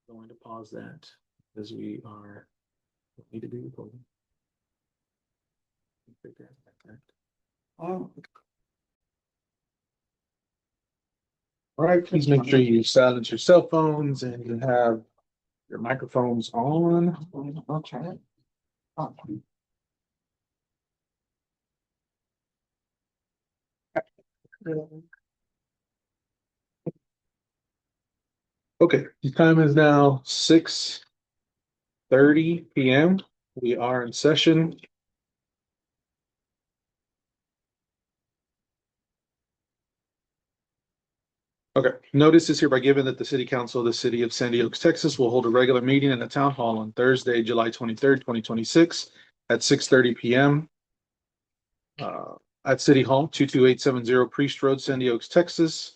Going to pause that as we are need to be recording. All right, please make sure you silence your cell phones and you have your microphones on. I'll try it. Oh. Okay, the time is now 6:30 p.m. We are in session. Okay, notice is hereby given that the City Council of the City of Sandy Oaks, Texas will hold a regular meeting in the Town Hall on Thursday, July 23rd, 2026 at 6:30 p.m. At City Hall, 22870 Priest Road, Sandy Oaks, Texas.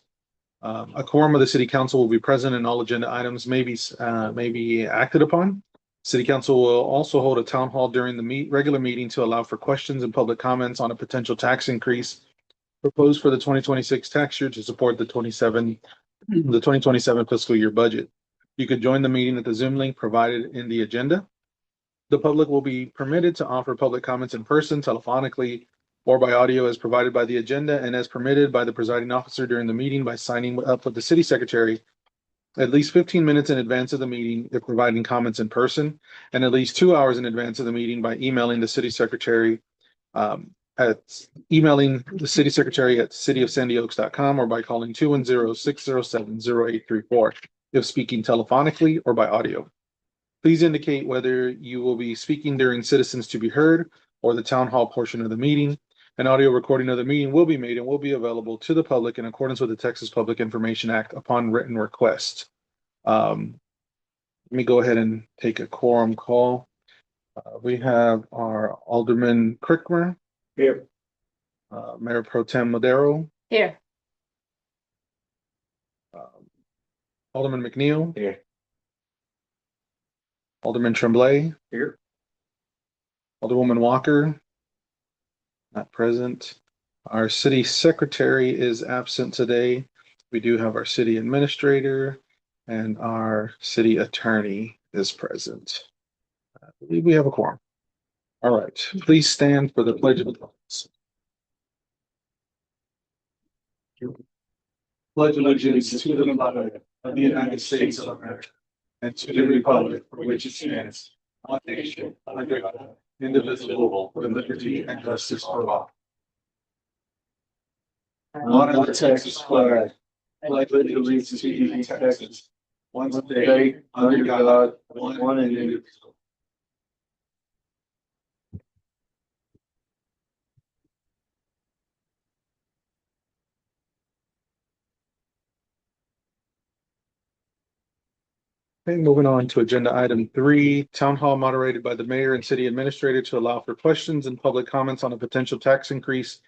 A quorum of the City Council will be present and all agenda items may be acted upon. City Council will also hold a town hall during the regular meeting to allow for questions and public comments on a potential tax increase proposed for the 2026 tax year to support the 2027 fiscal year budget. You could join the meeting at the Zoom link provided in the agenda. The public will be permitted to offer public comments in person, telephonically, or by audio as provided by the agenda and as permitted by the presiding officer during the meeting by signing up with the city secretary at least 15 minutes in advance of the meeting if providing comments in person, and at least 2 hours in advance of the meeting by emailing the city secretary at cityofsandyoaks.com or by calling 210-607-0834 if speaking telephonically or by audio. Please indicate whether you will be speaking during citizens to be heard or the town hall portion of the meeting. An audio recording of the meeting will be made and will be available to the public in accordance with the Texas Public Information Act upon written request. Let me go ahead and take a quorum call. We have our Alderman Crickmer. Here. Mayor Pro Tem Madero. Here. Alderman McNeil. Here. Alderman Tremblay. Here. Alderwoman Walker. Not present. Our city secretary is absent today. We do have our city administrator and our city attorney is present. I believe we have a quorum. All right, please stand for the Pledge of Allegiance. Pledge allegiance to the flag of the United States of America and to the republic for which it stands, one nation, under God, indivisible, with liberty and justice for all. Honor the Texas flag, pledge allegiance to the Texas, one state, under God, one and indivisible. Okay, moving on to agenda item 3, town hall moderated by the mayor and city administrator to allow for questions and public comments on a potential tax increase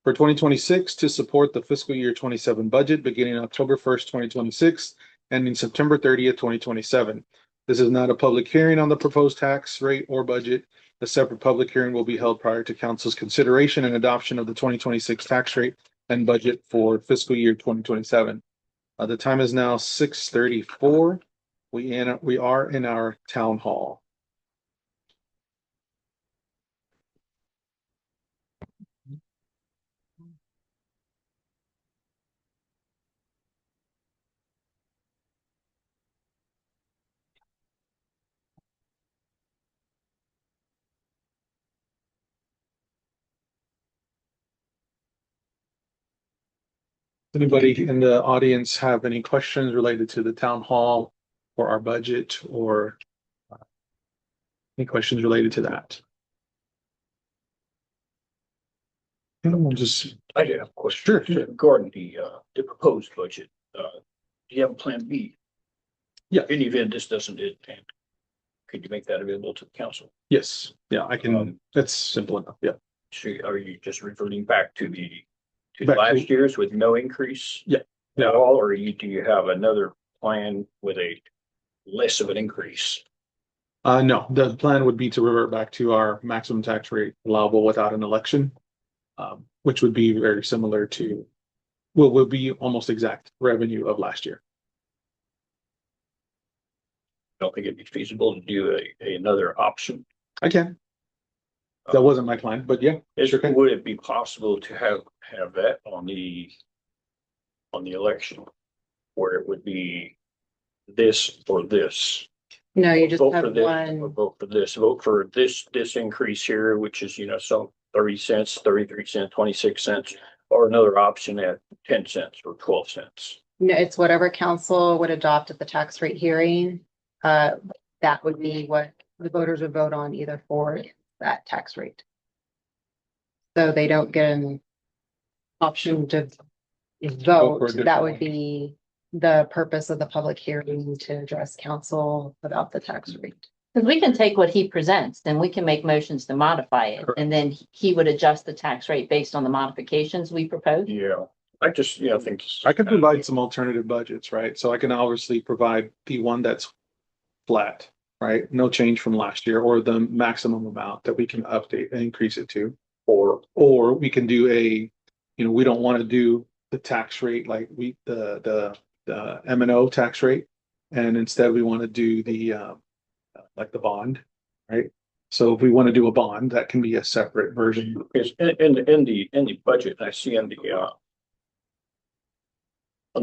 for 2026 to support the fiscal year 27 budget beginning October 1st, 2026, ending September 30th, 2027. This is not a public hearing on the proposed tax rate or budget. A separate public hearing will be held prior to council's consideration and adoption of the 2026 tax rate and budget for fiscal year 2027. The time is now 6:34. We are in our town hall. Anybody in the audience have any questions related to the town hall or our budget or any questions related to that? And we'll just. I do have a question. Sure. Regarding the proposed budget, do you have a plan B? Yeah. In the event this doesn't hit, could you make that available to the council? Yes, yeah, I can, that's simple enough, yeah. So are you just reverting back to Back to- last year's with no increase? Yeah. At all, or do you have another plan with a less of an increase? No, the plan would be to revert back to our maximum tax rate allowable without an election, which would be very similar to, will be almost exact revenue of last year. don't think it'd be feasible to do another option. I can. That wasn't my plan, but yeah, sure can. Would it be possible to have that on the election? Where it would be this or this? No, you just Vote for have this, or one. vote for this, vote for this increase here, which is, some 30 cents, 33 cents, 26 cents, or another option at 10 cents or 12 cents. No, it's whatever council would adopt at the tax rate hearing. That would be what the voters would vote on either for that tax rate. So they don't get an option to for a vote. different That would one. be the purpose of the public hearing to address council about the tax rate. Because we can take what he presents, then we can make motions to modify it, Correct. and then he would adjust the tax rate based on the modifications we propose. Yeah, I just, think. I can provide some alternative budgets, right? So I can obviously provide the one that's flat, right? No change from last year, or the maximum amount that we can update and increase it to. Or we can do we don't want to do the tax rate like the M&O tax rate. And instead we want to do the like the bond, right? So if we want to do a bond, that can be a separate version. Because in the budget, I see on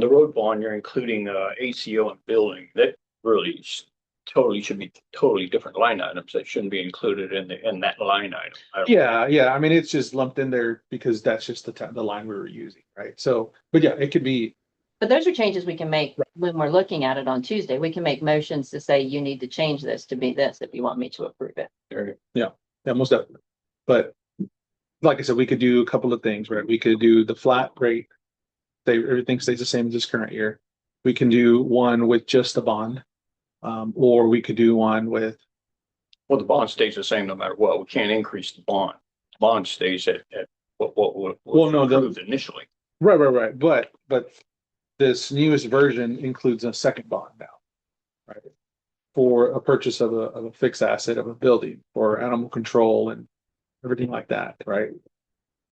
the road bond, you're including ACO and building. That really should be totally different line items that shouldn't be included in that line item. Yeah. I mean, it's just lumped in there because that's just the line we were using, right? So, but yeah, it could be. But those are changes we can make when we're looking at it on Tuesday. We can make motions to say you need to change this to be this if you want me to approve it. Yeah, most definitely. But like I said, we could do a couple of things, right? We could do the flat rate. Everything stays the same as this current year. We can do one with just a bond. Or we could do one with. Well, the bond stays the same no matter what. We can't increase the bond. The bond stays at what Well, no, approved initially. Right. But this newest version includes a second bond now, right? For a purchase of a fixed asset of a building for animal control and everything like that, right?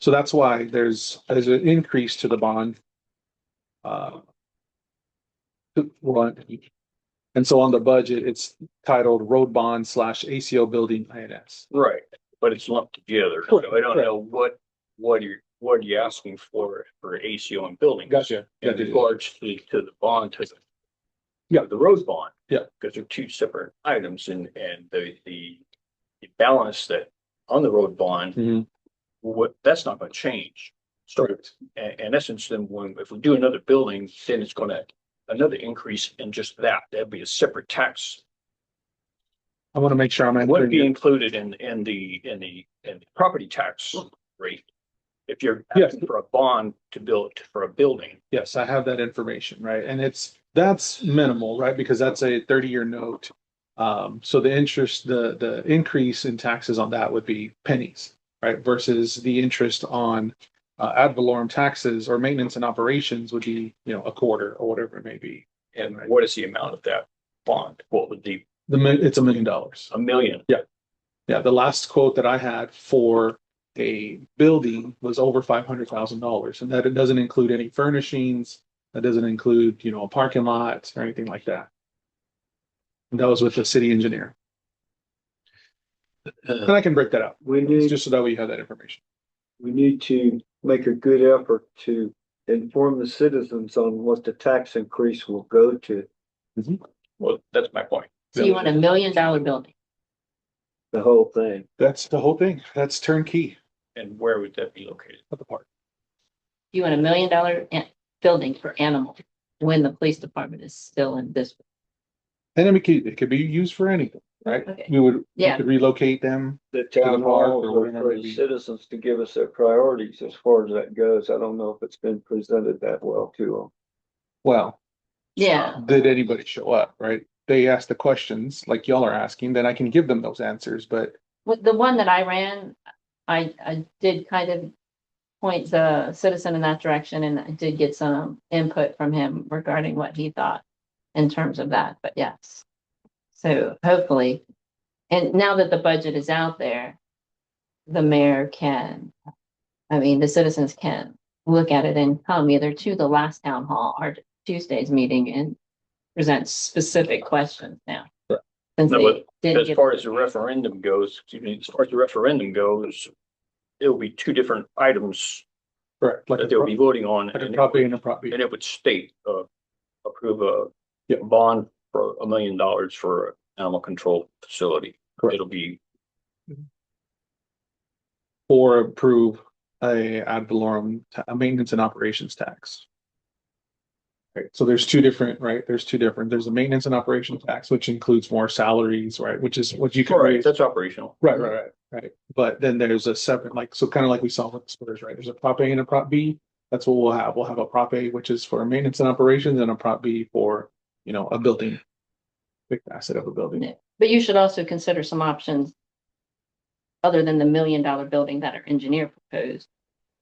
So that's why there's an increase to the bond. One. And so on the budget, it's titled Road Bond / ACO Building INS. Right, but it's lumped together. Correct, I don't know what are you asking for ACO and building? Gotcha. In regards to the bond, Yeah. the road bond. Yeah. Because they're two separate items and the balance that on the road bond, that's not going to change. So in essence, then if we do another building, then it's going to another increase in just that'd be a separate tax. I want to make sure I'm Would be answering. included in the property tax rate. If you're Yes. asking for a bond to build for a building. Yes, I have that information, right? And that's minimal, right? Because that's a 30-year note. So the interest, the increase in taxes on that would be pennies, right? Versus the interest on ad valorem taxes or maintenance and operations would be, a quarter or whatever it may be. And what is the amount of that bond? What would the It's $1 million. $1 million? Yeah, the last quote that I had for a building was over $500,000, and that it doesn't include any furnishings. That doesn't include, a parking lot or anything like that. And that was with the city engineer. And I can break that out. It's just so that we have that information. We need to make a good effort to inform the citizens on what the tax increase will go to, Well, that's my point. So you want $1 million building. the whole thing. That's the whole thing. That's turnkey And where would that be located? at the park. You want $1 million building for animals when the police department is still in this. And it could be used for anything, right? Okay. We Yeah. could relocate them. The the town park hall or is whatever for it may the be. citizens to give us their priorities as far as that goes. I don't know if it's been presented that well to them. Well, Yeah. did anybody show up, right? They ask the questions like y'all are asking, then I can give them those answers, but With the one that I ran, I did kind of point the citizen in that direction, and I did get some input from him regarding what he thought in terms of that, but yes. So hopefully, and now that the budget is out there, the mayor the citizens can look at it and come either to the last town hall or Tuesday's meeting and present specific questions now. Right. Since No, they didn't As get, far as the referendum goes, excuse me, as far as the referendum goes, it'll be two different items Correct, like that they'll be voting on. like a And Prop A and a Prop B. it would state, approve a Yep. bond for $1 million for an animal control facility. Correct. It'll be, Or approve a ad valorem, a maintenance and operations tax. Right, so there's two different, right? There's a maintenance and operations tax, which includes more salaries, right? Which is what you can correct, raise. that's operational. Right. But then there's a separate, like, so kind of like we saw with the Spurs, right? There's a Prop A and a Prop B. That's what we'll have. We'll have a Prop A, which is for maintenance and operations, and a Prop B for, a building. Big asset of a building. Yeah. But you should also consider some options other than the $1 million building that our engineer proposed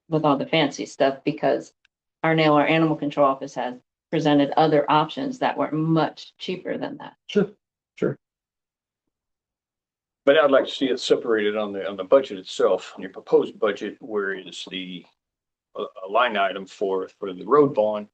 with all the fancy stuff, because our animal control office has presented other options that were much cheaper than that. Sure. But I'd like to see it separated on the budget itself, on your proposed budget, where is the a line item for the road bond.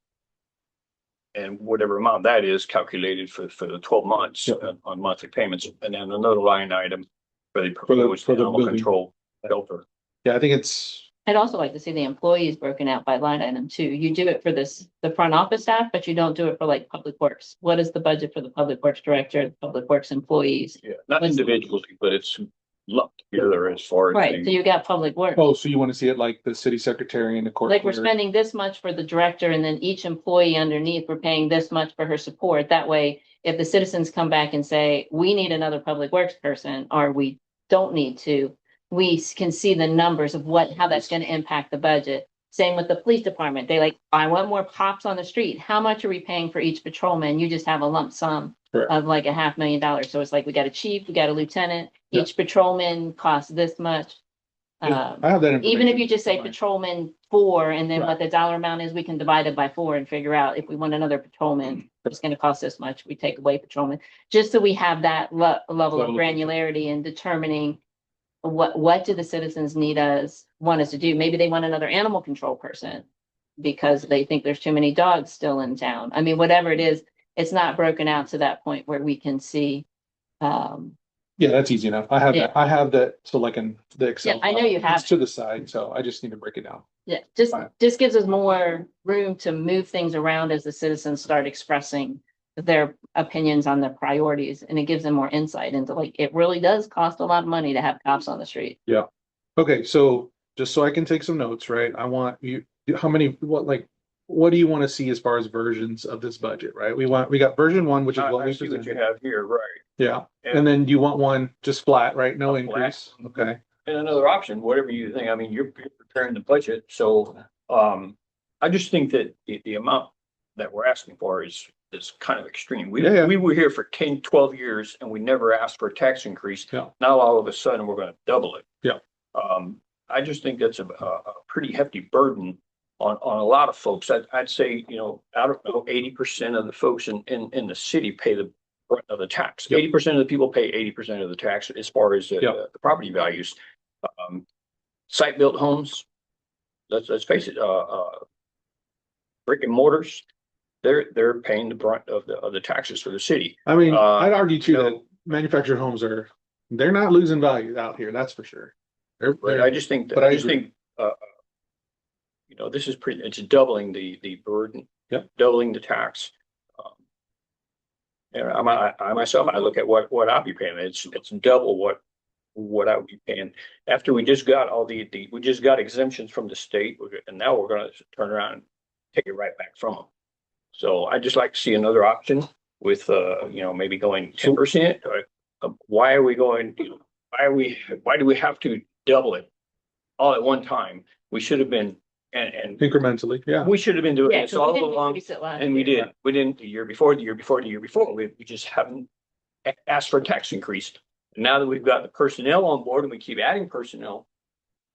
And whatever amount that is calculated for the 12 months Yep. on monthly payments, and then another line item for the For the- proposed for the animal building. control shelter. Yeah, I think it's, I'd also like to see the employees broken out by line item too. You do it for the front office staff, but you don't do it for like public works. What is the budget for the public works director, the public works employees? Yeah, not What's- individually, but it's lumped together as far as. Right, so the- you got public works. so you want to see it like the city secretary and the court. Like we're clerk. spending this much for the director and then each employee underneath, we're paying this much for her support. That way, if the citizens come back and say, we need another public works person, or we don't need to, we can see the numbers of how that's going to impact the budget. Same with the police department. They like, I want more cops on the street. How much are we paying for each patrolman? You just have a lump sum Correct. of like $500,000. So it's like, we got a chief, we got a lieutenant, Yeah. each patrolman costs this much. I have that. Even if information. you just say Fine. patrolman 4, and then Right. what the dollar amount is, we can divide it by 4 and figure out if we want another patrolman, it's gonna cost this much, we take away patrolman. Just so we have that level of Level of- granularity in determining what do the citizens want us to do? Maybe they want another animal control person because they think there's too many dogs still in town. I mean, whatever it is, it's not broken out to that point where we can see. Yeah, that's easy enough. I have Yeah. that. I have that. So like in the Excel. Yeah, I know file. you have It's to the side, so I just need to break it down. Yeah, Fine. just gives us more room to move things around as the citizens start expressing their opinions on their priorities, and it gives them more insight into like, it really does cost a lot of money to have cops on the street. Okay, so just so I can take some notes, right? I want you, what do you want to see as far as versions of this budget, right? We got version 1, which is what I we see what you presented. have here, right? Yeah, and then you want one just flat, right? No Flat. increase. Okay, And another option, whatever you think, I mean, you're preparing the budget, so, I just think that the amount that we're asking for is kind of extreme. Yeah. We were here for 10, 12 years and we never asked for a tax increase. Yeah. Now all of a sudden, we're gonna double it. Yeah. I just think that's a pretty hefty burden on a lot of folks. I'd say, I don't know, 80% of the folks in the city pay the brunt of the tax. Yep. 80% of the people pay 80% of the tax as far as Yep. the property values. Site-built homes, let's face it, brick and mortars, they're paying the brunt of the taxes for the city. I mean, Uh, I'd argue too that no. manufactured homes they're not losing value out here, that's for sure. But I just think, But I I just agree. think, this is it's doubling the burden. Yep. Doubling the tax. And I myself, I look at what I'll be paying, it's double what I would be paying. After we just got we just got exemptions from the state, and now we're gonna turn around and take it right back from them. So I'd just like to see another option with, maybe going 10%. Why are we going, why do we have to double it all at one time? We should have been, and Incrementally, yeah. we should have been doing Yeah, this 'cause all we didn't along. increase it last And we year. did, we didn't the year before, the year before, the year before. We just haven't asked for a tax increase. And now that we've got the personnel on board and we keep adding personnel,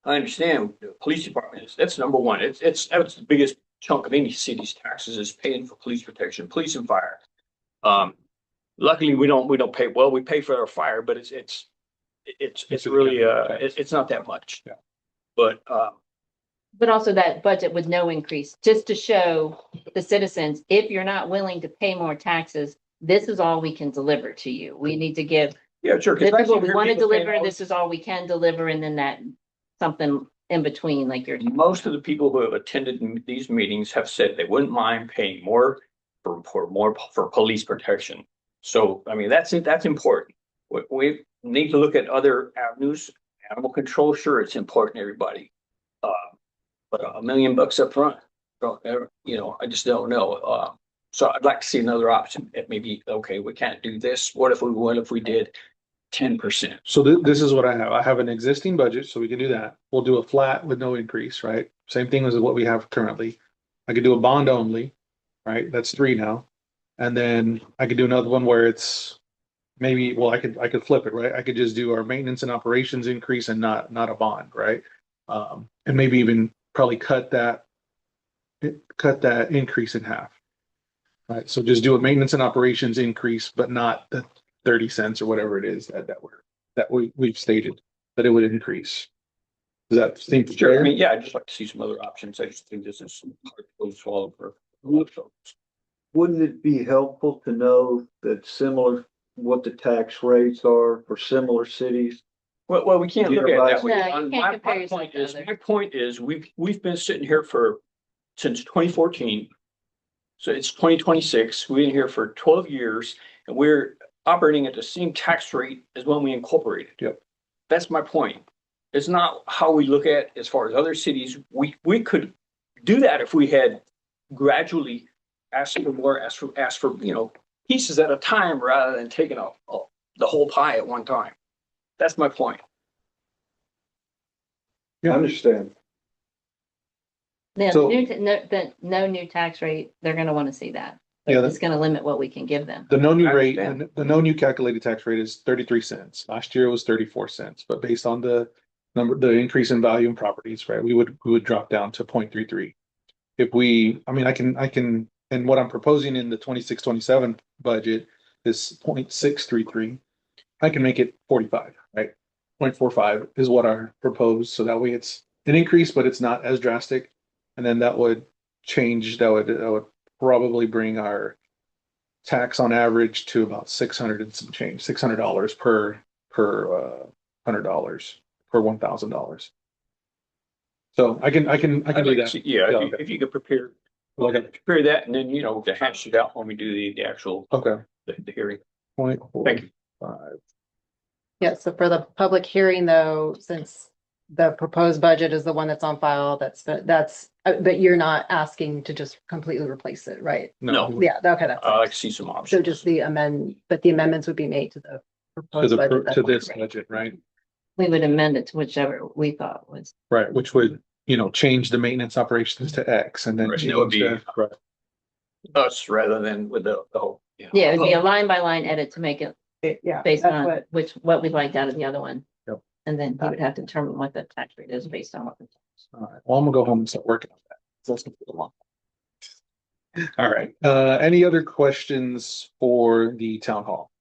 I understand the police department that's number one. That's the biggest chunk of any city's taxes is paying for police protection, police and fire. Luckily, we don't pay, well, we pay for our fire, but it's really, it's not that much. Yeah. But, But also that budget with no increase, just to show the citizens, if you're not willing to pay more taxes, this is all we can deliver to you. We need to give, Yeah, sure. 'cause this I is what keep we hearing want to people saying, deliver, "Oh, this is all we can deliver, and then that something in between, like you're. Most of the people who have attended these meetings have said they wouldn't mind paying more for police protection. So, I mean, that's important. We need to look at other avenues. Animal control, sure, it's important to everybody. Uh, but $1 million up front, I just don't know. So I'd like to see another option. It may be, okay, we can't do this. What if we did 10%? So this is what I have. I have an existing budget, so we can do that. We'll do a flat with no increase, right? Same thing as what we have currently. I could do a bond only, right? That's 3 now. And then I could do another one where it's maybe, well, I could flip it, right? I could just do our maintenance and operations increase and not a bond, right? And maybe even probably cut that increase in half. Right, so just do a maintenance and operations increase, but not the 30 cents or whatever it is that we've stated that it would increase. Does that seem Sure, I fair? mean, yeah, I'd just like to see some other options. I just think this is hard to swallow for a lot of folks. Wouldn't it be helpful to know that what the tax rates are for similar cities? Well, we can't look at it that way. No, you can't compare yourself to others. My point is, we've been sitting here since 2014. So it's 2026. We've been here for 12 years and we're operating at the same tax rate as when we incorporated. Yep. That's my point. It's not how we look at as far as other cities. We could do that if we had gradually asked for more, asked for, pieces at a time rather than taking the whole pie at one time. That's my point. I understand. Yeah, So- no new tax rate, they're gonna wanna see that. Yeah, It's gonna limit what we can give them. the no new I rate, understand. the no new calculated tax rate is 33 cents. Last year it was 34 cents, but based on the increase in value in properties, right, we would drop down to 0.33. If I can, and what I'm proposing in the 26-27 budget is 0.633. I can make it 45, right? 0.45 is what I proposed, so that way it's an increase, but it's not as drastic. And then that would probably bring our tax on average to about 600 and some change, $600 per $100 per $1,000. So I can do that. Yeah, Yeah, if you could prepare Okay. that and then, to hash it out when we do the actual, Okay. the hearing. Point Thank you. 45. Yeah, so for the public hearing though, since the proposed budget is the one that's on file, but you're not asking to just completely replace it, right? No. Yeah, okay, that's. I'd like to see some options. So just the amendments would be made to the To proposed budget. to this budget, right? We would amend it to whichever we thought was. Right, which would, change the maintenance operations to X and then Right, that would be- change right. Us rather than with the whole. Yeah, it'd be a line by line edit to make it Yeah. based that's on what- what we liked out of the other one. Yep. And then he would have to determine what the tax rate is based on what. All right, well, I'm gonna go home and start working on that. That's gonna be a long. All right, any other questions for the town hall?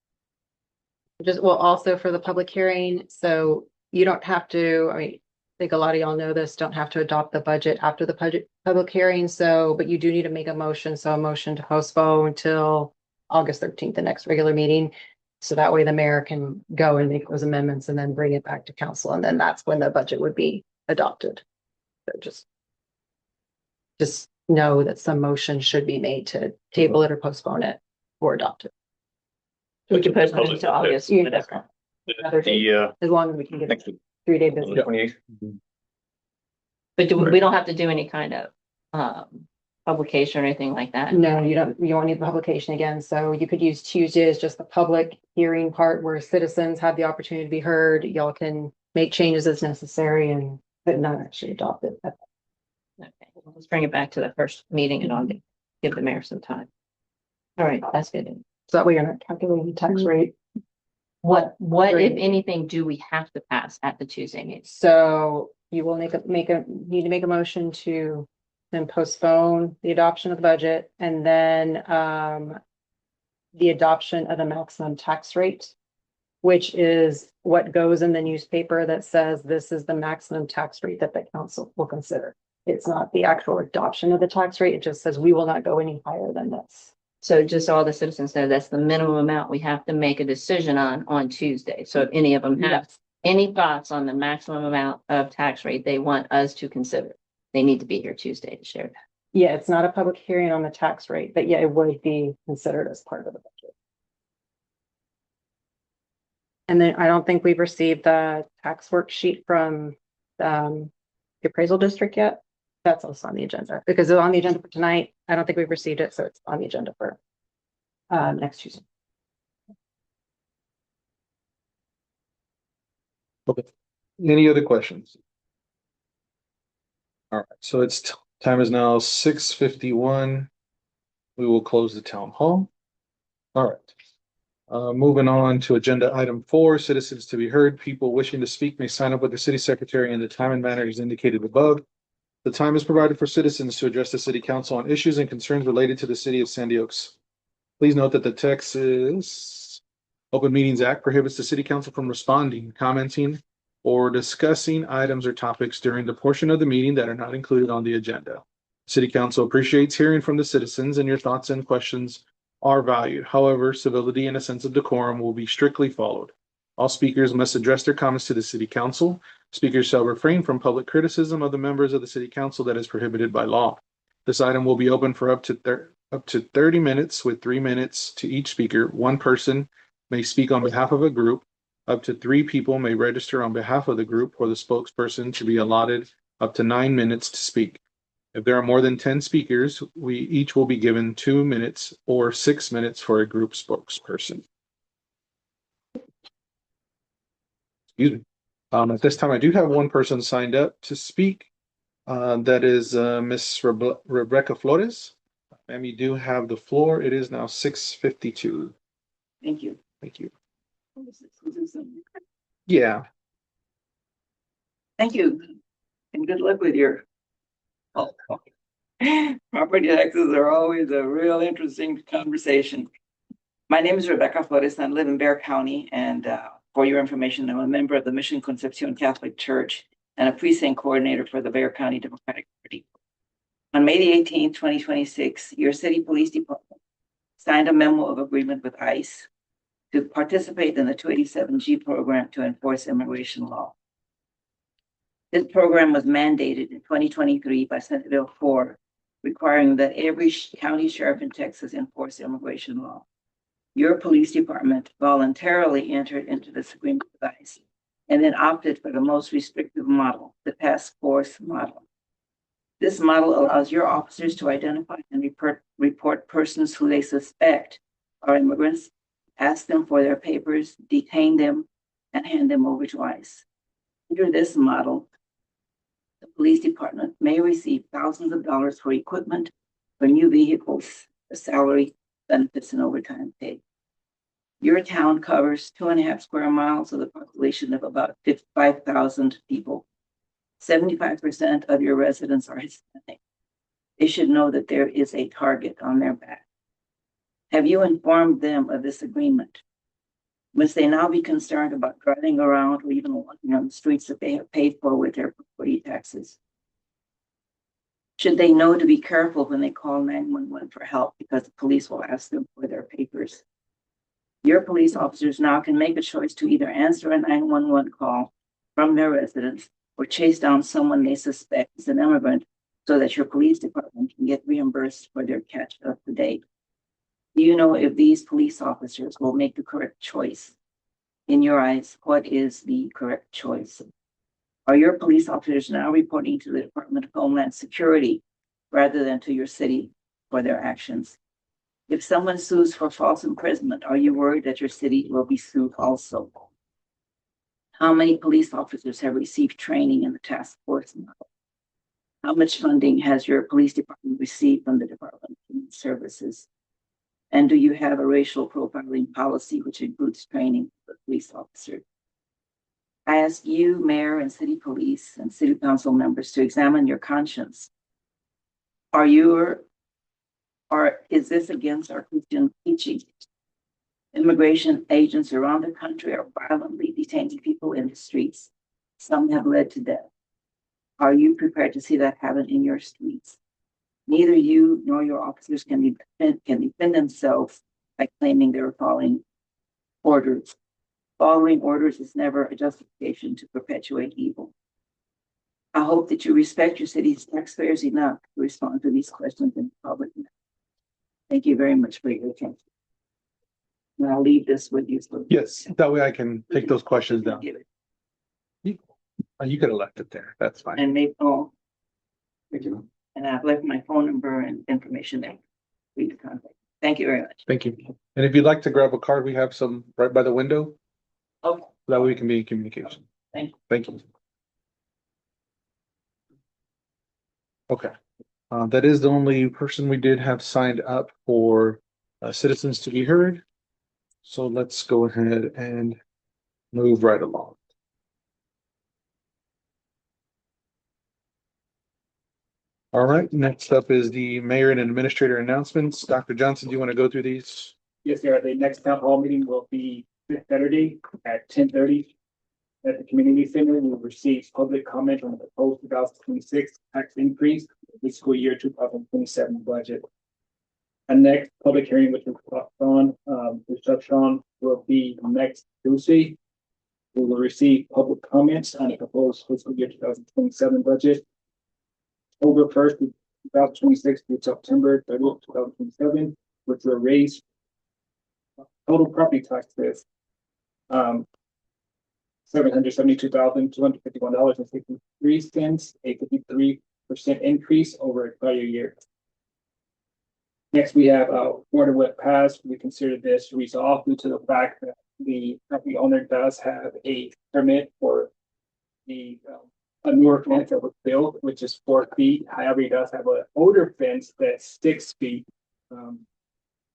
Also for the public hearing, so you don't have to, I think a lot of y'all know this, don't have to adopt the budget after the public hearing, but you do need to make a motion, so a motion to postpone until August 13th, the next regular meeting. So that way the mayor can go and make those amendments and then bring it back to council, and then that's when the budget would be adopted. So just know that some motion should be made to table it or postpone it or adopt it, We could postpone it to August. Yeah. whatever. The, as long as we can get next a week, 3-day on the business. 28th. But we don't have to do any kind of publication or anything like that. No, you don't need the publication again, so you could use Tuesday as just the public hearing part where citizens have the opportunity to be heard. Y'all can make changes as necessary but not actually adopt it. Okay, let's bring it back to the first meeting and I'll give the mayor some time. All right, that's good. So that way you're not calculating the tax rate. What, if Great. anything, do we have to pass at the Tuesday meeting? So you will need to make a motion to then postpone the adoption of the budget and then the adoption of the maximum tax rate, which is what goes in the newspaper that says this is the maximum tax rate that the council will consider. It's not the actual adoption of the tax rate. It just says we will not go any higher than this. So just so all the citizens know, that's the minimum amount we have to make a decision on Tuesday. So if any of them have any thoughts on the maximum amount of tax rate they want us to consider, they need to be here Tuesday to share that. Yeah, it's not a public hearing on the tax rate, but yeah, it would be considered as part of the budget. And then I don't think we've received the tax worksheet from the appraisal district yet. That's also on the agenda because it's on the agenda for tonight. I don't think we've received it, so it's on the agenda for next Tuesday. Okay. Any other questions? All right, so time is now 6:51. We will close the town hall. All right. Moving on to agenda item 4, citizens to be heard. People wishing to speak may sign up with the city secretary in the time and manner is indicated above. The time is provided for citizens to address the city council on issues and concerns related to the city of Sandy Oaks. Please note that the Texas Open Meetings Act prohibits the city council from responding, commenting, or discussing items or topics during the portion of the meeting that are not included on the agenda. City council appreciates hearing from the citizens, and your thoughts and questions are valued. However, civility and a sense of decorum will be strictly followed. All speakers must address their comments to the city council. Speakers shall refrain from public criticism of the members of the city council that is prohibited by law. This item will be open for up to 30 minutes with 3 minutes to each speaker. One person may speak on behalf of a group. Up to 3 people may register on behalf of the group or the spokesperson to be allotted up to 9 minutes to speak. If there are more than 10 speakers, we each will be given 2 minutes or 6 minutes for a group spokesperson. Excuse me. At this time, I do have one person signed up to speak. That is Miss Rebecca Flores. Ma'am, you do have the floor. It is now 6:52. Thank you. Thank you. Yeah. Thank you. And good luck with your. Property taxes are always a real interesting conversation. My name is Rebecca Flores. I live in Bexar County, and for your information, I'm a member of the Mission Concepcion Catholic Church and a precinct coordinator for the Bexar County Democratic Party. On May the 18th, 2026, your city police department signed a memo of agreement with ICE to participate in the 287G program to enforce immigration law. This program was mandated in 2023 by Senate Bill 4, requiring that every county sheriff in Texas enforce immigration law. Your police department voluntarily entered into this agreement with ICE and then opted for the most restrictive model, the task force model. This model allows your officers to identify and report persons who they suspect are immigrants, ask them for their papers, detain them, and hand them over to ICE. Under this model, the police department may receive thousands of dollars for equipment, for new vehicles, for salary, benefits, and overtime pay. Your town covers 2.5 square miles of the population of about 5,000 people. 75% of your residents are Hispanic. They should know that there is a target on their back. Have you informed them of this agreement? Must they now be concerned about driving around or even walking on the streets that they have paid for with their property taxes? Should they know to be careful when they call 911 for help because the police will ask them for their papers? Your police officers now can make a choice to either answer a 911 call from their residence or chase down someone they suspect is an immigrant so that your police department can get reimbursed for their catch of the day. Do you know if these police officers will make the correct choice? In your eyes, what is the correct choice? Are your police officers now reporting to the Department of Homeland Security rather than to your city for their actions? If someone sues for false imprisonment, are you worried that your city will be sued also? How many police officers have received training in the task force model? How much funding has your police department received from the Department of Human Services? And do you have a racial profiling policy which includes training for police officers? I ask you, mayor and city police and city council members to examine your conscience. Is this against our Christian teaching? Immigration agents around the country are violently detaining people in the streets. Some have led to death. Are you prepared to see that happen in your streets? Neither you nor your officers can defend themselves by claiming they were following orders. Following orders is never a justification to perpetuate evil. I hope that you respect your city's taxpayers enough to respond to these questions in public. Thank you very much for your attention. And I'll leave this with you. So Yes, that way I can take those questions down. Give it. You could have left it there. That's fine. And maybe, and I've left my phone number and information there. For you to contact. Thank you very much. Thank you. And if you'd like to grab a card, we have some right by the window. Okay. That way we can be in communication. Thank you. Thank you. Okay, that is the only person we did have signed up for citizens to be heard. So let's go ahead and move right along. All right, next up is the mayor and administrator announcements. Dr. Johnson, do you want to go through these? Yes, sir. The next town hall meeting will be this Saturday at 10:30 at the community center. We will receive public comment on the proposed 2026 tax increase, fiscal year 2027 budget. And next public hearing, which was touched on, will be next Tuesday. We will receive public comments on the proposed fiscal year 2027 budget. October 1st, 2026 to September 30th, 2027, which will raise total property taxes $772,251.63, a 53% increase over a prior year. Next, we have water wet pass. We consider this resolved due to the fact that the property owner does have a permit for the a newer fence that was built, which is 4 feet. However, he does have an older fence that's 6 feet,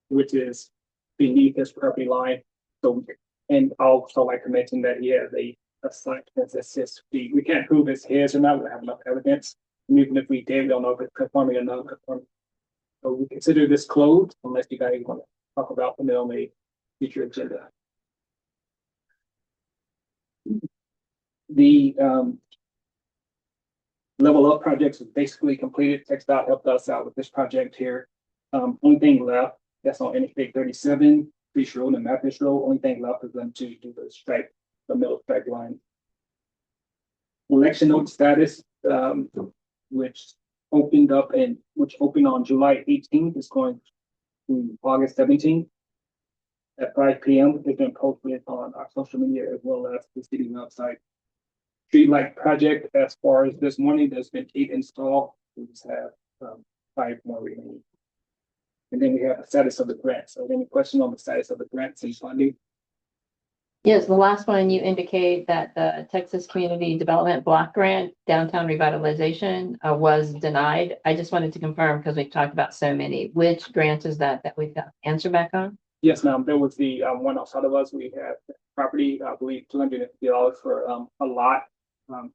which is beneath his property line. So, and also like to mention that he has a side fence that's 6 feet. We can't prove it's his or not. We don't have enough evidence. And even if we did, we don't know if it's conforming or not conforming. So we consider this closed unless you guys want to talk about them on the future agenda. The level up projects is basically completed. TxDOT helped us out with this project here. Only thing left, that's on Interstate 37, Beach Road and Mathis Road. Only thing left is them to do the stripe, the middle stripe line. Election note status, which opened on July 18th, is going to August 17th at 5 p.m. It's been posted on our social media as well as the city website. Streetlight project, as far as this morning, there's been 8 installed. We just have 5 more remaining. And then we have the status of the grant. So any question on the status of the grants and funding? Yes, the last one, you indicate that the Texas Community Development Block Grant, Downtown Revitalization, was denied. I just wanted to confirm, because we've talked about so many, which grant is that we've got answer back on? Yes, ma'am. There was the one outside of us. We had property, I believe, $250 for a lot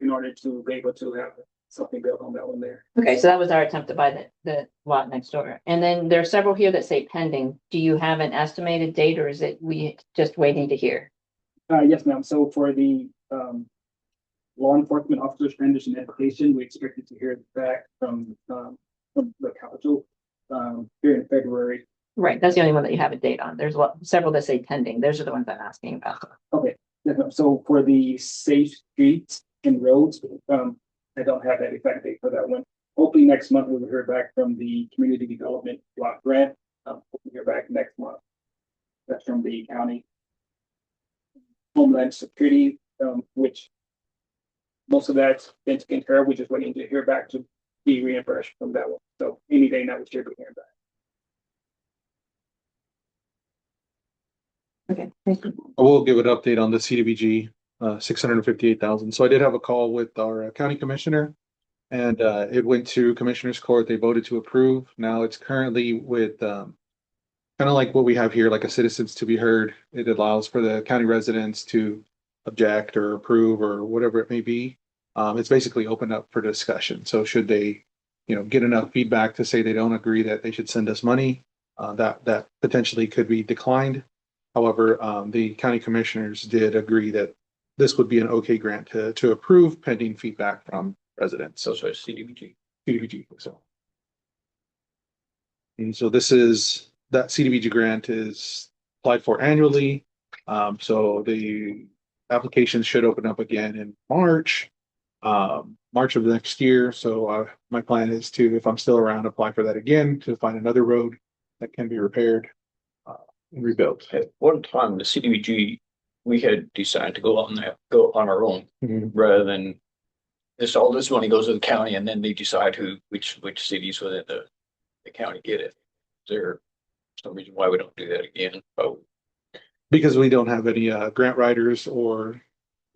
in order to be able to have something built on that one there. Okay, so that was our attempt to buy the lot next door. And then there are several here that say pending. Do you have an estimated date, or is it we just waiting to hear? Yes, ma'am. So for the law enforcement officers transition education, we expected to hear back from the council here in February. Right, that's the only one that you have a date on. There's several that say pending. Those are the ones I'm asking about. Okay, yes, ma'am. So for the safe streets and roads, I don't have that exact date for that one. Hopefully next month we'll hear back from the community development block grant. We'll hear back next month. That's from the county. Homeland Security, which most of that's been taken care of. We're just waiting to hear back to be reimbursed from that one. So any day now we should be hearing back. Okay, thank you. I will give an update on the CDBG, 658,000. So I did have a call with our county commissioner, and it went to commissioner's court. They voted to approve. Now it's currently with kind of like what we have here, like a citizens to be heard. It allows for the county residents to object or approve or whatever it may be. It's basically opened up for discussion. So should they, get enough feedback to say they don't agree that they should send us money, that potentially could be declined. However, the county commissioners did agree that this would be an okay grant to approve pending feedback from residents. So it's CDBG. CDBG, so. And so that CDBG grant is applied for annually. So the application should open up again in March of next year. So my plan is to, if I'm still around, apply for that again to find another road that can be repaired and rebuilt. At one time, the CDBG, we had decided to go on our own Mhm. rather than all this money goes to the county and then they decide which cities within the county get it. Is there some reason why we don't do that again? Oh, Because we don't have any grant writers, or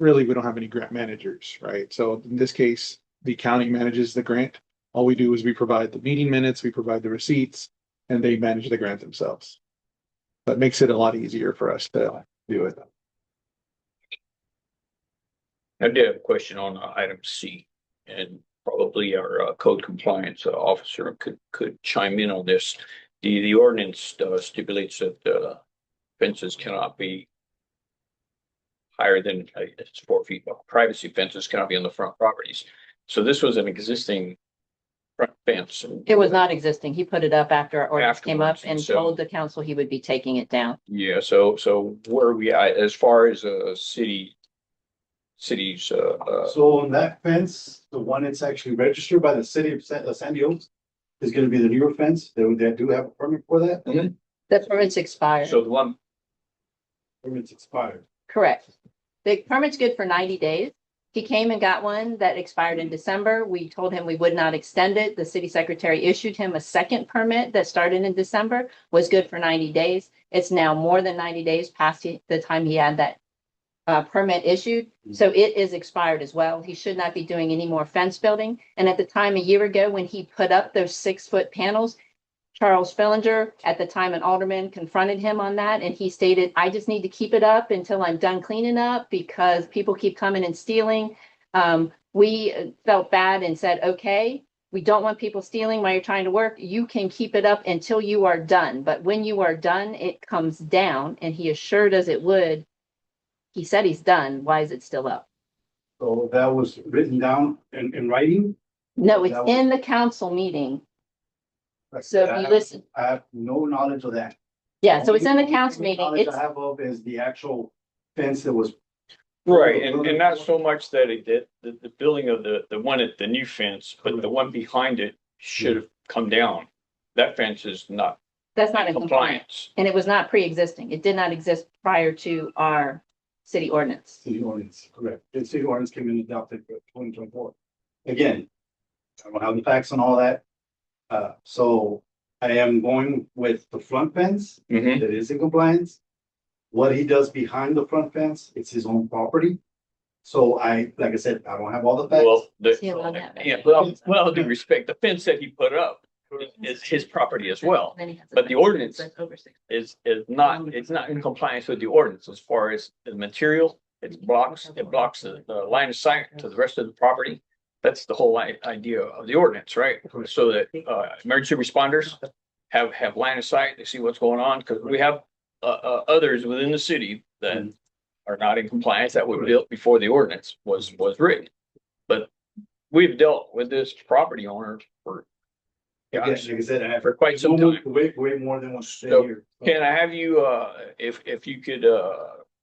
really we don't have any grant managers, right? So in this case, the county manages the grant. All we do is we provide the meeting minutes, we provide the receipts, and they manage the grant themselves. That makes it a lot easier for us to do it. I did have a question on item C, and probably our code compliance officer could chime in on this. The ordinance stipulates that fences cannot be higher than it's 4 feet. Privacy fences cannot be on the front properties. So this was an existing front fence. It was not existing. He put it up after our ordinance came up Afterwards, and and so- told the council he would be taking it down. Yeah, so where are we at as far as cities So on that fence, the one that's actually registered by the city of San Diego is gonna be the newer fence. They do have a permit for that. The permit's expired. so the one, Permit's expired. Correct. The permit's good for 90 days. He came and got one that expired in December. We told him we would not extend it. The city secretary issued him a second permit that started in December, was good for 90 days. It's now more than 90 days past the time he had that permit issued. So it is expired as well. He should not be doing any more fence building. And at the time, a year ago, when he put up those 6-foot panels, Charles Fillinger, at the time an alderman, confronted him on that, and he stated, I just need to keep it up until I'm done cleaning up because people keep coming and stealing. We felt bad and said, okay, we don't want people stealing while you're trying to work. You can keep it up until you are done. But when you are done, it comes down, and he assured us it would. He said he's done. Why is it still up? So that was written down in writing. No, it's That was- in the council meeting. So if you listen, I have no knowledge of that. yeah, so it's in the Only council meeting. knowledge It's, I have of is the actual fence that was. right, and not so much that it did, the building of the one at the new fence, but the one behind it should have come down. That fence is not that's not in compliance. compliance. And it was not pre-existing. It did not exist prior to our city ordinance. City ordinance, correct. The city ordinance came in adopted for 2024. Again, I don't have the facts on all that. So I am going with the front fence Mhm. that is in compliance. What he does behind the front fence, it's his own property. So like I said, I don't have all the facts. Well, Is he allowed to have that? yeah, well, due respect, the fence that he put up is his property as well. Then he has a But the fence ordinance that's over 6. is not, it's not in compliance with the ordinance as far as the material. It blocks the line of sight to the rest of the property. That's the whole idea of the ordinance, right? So that emergency responders have line of sight, they see what's going on, because we have others within the city that are not in compliance that were built before the ordinance was written. But we've dealt with this property owner for Again, like I said, I have. for quite some time. Way more than one day So, here. Can I have you, if you could,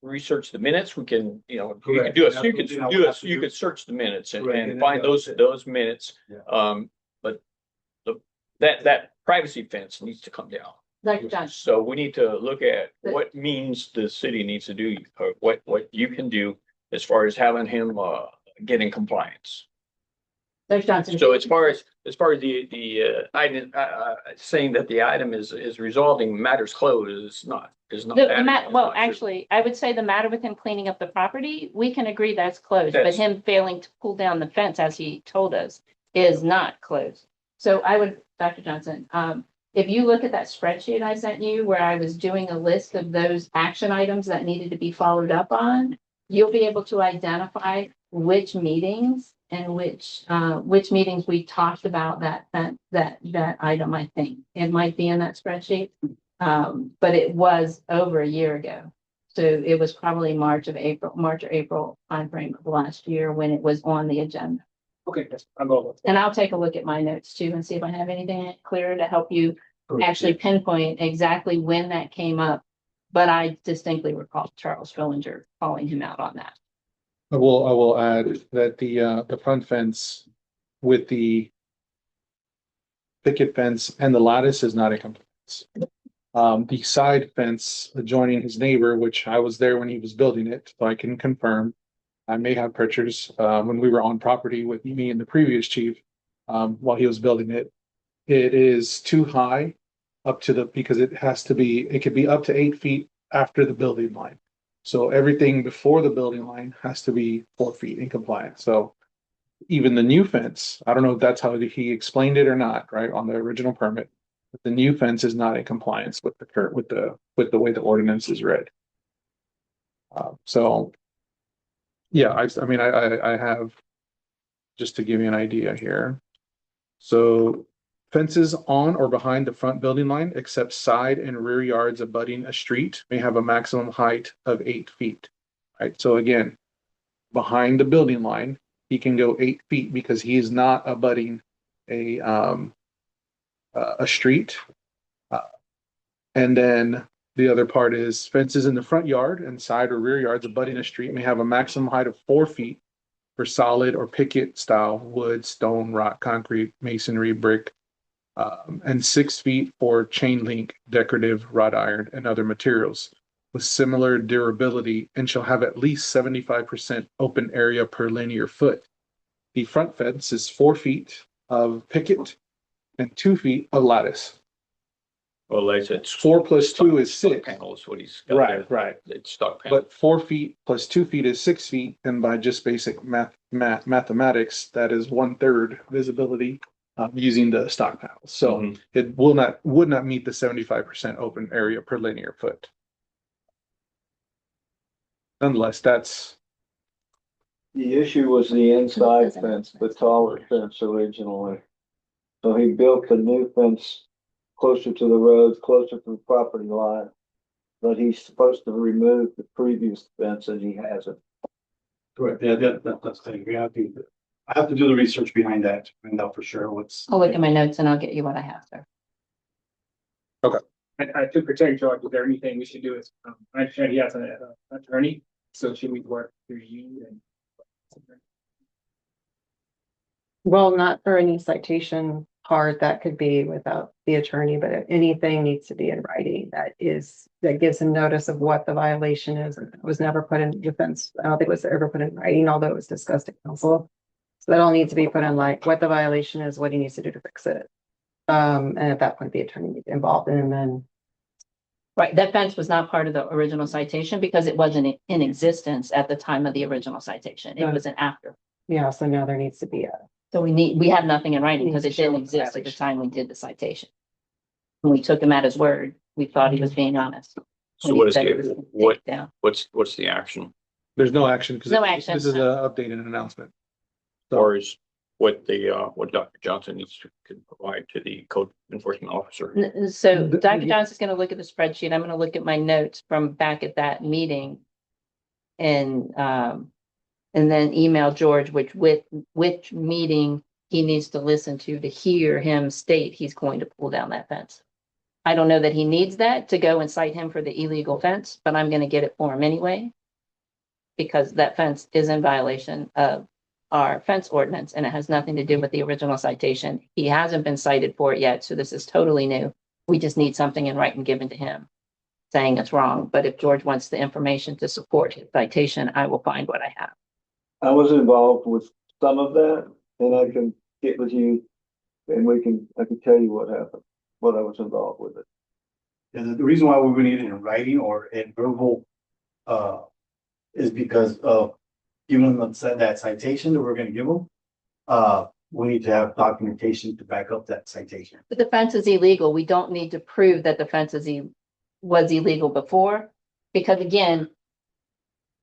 research the minutes, we can, you know, you can Correct. do That's you could something I would do have to you do. could search the minutes Correct. and And find then that's it. those minutes. Yeah. But that privacy fence needs to come down. Dr. Johnson, So we need to look at what means the city needs to do, or what you can do as far as having him, get in compliance. Dr. Johnson. So as far as the item, saying that the item is resolving matters closed is not. Well, actually, I would say the matter with him cleaning up the property, we can agree that's closed, but That's- him failing to pull down the fence, as he told us, is not closed. So I would, Dr. Johnson, if you look at that spreadsheet I sent you, where I was doing a list of those action items that needed to be followed up on, you'll be able to identify which meetings and which meetings we talked about that item, I think. It might be in that spreadsheet. But it was over a year ago. So it was probably March or April timeframe of last year when it was on the agenda. Okay, yes, I'm going with. And I'll take a look at my notes too and see if I have anything clear to help you actually pinpoint exactly when that came up. But I distinctly recall Charles Fillinger calling him out on that. I will add that the front fence with the picket fence and the lattice is not in compliance. The side fence adjoining his neighbor, which I was there when he was building it, so I can confirm. I may have pictures, when we were on property with me and the previous chief, while he was building it. It is too high up to because it could be up to 8 feet after the building line. So everything before the building line has to be 4 feet in compliance. So even the new fence, I don't know if that's how he explained it or not, right, on the original permit. But the new fence is not in compliance with the current, with the way the ordinance is read. So, yeah, I mean, I have, just to give you an idea here. So fences on or behind the front building line, except side and rear yards abutting a street, may have a maximum height of 8 feet. Right, so again, behind the building line, he can go 8 feet because he is not abutting a street. And then the other part is fences in the front yard and side or rear yards abutting a street may have a maximum height of 4 feet for solid or picket style wood, stone, rock, concrete, masonry, brick, and 6 feet for chain link, decorative, wrought iron, and other materials with similar durability, and shall have at least 75% open area per linear foot. The front fence is 4 feet of picket and 2 feet of lattice. Well, like I said, it's 4 plus 2 is stock 6. panel is what he's got there. Right, right. It's stock panel. But 4 feet plus 2 feet is 6 feet, and by just basic mathematics, that is 1/3 visibility using the stock panels. So Mhm. it would not meet the 75% open area per linear foot. Nonetheless, that's The issue was the inside fence, the taller fence originally. So he built the new fence closer to the road, closer to the property line. But he's supposed to remove the previous fence and he hasn't. Correct, yeah, that's the thing, I have to do the research behind that, to find out for sure what's. I'll look at my notes and I'll get you what I have there. And to protect George, is there anything we should do? I understand he has an attorney, so should we work through you and? Well, not for any citation part, that could be without the attorney, but anything needs to be in writing that gives him notice of what the violation is. It was never put in defense. I don't think it was ever put in writing, although it was discussed at council. So that all needs to be put in, like what the violation is, what he needs to do to fix it. And at that point, the attorney needs to be involved, and then Right, that fence was not part of the original citation because it wasn't in existence at the time of the original citation. It was an after. yeah, so now there needs to be So we have nothing in writing because it Needs to show didn't exist at the violation. time we did the citation. When we took him at his word, we thought he was being honest. So When what he is said it was the, gonna what, take down. what's the action? there's no action because No action. this is an update and announcement. So- Or is what Dr. Johnson needs to can provide to the code enforcement officer? So The- Dr. Johnson's gonna look at the spreadsheet. I'm gonna look at my notes from back at that meeting. And then email George, which meeting he needs to listen to hear him state he's going to pull down that fence. I don't know that he needs that to go and cite him for the illegal fence, but I'm gonna get it for him anyway. Because that fence is in violation of our fence ordinance and it has nothing to do with the original citation. He hasn't been cited for it yet, so this is totally new. We just need something in writing given to him saying it's wrong. But if George wants the information to support his citation, I will find what I have. I was involved with some of that and I can get with you and I can tell you what happened, what I was involved with it. And the reason why we would need it in writing or in verbal, is because of giving them that citation that we're gonna give them. We need to have documentation to back up that citation. But the fence is illegal. We don't need to prove that the fence was illegal before. Because again,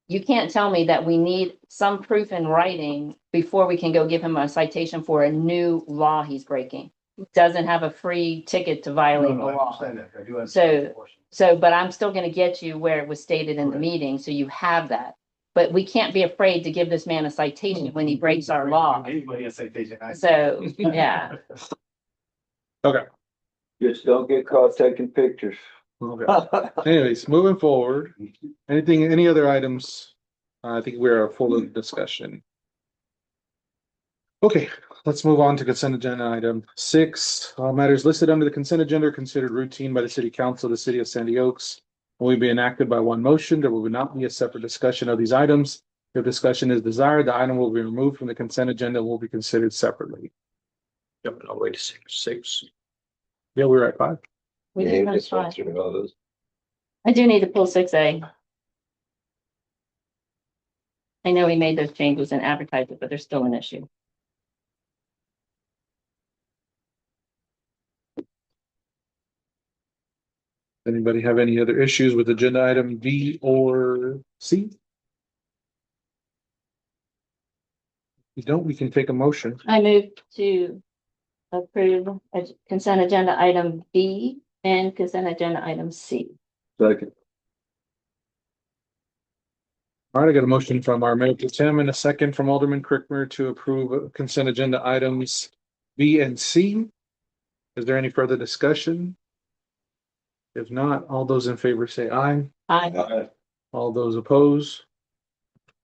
you can't tell me that we need some proof in writing before we can go give him a citation for a new law he's breaking. He doesn't have a free ticket to violate the I law. understand that. I do understand that portion. So, but I'm still gonna get you where it was stated in the meeting, so you have that. But we can't be afraid to give this man a citation when he breaks our law. Anybody a citation. So, yeah. Okay. Just don't get caught taking pictures. Okay. Anyways, moving forward, any other items? I think we're full of discussion. Okay, let's move on to consent agenda item 6. All matters listed under the consent agenda are considered routine by the city council of the city of Sandy Oaks. Will be enacted by one motion. There will not be a separate discussion of these items. If discussion is desired, the item will be removed from the consent agenda and will be considered separately. Jumping all the way to six. Yeah, we're at 5. We did have five. I do need to pull 6A. I know we made those changes and advertised it, but there's still an issue. Anybody have any other issues with agenda item B or C? If you don't, we can take a motion. I move to approve consent agenda item B and consent agenda item C. Second. All right, I got a motion from our Mayor Pro Tem and a second from Alderman Crickmer to approve consent agenda items B and C. Is there any further discussion? If not, all those in favor say aye. Aye. All those opposed?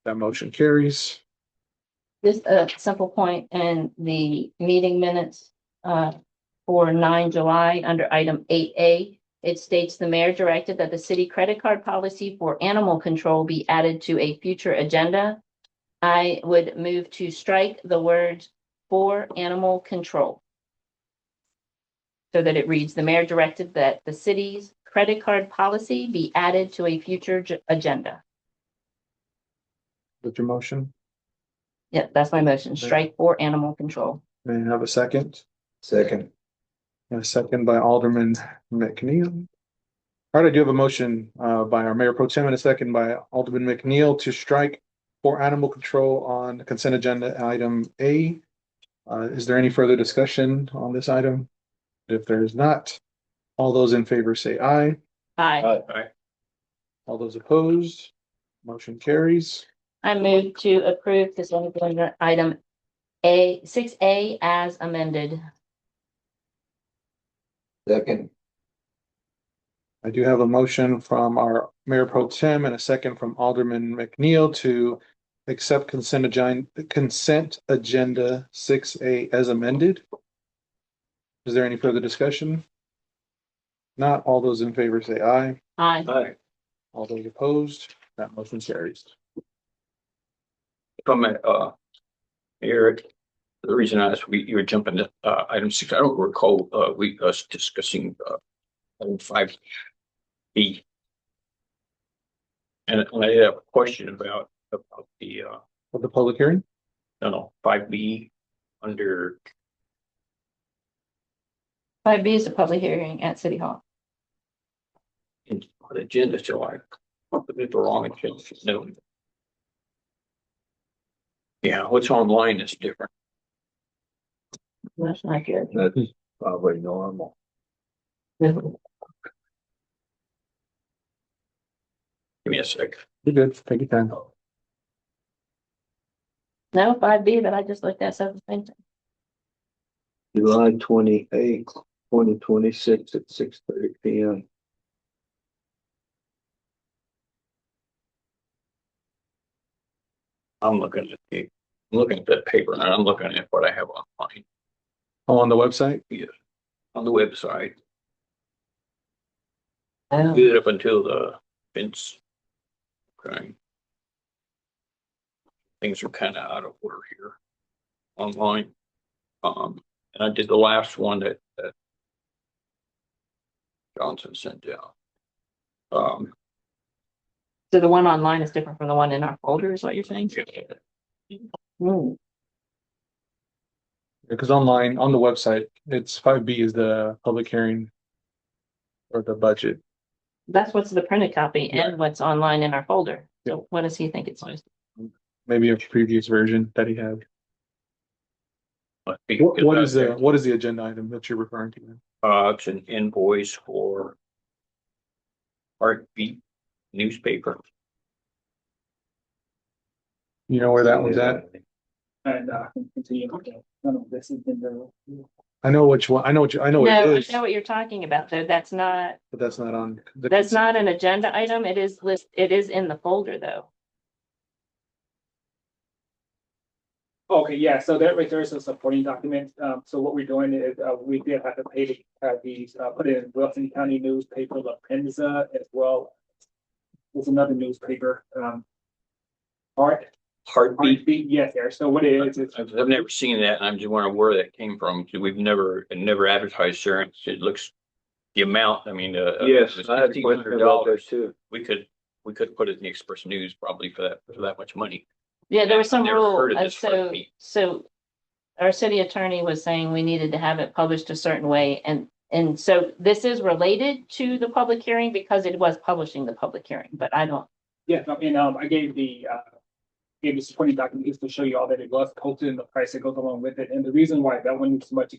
That motion carries. Just a simple point in the meeting minutes for 9 July under item 8A. It states the mayor directed that the city credit card policy for animal control be added to a future agenda. I would move to strike the words for animal control, so that it reads, the mayor directed that the city's credit card policy be added to a future agenda. With your motion, Yeah, that's my motion. Strike for animal control. may I have a second? Second. And a second by Alderman McNeil. All right, I do have a motion by our Mayor Pro Tem and a second by Alderman McNeil to strike for animal control on consent agenda item A. Is there any further discussion on this item? If there is not, all those in favor say aye. Aye. All those opposed, motion carries. I move to approve consent agenda item 6A as amended. Second. I do have a motion from our Mayor Pro Tem and a second from Alderman McNeil to accept consent agenda 6A as amended. Is there any further discussion? Not all those in favor say aye. Aye. All those opposed, that motion carries. From Eric, the reason I asked, you were jumping to item 6. I don't recall us discussing item 5B. And I have a question about the For the public hearing, 5B under 5B is a public hearing at City Hall. on the agenda, so I put it the wrong agenda. No. Yeah, what's online is different. That's not good. That's probably normal. Give me a sec. you're good, take your time. No, 5B, but I just looked at something. July 28th, 2026 at 6:30 PM. I'm looking at that paper and I'm looking at what I have online Oh, on the website? on the website. Oh. Good up until the fence. Okay. Things are kind of out of order here online. And I did the last one that Johnson sent out. So the one online is different from the one in our folder, is what you're saying? Hmm. Because online, on the website, it's 5B is the public hearing or the budget. That's what's the printed copy and what's online in our folder. So what does he think it's supposed to? Maybe a previous version that he had. Must be What good is out what is the agenda item that you're referring to? there. It's an invoice for Heartbeat newspaper. You know where that one's at? And continue. None of this has been done. I know which one, I know what No, I it is, know what you're talking about, though. That's not, but that's not on. that's not an agenda item. It is it is in the folder, though. Okay, yeah, so that right there is a supporting document. So what we're doing is, we did have to pay to have these, put it in Wilson County newspaper, La Prensa, as well. There's another newspaper, Heartbeat, Heartbeat. yes, there. So what it is, I've never seen that, and I'm just wondering where that came from, because we've never advertised insurance. It looks, the amount, I mean, Yes, it was I had a question about that $1,500. too. We could put it in the Express News probably for that much money. Yeah, there was some I've never rule, heard of this Heartbeat. so our city attorney was saying we needed to have it published a certain way, and so this is related to the public hearing because it was publishing the public hearing, but I don't. yeah, I mean, I gave the supporting document is to show you all that it was posted and the price that goes along with it. And the reason why that one is much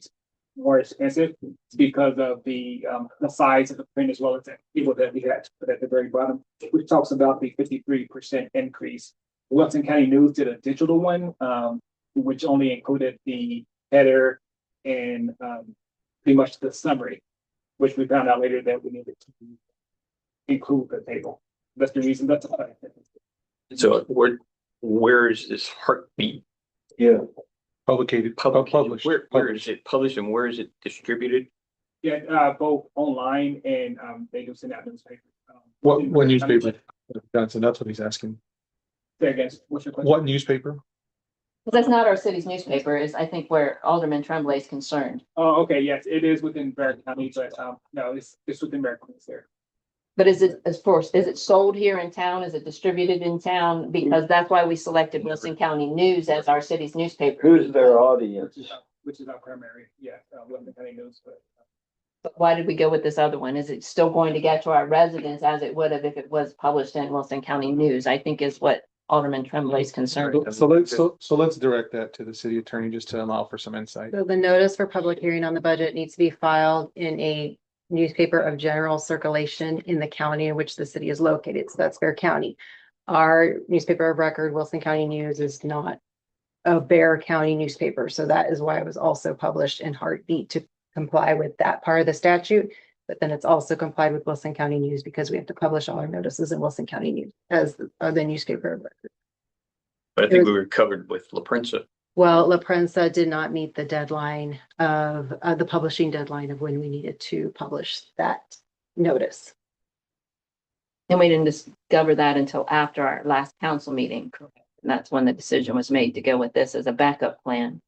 more expensive is because of the size of the print as well as the people that we had to put at the very bottom, which talks about the 53% increase. Wilson County News did a digital one, which only included the header and pretty much the summary, which we found out later that we needed to include the table. That's the reason. That's all. So where is this Heartbeat Yeah, Publicated, published? published. Where is it published and where is it distributed? Yeah, both online and they do send out newspapers. What newspaper? Johnson, that's what he's asking. Say again, what's your question? What newspaper? That's not our city's newspaper, is I think where Alderman Tremblay is concerned. Oh, okay, yes, it is within Barrett County, but no, it's within Barrett County there. But is it sold here in town? Is it distributed in town? Because that's why we selected Wilson County News as our city's newspaper. who's their audience? Which is our primary, yeah, Wilson County News, but. But why did we go with this other one? Is it still going to get to our residents as it would have if it was published in Wilson County News? I think is what Alderman Tremblay's concerned. So let's direct that to the city attorney just to allow for some insight. So the notice for public hearing on the budget needs to be filed in a newspaper of general circulation in the county in which the city is located. So that's Bear County. Our newspaper of record, Wilson County News, is not a Bear County newspaper. So that is why it was also published in Heartbeat to comply with that part of the statute. But then it's also complied with Wilson County News because we have to publish all our notices in Wilson County News as the newspaper of record. But I think we were covered with La Prensa. Well, La Prensa did not meet the deadline of the publishing deadline of when we needed to publish that notice. And we didn't discover that until after our last council meeting. And that's when the decision was made to go with this as a backup plan.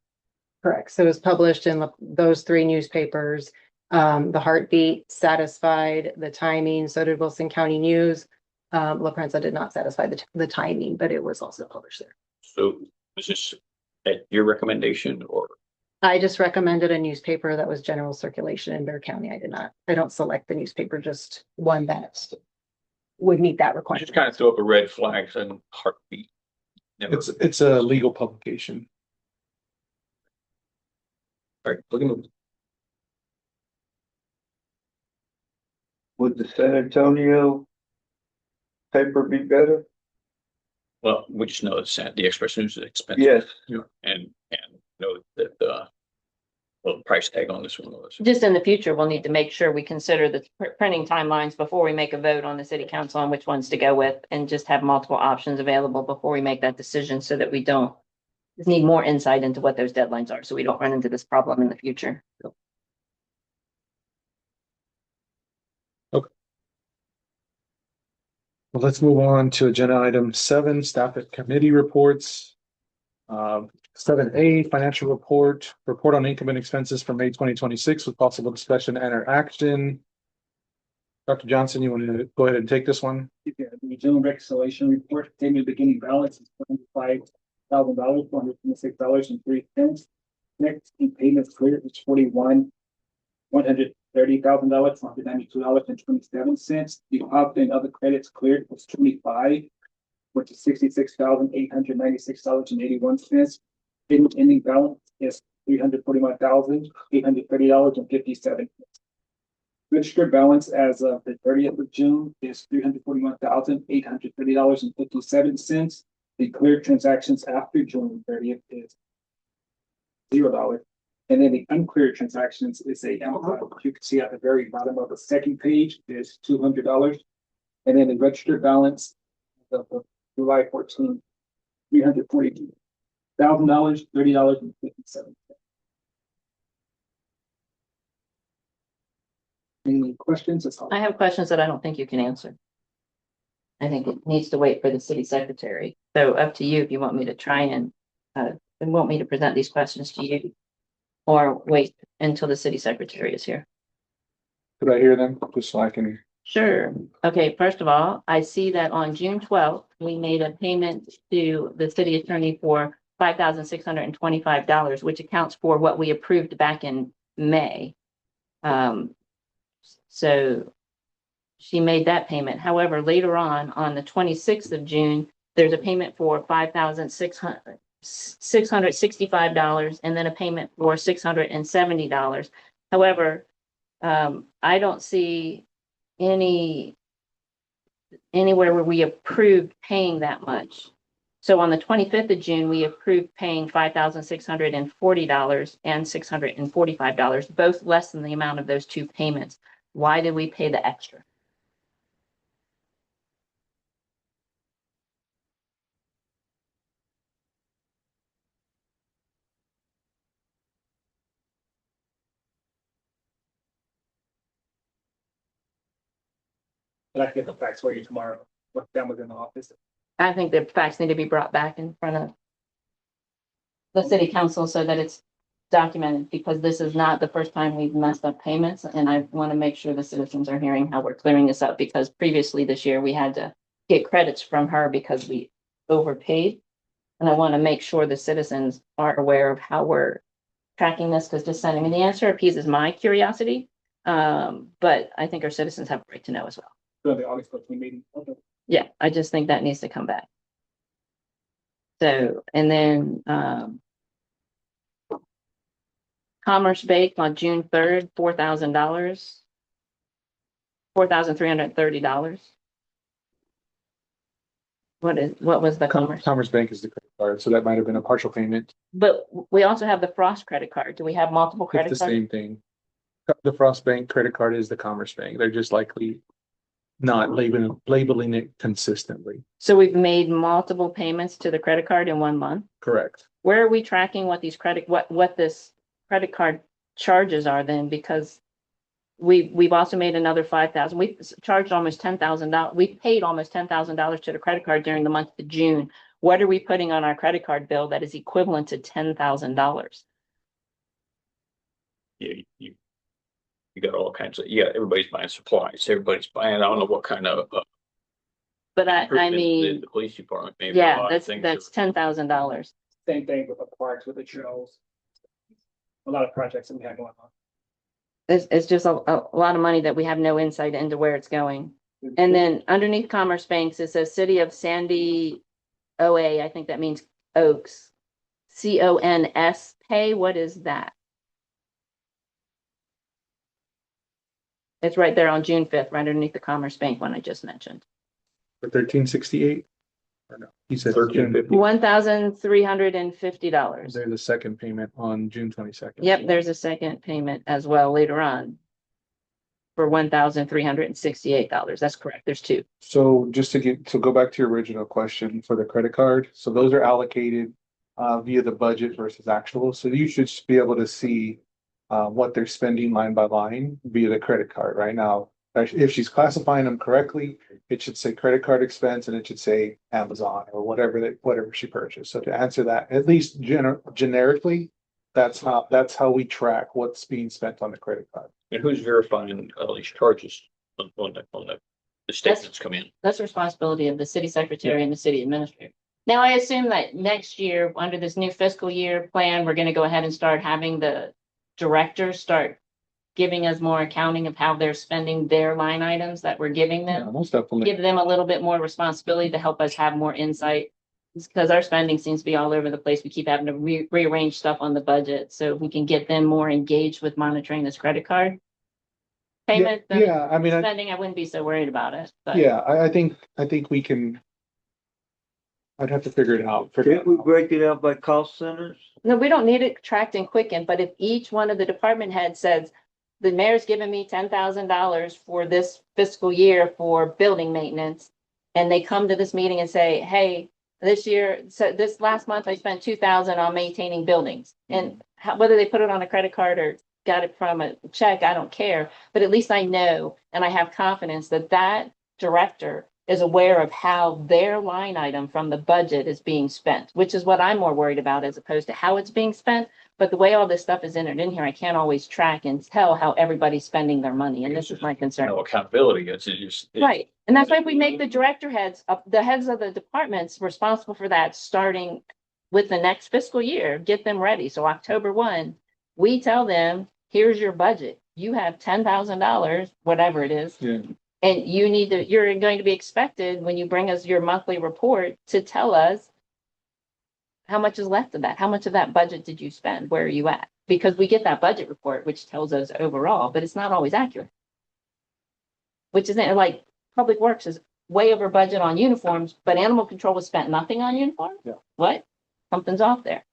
Correct. So it was published in those three newspapers. The Heartbeat satisfied the timing, so did Wilson County News. La Prensa did not satisfy the timing, but it was also published there. So is this at your recommendation or? I just recommended a newspaper that was general circulation in Bear County. I don't select the newspaper, just one that would meet that I requirement. just kind of throw up a red flag and Heartbeat. Never. It's a legal publication. All right, look at them. Would the San Antonio paper be better? Well, we just know the Express News is expensive. Yes. And know that well, the price tag on this one was. Just in the future, we'll need to make sure we consider the printing timelines before we make a vote on the city council on which ones to go with, and just have multiple options available before we make that decision so that we don't just need more insight into what those deadlines are, so we don't run into this problem in the future. Well, let's move on to agenda item 7, staff at committee reports. 7A, financial report on income and expenses for May 2026 with possible discussion and or action. Dr. Johnson, you want to go ahead and take this one? Yeah, the general reconciliation report, statement of beginning balance is $25,000, $426.03. Next, in payments cleared is $130,000, $192.27. The option and other credits cleared was 25, which is $66,896.81. Ending balance is $341,830.57. Registered balance as of the 30th of June is $341,830.57. The cleared transactions after June 30th is $0. And then the uncleared transactions is a Amazon, you can see at the very bottom of the second page is $200. And then the registered balance of July 14, $342,000, $30.57. Any questions? That's all. I have questions that I don't think you can answer. I think it needs to wait for the city secretary. So up to you if you want me to try and want me to present these questions to you. Or wait until the city secretary is here. Could I hear them, just so I can? Sure. Okay, first of all, I see that on June 12th, we made a payment to the city attorney for $5,625, which accounts for what we approved back in May. So she made that payment. However, later on the 26th of June, there's a payment for $5,665 and then a payment for $670. However, I don't see anywhere where we approved paying that much. So on the 25th of June, we approved paying $5,640 and $645, both less than the amount of those two payments. Why did we pay the extra? But I can get the facts for you tomorrow, what them within the office. I think the facts need to be brought back in front of the city council so that it's documented, because this is not the first time we've messed up payments. And I want to make sure the citizens are hearing how we're clearing this up, because previously this year we had to get credits from her because we overpaid. And I want to make sure the citizens are aware of how we're tracking this, because just sending me the answer appeases my curiosity. But I think our citizens have a right to know as well. So the August 14th meeting. Okay. Yeah, I just think that needs to come back. So, and then, Commerce Bank on June 3rd, $4,000. $4,330. What was the Commerce? Commerce Bank is the credit card, so that might have been a partial payment. But we also have the Frost credit card. Do we have multiple It's credit the cards? same thing. The Frost Bank credit card is the Commerce Bank. They're just likely not labeling it consistently. So we've made multiple payments to the credit card in 1 month. Correct. Where are we tracking what these what this credit card charges are then? Because we've also made another $5,000. We've charged almost $10,000. We paid almost $10,000 to the credit card during the month of June. What are we putting on our credit card bill that is equivalent to $10,000? You got all kinds of, everybody's buying supplies, everybody's buying, I don't know what kind of. But I equipment mean, The police department, maybe. a yeah, lot of that's things $10,000. Same thing with the parks, with the trails. A lot of projects that we have going on. It's just a lot of money that we have no insight into where it's going. And then underneath Commerce Banks, it says City of Sandy OA. I think that means Oaks. CONS pay. What is that? It's right there on June 5th, right underneath the Commerce Bank one I just mentioned. For 1368? Or no? He said 1350. $1,350. There's a second payment on June 22nd. Yep, there's a second payment as well later on for $1,368. That's correct. There's two. So just to go back to your original question for the credit card, so those are allocated via the budget versus actual. So you should be able to see what they're spending line by line via the credit card right now. If she's classifying them correctly, it should say credit card expense and it should say Amazon or whatever she purchased. So to answer that, at least generically, that's how we track what's being spent on the credit card. And who's verifying all these charges on the statements come in? That's the responsibility of the city secretary and the city administrator. Now, I assume that next year, under this new fiscal year plan, we're going to go ahead and start having the directors start giving us more accounting of how they're spending their line items that we're giving them. Yeah, most definitely. Give them a little bit more responsibility to help us have more insight. Because our spending seems to be all over the place. We keep having to rearrange stuff on the budget. So if we can get them more engaged with monitoring this credit card payment. Yeah, I mean, spending, I wouldn't be so worried about it. But yeah, I think we can. I'd have to figure it out. Can't we break it out by cost centers? No, we don't need it tracked and quickened, but if each one of the department heads says, the mayor's giving me $10,000 for this fiscal year for building maintenance. And they come to this meeting and say, hey, this year, so this last month I spent 2,000 on maintaining buildings. And whether they put it on a credit card or got it from a check, I don't care. But at least I know and I have confidence that that director is aware of how their line item from the budget is being spent, which is what I'm more worried about as opposed to how it's being spent. But the way all this stuff is entered in here, I can't always track and tell how everybody's spending their money. And this is my concern. No accountability. It's just. Right. And that's why if we make the director heads, the heads of the departments responsible for that, starting with the next fiscal year, get them ready. So October 1, we tell them, here's your budget. You have $10,000, whatever it is. Yeah. And you're going to be expected when you bring us your monthly report to tell us how much is left of that. How much of that budget did you spend? Where are you at? Because we get that budget report, which tells us overall, but it's not always accurate. Which isn't like Public Works is way over budget on uniforms, but animal control was spent nothing on uniforms? Yeah. What? Something's off there.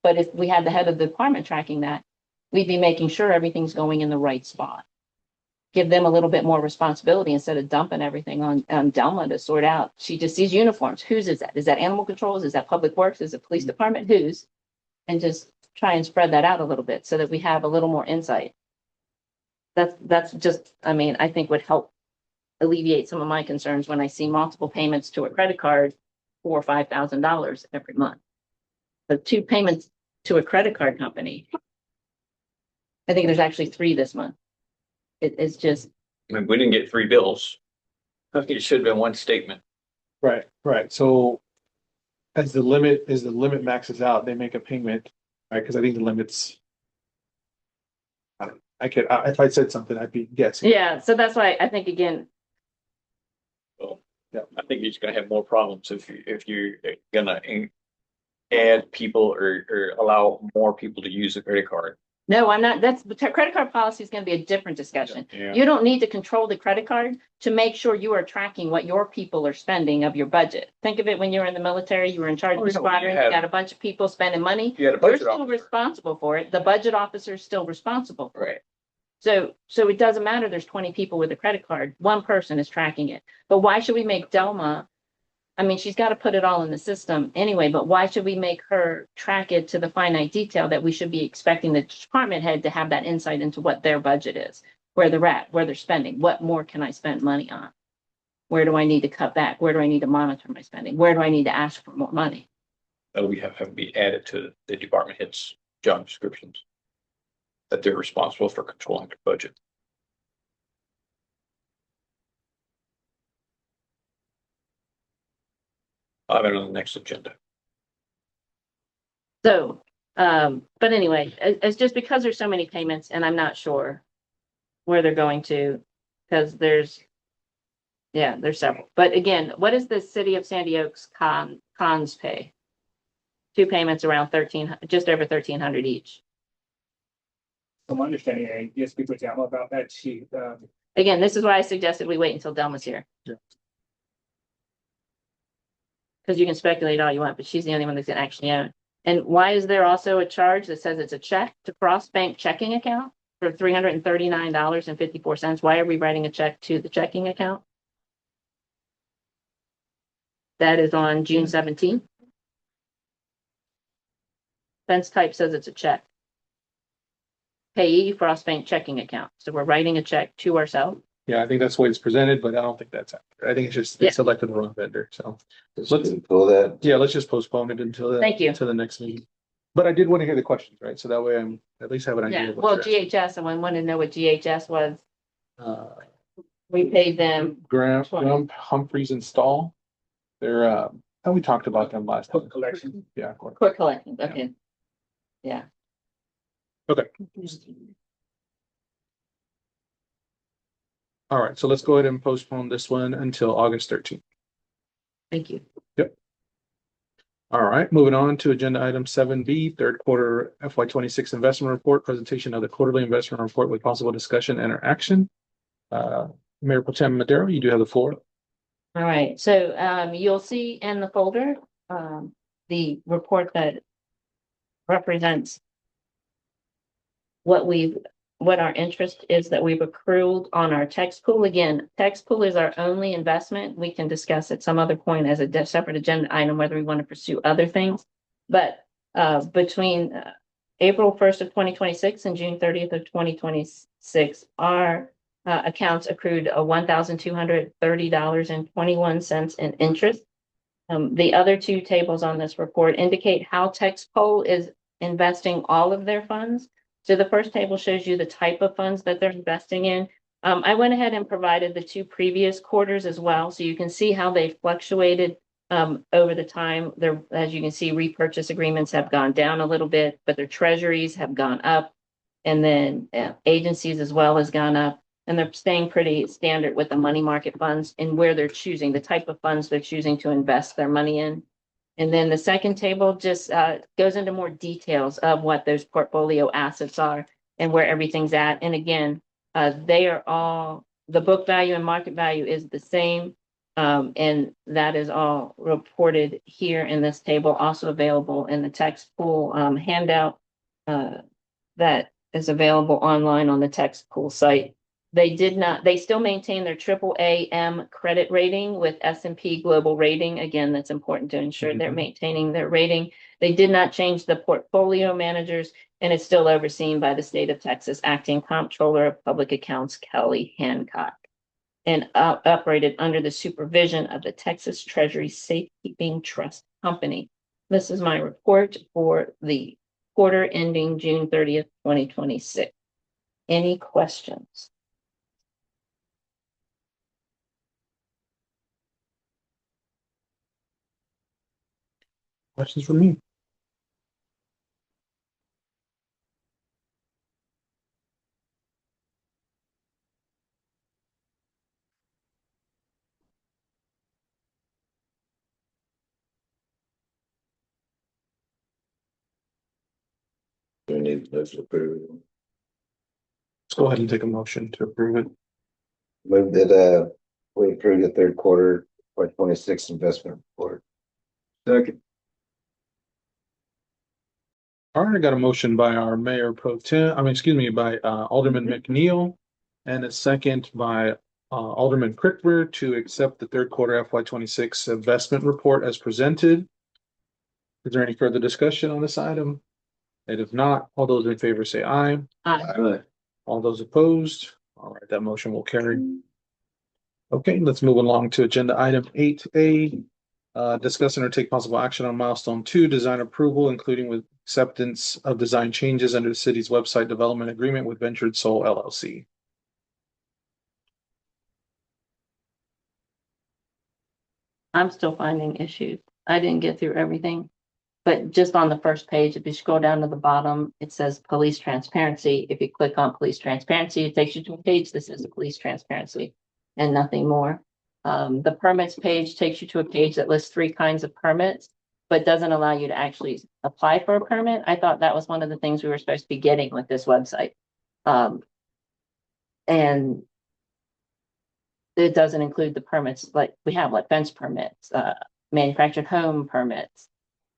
But if we had the head of the department tracking that, we'd be making sure everything's going in the right spot. Give them a little bit more responsibility instead of dumping everything on Delma to sort out. She just sees uniforms. Whose is that? Is that animal controls? Is that Public Works? Is it police department? Whose? And just try and spread that out a little bit so that we have a little more insight. That's just, I mean, I think would help alleviate some of my concerns when I see multiple payments to a credit card for $5,000 every month. The 2 payments to a credit card company. I think there's actually 3 this month. It's just, I mean, we didn't get 3 bills. It should have been 1 statement. Right, right. So as the limit maxes out, they make a payment, right? Because I think the limit's. If I said something, I'd be guessing. yeah, so that's why I think again, I think he's gonna have more problems if you're gonna add people or allow more people to use the credit card. no, I'm not, the credit card policy is gonna be a different discussion. Yeah. You don't need to control the credit card to make sure you are tracking what your people are spending of your budget. Think of it when you were in the military, you were in charge of Oh, the yeah, you squadron, had- you got a bunch of people spending money. You had a You're budget still officer. responsible for it. The budget officer is still responsible. Right. So it doesn't matter, there's 20 people with a credit card, one person is tracking it. But why should we make Delma? I mean, she's got to put it all in the system anyway, but why should we make her track it to the finite detail that we should be expecting the department head to have that insight into what their budget is, where they're at, where they're spending, what more can I spend money on? Where do I need to cut back? Where do I need to monitor my spending? Where do I need to ask for more money? That'll have to be added to the department heads' job descriptions. That they're responsible for controlling their budget. I'll have it on the next agenda. So, but anyway, it's just because there's so many payments and I'm not sure where they're going to, because there's several. But again, what does the city of Sandy Oaks cons pay? 2 payments around just over 1,300 each. From my understanding, I did speak with Delma about that. She, Again, this is why I suggested we wait until Delma's here. Yeah. Because you can speculate all you want, but she's the only one that's gonna actually own. And why is there also a charge that says it's a check to Cross Bank checking account for $339.54? Why are we writing a check to the checking account? That is on June 17th. Fence type says it's a check. Payee Frost Bank checking account. So we're writing a check to ourselves. Yeah, I think that's the way it's presented, but I don't think that's accurate. I think it's just they Yeah. selected the wrong vendor. So Let's pull that. yeah, let's just postpone it until Thank you. to the next meeting. But I did want to hear the questions, right? So that way I'm at least have an idea. Yeah, of what well, you're asking. GHS, someone wanted to know what GHS was. Uh, We paid them. Graham, 20. Humphreys and Stall. They're we talked about them last time. collection. Yeah, of course. Quick collections, okay. Yeah. Okay. All right, so let's go ahead and postpone this one until August 13th. Thank you. All right, moving on to agenda item 7B, third quarter FY 26 investment report, presentation of the quarterly investment report with possible discussion and or action. Mayor Pro Tem Madero, you do have the floor. All right, so you'll see in the folder, the report that represents what our interest is that we've accrued on our tax pool. Again, tax pool is our only investment. We can discuss at some other point as a separate agenda item whether we want to pursue other things. But between April 1st of 2026 and June 30th of 2026, our accounts accrued $1,230.21 in interest. The other two tables on this report indicate how Texpol is investing all of their funds. So the first table shows you the type of funds that they're investing in. I went ahead and provided the two previous quarters as well, so you can see how they fluctuated over the time. There, as you can see, repurchase agreements have gone down a little bit, but their treasuries have gone up, and then agencies as well has gone up. And they're staying pretty standard with the money market funds and where they're choosing, the type of funds they're choosing to invest their money in. And then the second table just goes into more details of what those portfolio assets are and where everything's at. And again, they are all, the book value and market value is the same. And that is all reported here in this table, also available in the tax pool handout that is available online on the tax pool site. They still maintain their AAA credit rating with S&P Global Rating. Again, that's important to ensure they're maintaining their rating. They did not change the portfolio managers, and it's still overseen by the state of Texas Acting Comptroller of Public Accounts, Kelly Hancock, and operated under the supervision of the Texas Treasury Safekeeping Trust Company. This is my report for the quarter ending June 30th, 2026. Any questions? Questions from me? We need this approved. Let's go ahead and take a motion to approve it. Move that, we approve the third quarter 2026 investment report. Second. All right, I got a motion by our Mayor Pro Tem, by Alderman McNeil, and a second by Alderman Crickber to accept the third quarter FY26 investment report as presented. Is there any further discussion on this item? And if not, all those in favor say aye. Aye. All those opposed? All right, that motion will carry. Okay, let's move along to agenda item 8A. Discuss and or take possible action on milestone 2, design approval, including with acceptance of design changes under the city's website development agreement with Ventured Soul LLC. I'm still finding issues. I didn't get through everything, but just on the first page, if you scroll down to the bottom, it says police transparency. If you click on police transparency, it takes you to a page that says police transparency and nothing more. The permits page takes you to a page that lists 3 kinds of permits, but doesn't allow you to actually apply for a permit. I thought that was one of the things we were supposed to be getting with this website. And it doesn't include the permits like we have, like fence permits, manufactured home permits.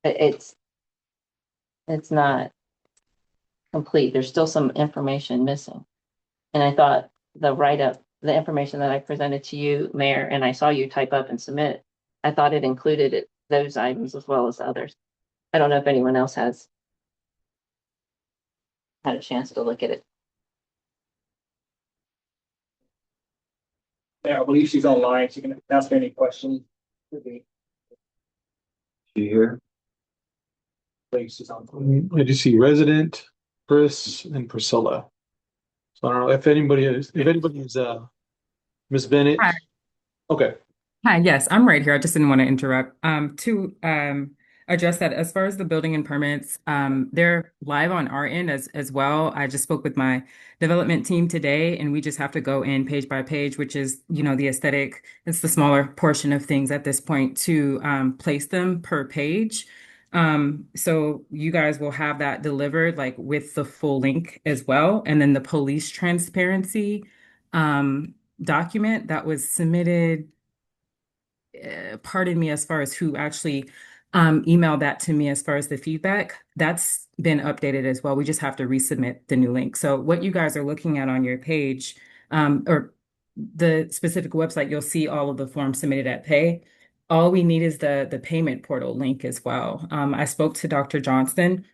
It's not complete. There's still some information missing. And I thought the write-up, the information that I presented to you, Mayor, and I saw you type up and submit, I thought it included those items as well as others. I don't know if anyone else has had a chance to look at it. Yeah, I believe she's online. She can ask any questions. I You here? believe she's on. I just see resident, Chris, and Priscilla. So I don't know if anybody is Ms. Bennett. Hi. Okay. Hi, yes, I'm right here. I just didn't want to interrupt. To address that, as far as the building and permits, they're live on our end as well. I just spoke with my development team today, and we just have to go in page by page, which is, the aesthetic. It's the smaller portion of things at this point to place them per page. So you guys will have that delivered like with the full link as well. And then the police transparency document that was submitted, pardon me, as far as who actually emailed that to me as far as the feedback. That's been updated as well. We just have to resubmit the new link. So what you guys are looking at on your page, or the specific website, you'll see all of the forms submitted at Pay. All we need is the payment portal link as well. I spoke to Dr. Johnston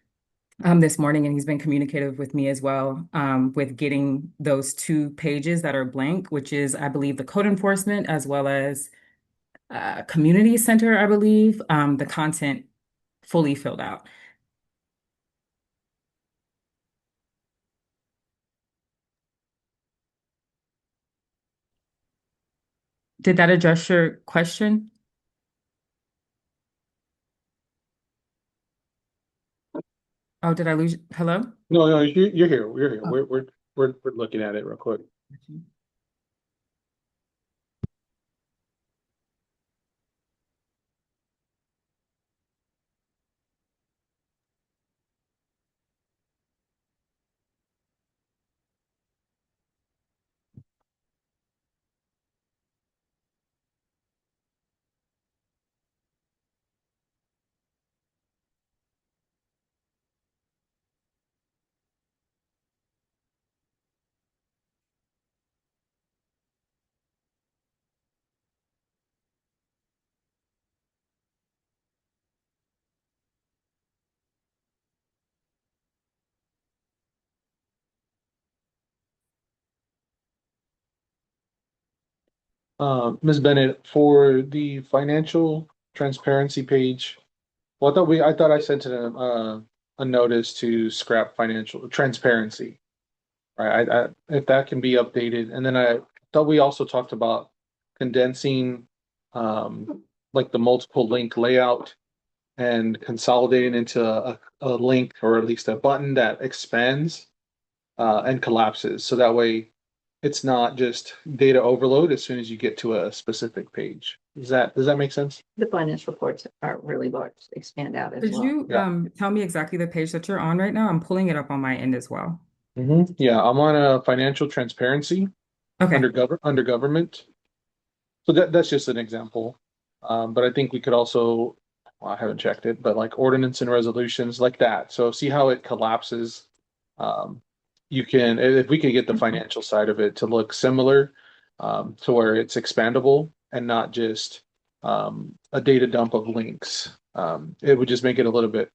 this morning, and he's been communicative with me as well, with getting those 2 pages that are blank, which is, I believe, the code enforcement as well as community center, I believe, the content fully filled out. Did that address your question? Oh, did I lose? Hello? No, no, you're here. We're here. We're looking at it real quick. Ms. Bennett, for the financial transparency page, well, I thought I sent a notice to scrap financial transparency. Right, if that can be updated, and then I thought we also talked about condensing, like the multiple link layout and consolidating into a link or at least a button that expands, and collapses. So that way it's not just data overload as soon as you get to a specific page. Does that make sense? The finance reports are really large, expand out as Could well. you Yeah. tell me exactly the page that you're on right now? I'm pulling it up on my end as well. Yeah, I'm on a financial transparency Okay. under government. So that's just an example. But I think we could also, well, I haven't checked it, but like ordinance and resolutions like that. So see how it collapses. You can, if we could get the financial side of it to look similar, to where it's expandable and not just a data dump of links. It would just make it a little bit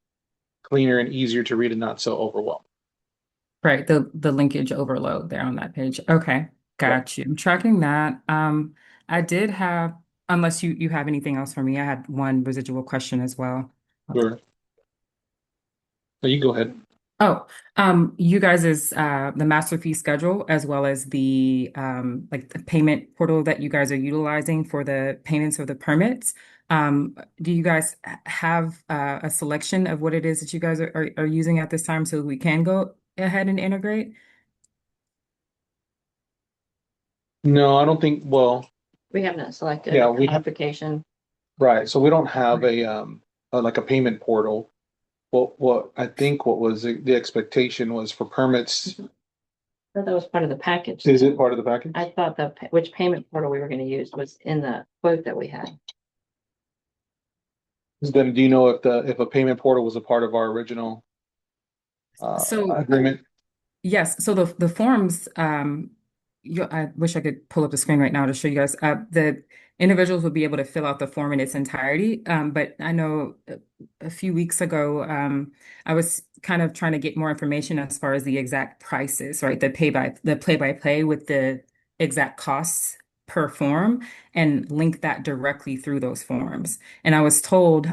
cleaner and easier to read and not so overwhelming. Right, the linkage overload there on that page. Okay, got you. I'm tracking that. I did have, unless you have anything else for me, I had one residual question as well. Sure. So you go ahead. Oh, you guys is the master fee schedule as well as the like the payment portal that you guys are utilizing for the payments of the permits. Do you guys have a selection of what it is that you guys are using at this time so we can go ahead and integrate? No, I don't think, well, We have not selected Yeah, a we have- application. right. So we don't have like a payment portal. What I think what was the expectation was for permits. But that was part of the package. Is it part of the package? I thought which payment portal we were going to use was in the quote that we had. Then do you know if a payment portal was a part of our original So agreement? yes, so the forms, I wish I could pull up the screen right now to show you guys. The individuals would be able to fill out the form in its entirety. But I know a few weeks ago, I was kind of trying to get more information as far as the exact prices, right? The play-by-play with the exact costs per form and link that directly through those forms. And I was told,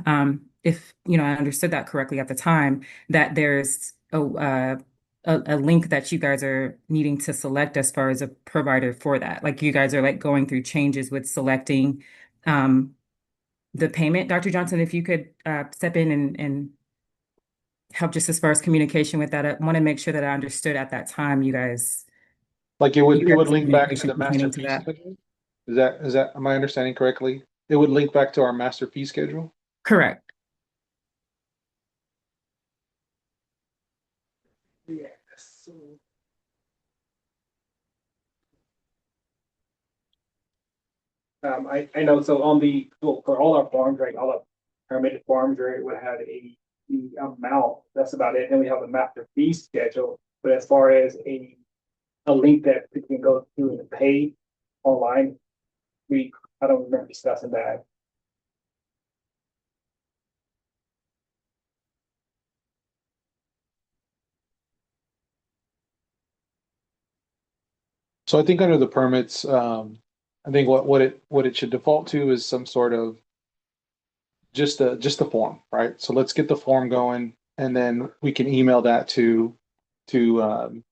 if I understood that correctly at the time, that there's a link that you guys are needing to select as far as a provider for that. Like you guys are like going through changes with selecting the payment. Dr. Johnson, if you could step in and help just as far as communication with that. I want to make sure that I understood at that time, you guys. Like it would link back to Communication the master pertaining to fee that. schedule? Is that am I understanding correctly? It would link back to our master fee schedule? Correct. Yes. I know, so on well, for all our farms, right, all permitted farms where it would have the amount, that's about it. Then we have a master fee schedule, but as far as a link that we can go through and pay online, I don't remember discussing that. So I think under the permits, I think what it should default to is some sort of just a form, right? So let's get the form going and then we can email that to to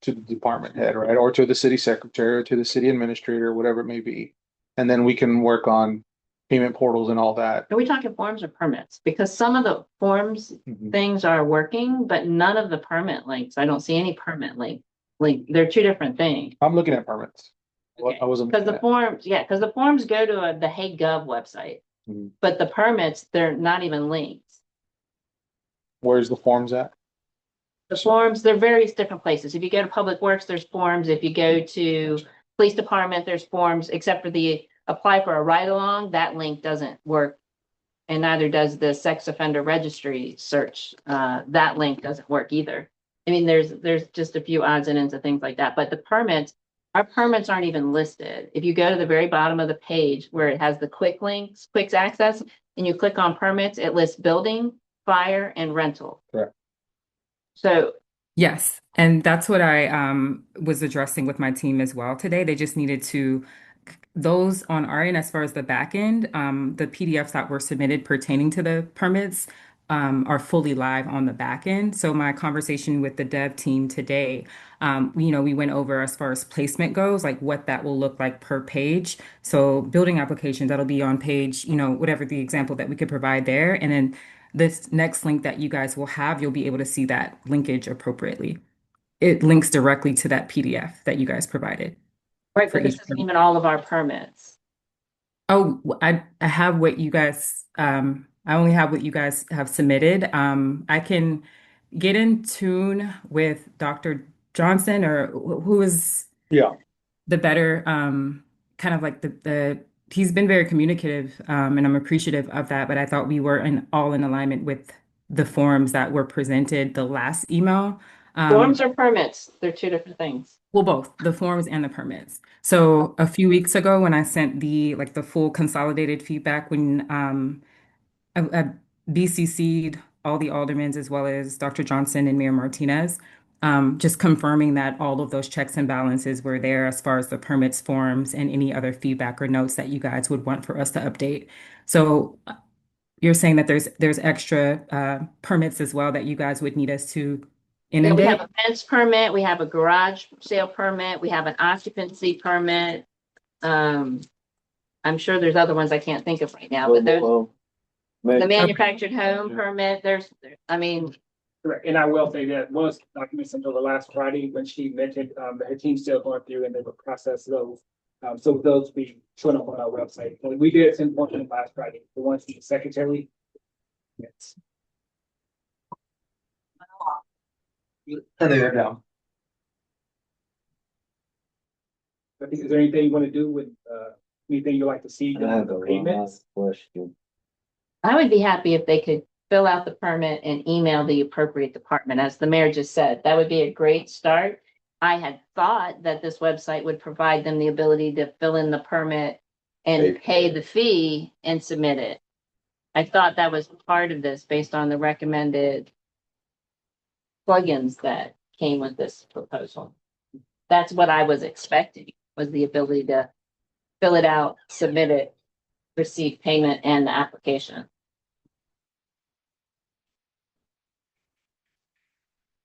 the department head, right? Or to the city secretary or to the city administrator, whatever it may be. And then we can work on payment portals and all that. Are we talking forms or permits? Because some of the forms Mhm. things are working, but none of the permit links. I don't see any permit link. Like, they're two different things. I'm looking at permits. I wasn't. Because looking the at- forms, yeah, because the forms go to the Hey Gov website, Mhm. but the permits, they're not even linked. Where's the forms at? The forms, they're various different places. If you go to Public Works, there's forms. If you go to Police Department, there's forms, except for the apply for a ride-along, that link doesn't work. And neither does the sex offender registry search. That link doesn't work either. I mean, there's just a few odds and ends of things like that, but the permits, our permits aren't even listed. If you go to the very bottom of the page where it has the quick links, quick access, and you click on permits, it lists building, fire, and rental. Correct. So Yes, and that's what I was addressing with my team as well today. They just needed to those on our end, as far as the back end, the PDFs that were submitted pertaining to the permits are fully live on the back end. So my conversation with the dev team today, we went over as far as placement goes, like what that will look like per page. So building applications, that'll be on page, whatever the example that we could provide there. And then this next link that you guys will have, you'll be able to see that linkage appropriately. It links directly to that PDF that you guys provided. right, For but this each isn't even all of our permits. Oh, I have what you guys, I only have what you guys have submitted. I can get in tune with Dr. Johnson or who is Yeah. the better, kind of like he's been very communicative, and I'm appreciative of that, but I thought we were all in alignment with the forms that were presented the last email. Forms or permits, they're two different things. Well, both the forms and the permits. So a few weeks ago, when I sent the full consolidated feedback, when I BCC'd all the aldermans as well as Dr. Johnson and Mayor Martinez, just confirming that all of those checks and balances were there as far as the permits, forms, and any other feedback or notes that you guys would want for us to update. So you're saying that there's extra permits as well that you guys would need us to Yeah, we have inundate? a fence permit, we have a garage sale permit, we have an occupancy permit. I'm sure there's other ones I can't think of right now, but those, the manufactured home permit, I mean, Correct. And I will say that was documents until the last Friday when she mentioned, her team's still going through and they will process those. So those be shown up on our website. And we did send one to them last Friday, the ones from the secretary. Yes. And they're down. I think, is there anything you want to do with, anything you'd like to see? I have a payments? last question. I would be happy if they could fill out the permit and email the appropriate department, as the mayor just said. That would be a great start. I had thought that this website would provide them the ability to fill in the permit and pay the fee and submit it. I thought that was part of this based on the recommended plugins that came with this proposal. That's what I was expecting, was the ability to fill it out, submit it, receive payment and the application.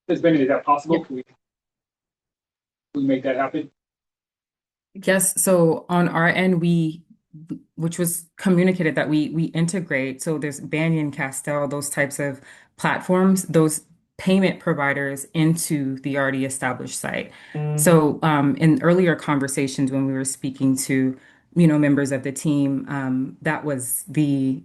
Is that possible? Can we make that happen? Yes, so on our end, which was communicated that we integrate, so there's Banyan, Castell, those types of platforms, those payment providers into the already established site. So in earlier conversations when we were speaking to, members of the team, that was the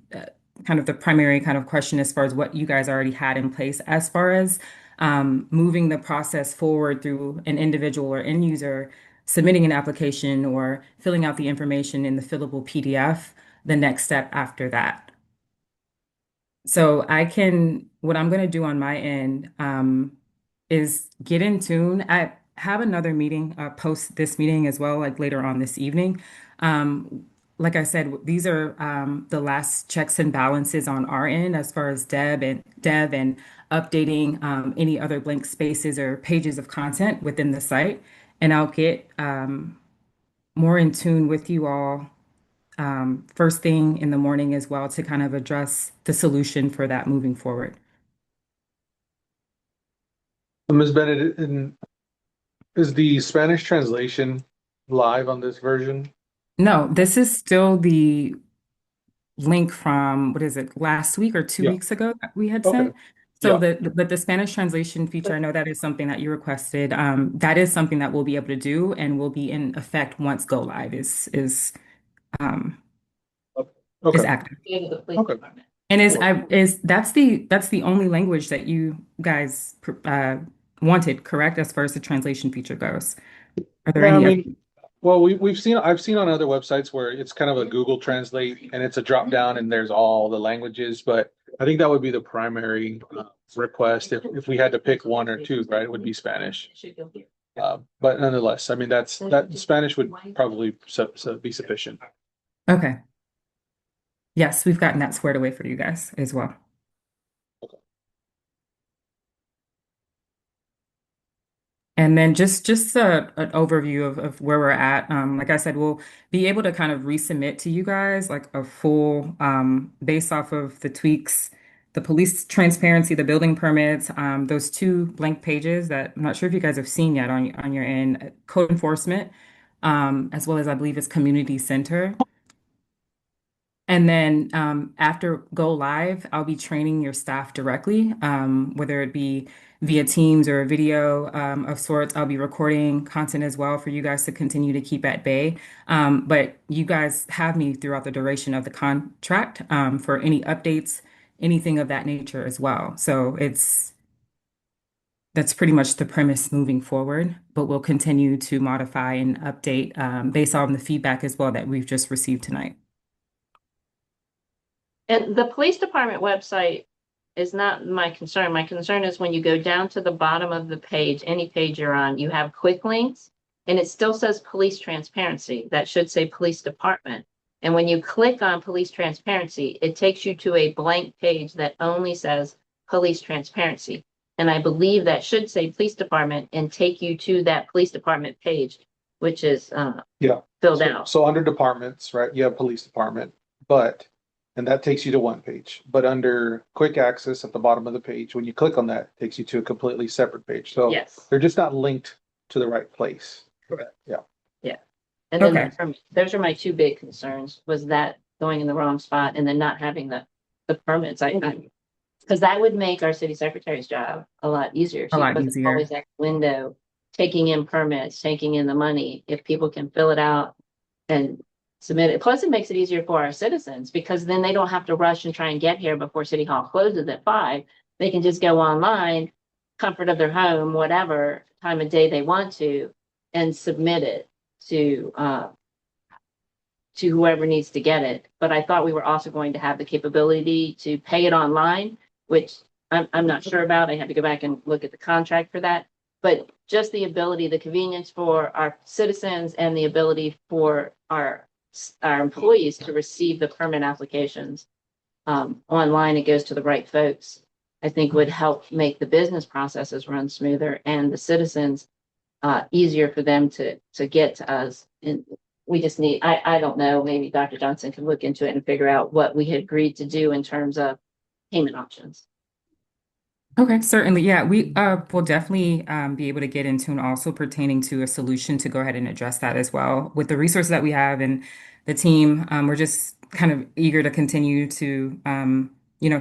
kind of the primary kind of question as far as what you guys already had in place as far as moving the process forward through an individual or end user submitting an application or filling out the information in the fillable PDF, the next step after that. So what I'm going to do on my end, is get in tune. I have another meeting, post this meeting as well, like later on this evening. Um, like I said, these are, the last checks and balances on our end as far as dev and updating, any other blank spaces or pages of content within the site. And I'll get, more in tune with you all, first thing in the morning as well to kind of address the solution for that moving forward. Ms. Bennett, is the Spanish translation live on this version? No, this is still the link from, what is it, last week or two Yeah. weeks ago that we had Okay. sent. So Yeah. but the Spanish translation feature, I know that is something that you requested. That is something that we'll be able to do and will be in effect once go live um, is Okay. active. Go to the police Okay. department. And that's the only language that you guys wanted, correct, as far as the translation feature goes? Are there Yeah, I any other? mean, well, I've seen on other websites where it's kind of a Google Translate and it's a drop down and there's all the languages, but I think that would be the primary request if we had to pick one or two, right? It would be Spanish. Should go here. But nonetheless, I mean, that Spanish would probably be sufficient. Okay. Yes, we've gotten that squared away for you guys as well. And then just an overview of where we're at. Like I said, we'll be able to kind of resubmit to you guys like a full, based off of the tweaks, the police transparency, the building permits, those two blank pages that I'm not sure if you guys have seen yet on your end, code enforcement, as well as I believe it's community center. And then, after go live, I'll be training your staff directly, whether it be via Teams or a video, of sorts. I'll be recording content as well for you guys to continue to keep at bay. But you guys have me throughout the duration of the contract, for any updates, anything of that nature as well. So that's pretty much the premise moving forward, but we'll continue to modify and update, based on the feedback as well that we've just received tonight. And the police department website is not my concern. My concern is when you go down to the bottom of the page, any page you're on, you have quick links and it still says police transparency. That should say police department. And when you click on police transparency, it takes you to a blank page that only says police transparency. And I believe that should say police department and take you to that police department page, which is Yeah. filled out. So under departments, right, you have police department, and that takes you to one page. But under quick access at the bottom of the page, when you click on that, it takes you to a completely separate page. So Yes. they're just not linked to the right place. Correct. Yeah. Yeah. And then Okay. those are my two big concerns, was that going in the wrong spot and then not having the permits. Because that would make our city secretary's job a lot easier. A lot She wasn't easier. always that window, taking in permits, taking in the money. If people can fill it out and submit it. Plus, it makes it easier for our citizens because then they don't have to rush and try and get here before City Hall closes at 5. They can just go online, comfort of their home, whatever time of day they want to, and submit it to whoever needs to get it. But I thought we were also going to have the capability to pay it online, which I'm not sure about. I had to go back and look at the contract for that. But just the ability, the convenience for our citizens and the ability for our employees to receive the permit applications online, it goes to the right folks, I think would help make the business processes run smoother and the citizens easier for them to get to us. And we just need, I don't know, maybe Dr. Johnson can look into it and figure out what we had agreed to do in terms of payment options. Okay, certainly. Yeah, we will definitely, be able to get into and also pertaining to a solution to go ahead and address that as well. With the resources that we have and the team, we're just kind of eager to continue to,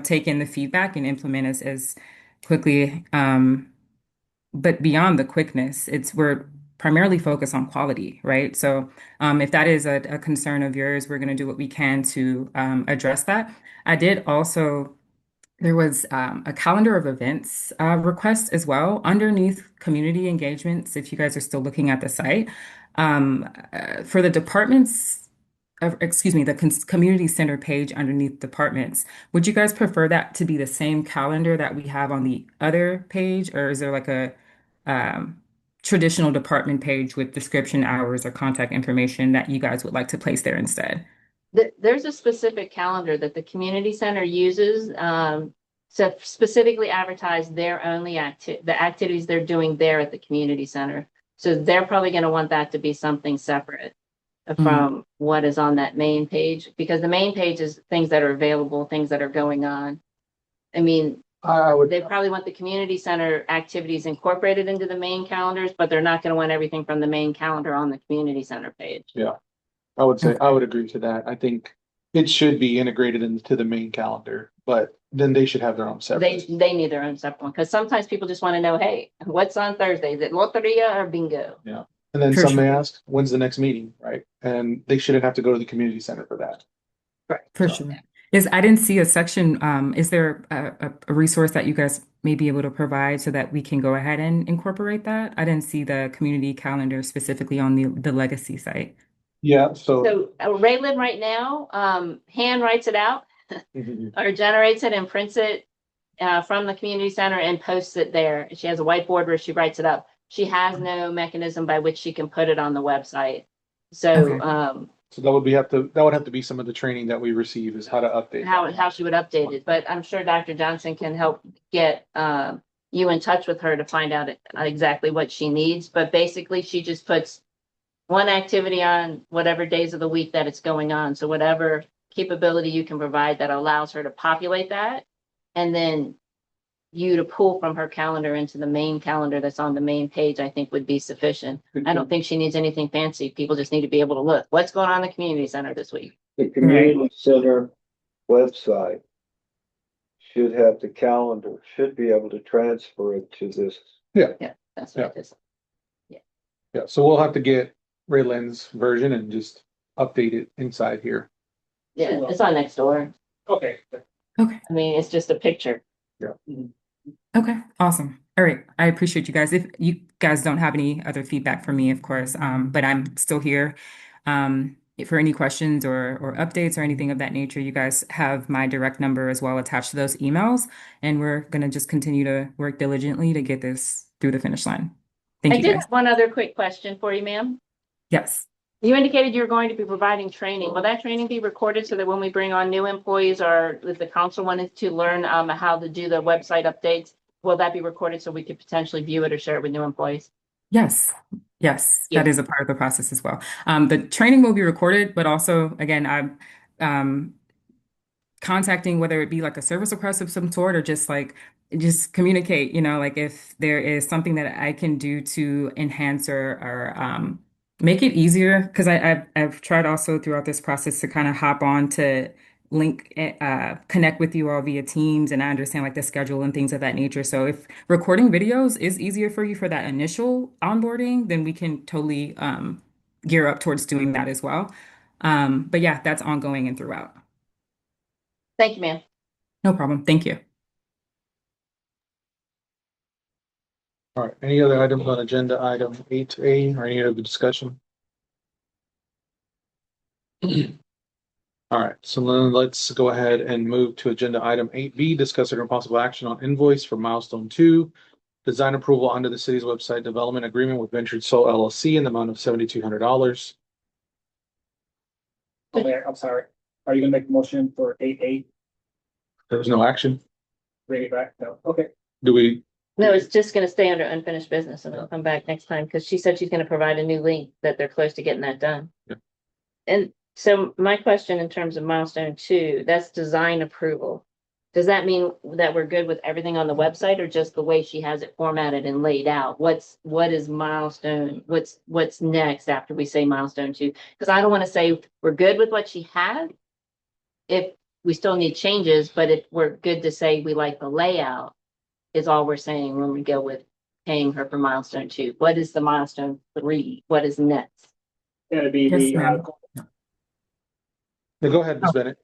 take in the feedback and implement as quickly. But beyond the quickness, we're primarily focused on quality, right? So, if that is a concern of yours, we're going to do what we can to, address that. I did also. There was, a calendar of events, request as well underneath community engagements. If you guys are still looking at the site, for the departments excuse me, the community center page underneath departments. Would you guys prefer that to be the same calendar that we have on the other page, or is there like a um, traditional department page with description, hours, or contact information that you guys would like to place there instead? There's a specific calendar that the community center uses, to specifically advertise their only the activities they're doing there at the community center. So they're probably gonna want that to be something separate from what is on that main page, because the main page is things that are available, things that are going on. I mean, I would, they probably want the community center activities incorporated into the main calendars, but they're not gonna want everything from the main calendar on the community center page. I would say, I would agree to that. I think it should be integrated into the main calendar, but then they should have their own They separate. need their own separate one, because sometimes people just want to know, hey, what's on Thursday? Is it loteria or bingo? And then For some may sure. ask, when's the next meeting, right? And they shouldn't have to go to the community center for that. For So- sure. Yes, I didn't see a section. Is there a resource that you guys may be able to provide so that we can go ahead and incorporate that? I didn't see the community calendar specifically on the legacy site. Yeah, so. So Raylan right now, hand writes it out Mhm. or generates it and prints it from the community center and posts it there. She has a whiteboard where she writes it up. She has no mechanism by which she can put it on the website. So Okay. So that would have to be some of the training that we receive is how to update. how she would update it, but I'm sure Dr. Johnson can help get you in touch with her to find out exactly what she needs. But basically, she just puts one activity on whatever days of the week that it's going on. So whatever capability you can provide that allows her to populate that, and then you to pull from her calendar into the main calendar that's on the main page, I think would be sufficient. I don't think she needs anything fancy. People just need to be able to look, what's going on in the community center this week? The community center website should have the calendar, should be able to transfer it to this. That's what it is. Yeah, so we'll have to get Raylan's version and just update it inside here. Yeah, it's on next door. Okay. Okay. I mean, it's just a picture. Okay. Awesome. All right. I appreciate you guys. If you guys don't have any other feedback for me, of course, but I'm still here. For any questions or updates or anything of that nature, you guys have my direct number as well attached to those emails. And we're gonna just continue to work diligently to get this through the finish line. Thank I you did guys. have one other quick question for you, ma'am. Yes. You indicated you're going to be providing training. Will that training be recorded so that when we bring on new employees or if the council wanted to learn how to do the website updates, will that be recorded so we could potentially view it or share it with new employees? Yes. Yes, Yeah. that is a part of the process as well. The training will be recorded, but also, again, I'm contacting whether it be like a service request of some sort or just communicate, like if there is something that I can do to enhance or make it easier. Because I've tried also throughout this process to kind of hop on to connect with you all via Teams, and I understand like the schedule and things of that nature. So if recording videos is easier for you for that initial onboarding, then we can totally gear up towards doing that as well. But yeah, that's ongoing and throughout. Thank you, ma'am. No problem. Thank you. All right, any other items on agenda item 8A or any other discussion? All right, so then let's go ahead and move to agenda item 8B, discuss a possible action on invoice for milestone 2, design approval under the city's website development agreement with Ventured Soul LLC in the amount of $7,200. Oh, Mayor, I'm sorry. Are you gonna make a motion for 8A? There was no action. Bring it back? No. Okay. Do we? No, it's just gonna stay under unfinished business and it'll come back next time because she said she's gonna provide a new link that they're close to getting that done. Yeah. And so my question in terms of milestone 2, that's design approval. Does that mean that we're good with everything on the website or just the way she has it formatted and laid out? What is milestone? What's next after we say milestone 2? Because I don't want to say we're good with what she had if we still need changes, but if we're good to say we like the layout is all we're saying when we go with paying her for milestone 2. What is the milestone 3? What is next? It'll be Yes, the, ma'am. Yeah, go ahead, Ms. Bennett.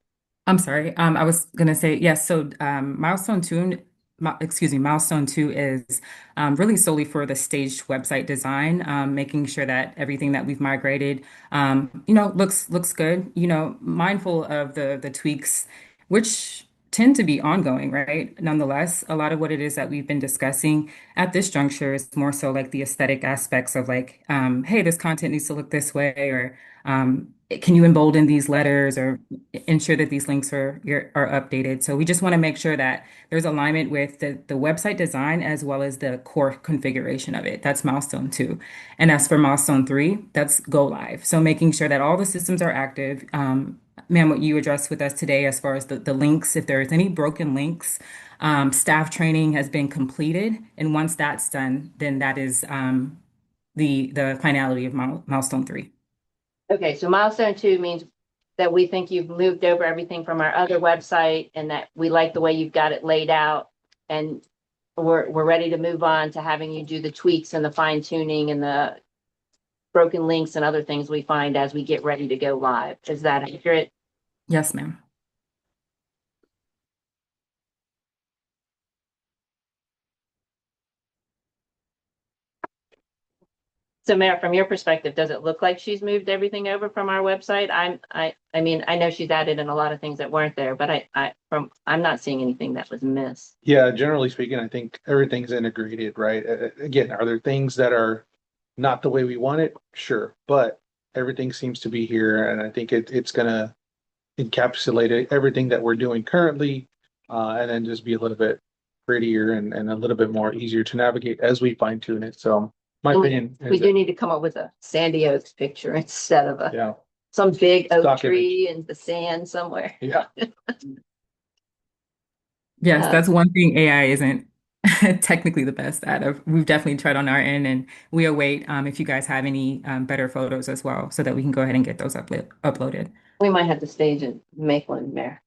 I'm sorry. I was gonna say, yes, so milestone 2 Milestone 2 is really solely for the staged website design, making sure that everything that we've migrated, looks good. Mindful of the tweaks, which tend to be ongoing, right? Nonetheless, a lot of what it is that we've been discussing at this juncture is more so like the aesthetic aspects of like, hey, this content needs to look this way, or can you embolden these letters, or ensure that these links are updated. So we just want to make sure that there's alignment with the website design as well as the core configuration of it. That's milestone 2. And as for milestone 3, that's go live. So making sure that all the systems are active. Ma'am, what you addressed with us today as far as the links, if there's any broken links, staff training has been completed. And once that's done, then that is the finality of milestone 3. Okay, so milestone 2 means that we think you've moved over everything from our other website and that we like the way you've got it laid out. And we're ready to move on to having you do the tweaks and the fine tuning and the broken links and other things we find as we get ready to go live. Is that accurate? Yes, ma'am. So Mayor, from your perspective, does it look like she's moved everything over from our website? I mean, I know she's added in a lot of things that weren't there, but I'm not seeing anything that was missed. Yeah, generally speaking, I think everything's integrated, right? Again, are there things that are not the way we want it? Sure, but everything seems to be here, and I think it's gonna encapsulate everything that we're doing currently, and then just be a little bit prettier and a little bit more easier to navigate as we fine tune it. So my opinion We is do need to come up with a Sandy Oaks picture instead of yeah, some big oak Stock tree in the sand somewhere. yeah. Yes, that's one thing AI isn't technically the best at. We've definitely tried on our end, and we await if you guys have any better photos as well, so that we can go ahead and get those uploaded. We might have to stage and make one, Mayor.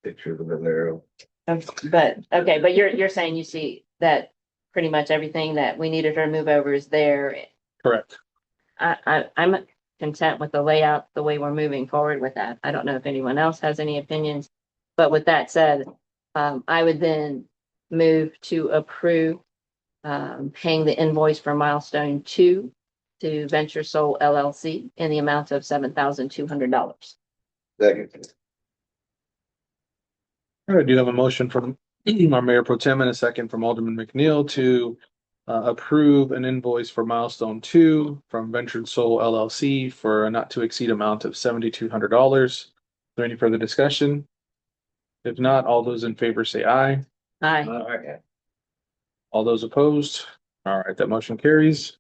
Picture of an arrow. But, okay, but you're saying you see that pretty much everything that we needed her to move over is there. Correct. I'm content with the layout, the way we're moving forward with that. I don't know if anyone else has any opinions. But with that said, I would then move to approve paying the invoice for milestone 2 to Venture Soul LLC in the amount of $7,200. Second. All right, I do have a motion from our Mayor Pro Tem and a second from Alderman McNeil to approve an invoice for milestone 2 from Ventured Soul LLC for a not to exceed amount of $7,200. Is there any further discussion? If not, all those in favor say aye. Aye. All those opposed? All right, that motion carries.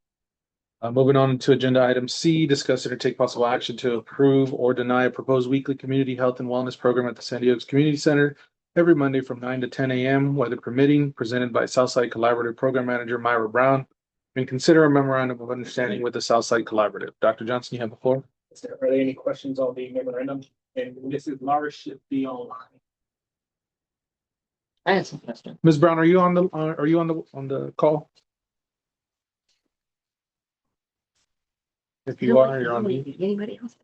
Moving on to agenda item C, discuss or take possible action to approve or deny a proposed weekly community health and wellness program at the Sandy Oaks Community Center every Monday from 9 to 10 a.m., weather permitting, presented by Southside Collaborative Program Manager Myra Brown, and consider a memorandum of understanding with the Southside Collaborative. Dr. Johnson, you have the floor. Are there any questions on the memorandum? And this is Mara should be online. I had some questions. Ms. Brown, are you on the call? If you are, you're on mute. Anybody else?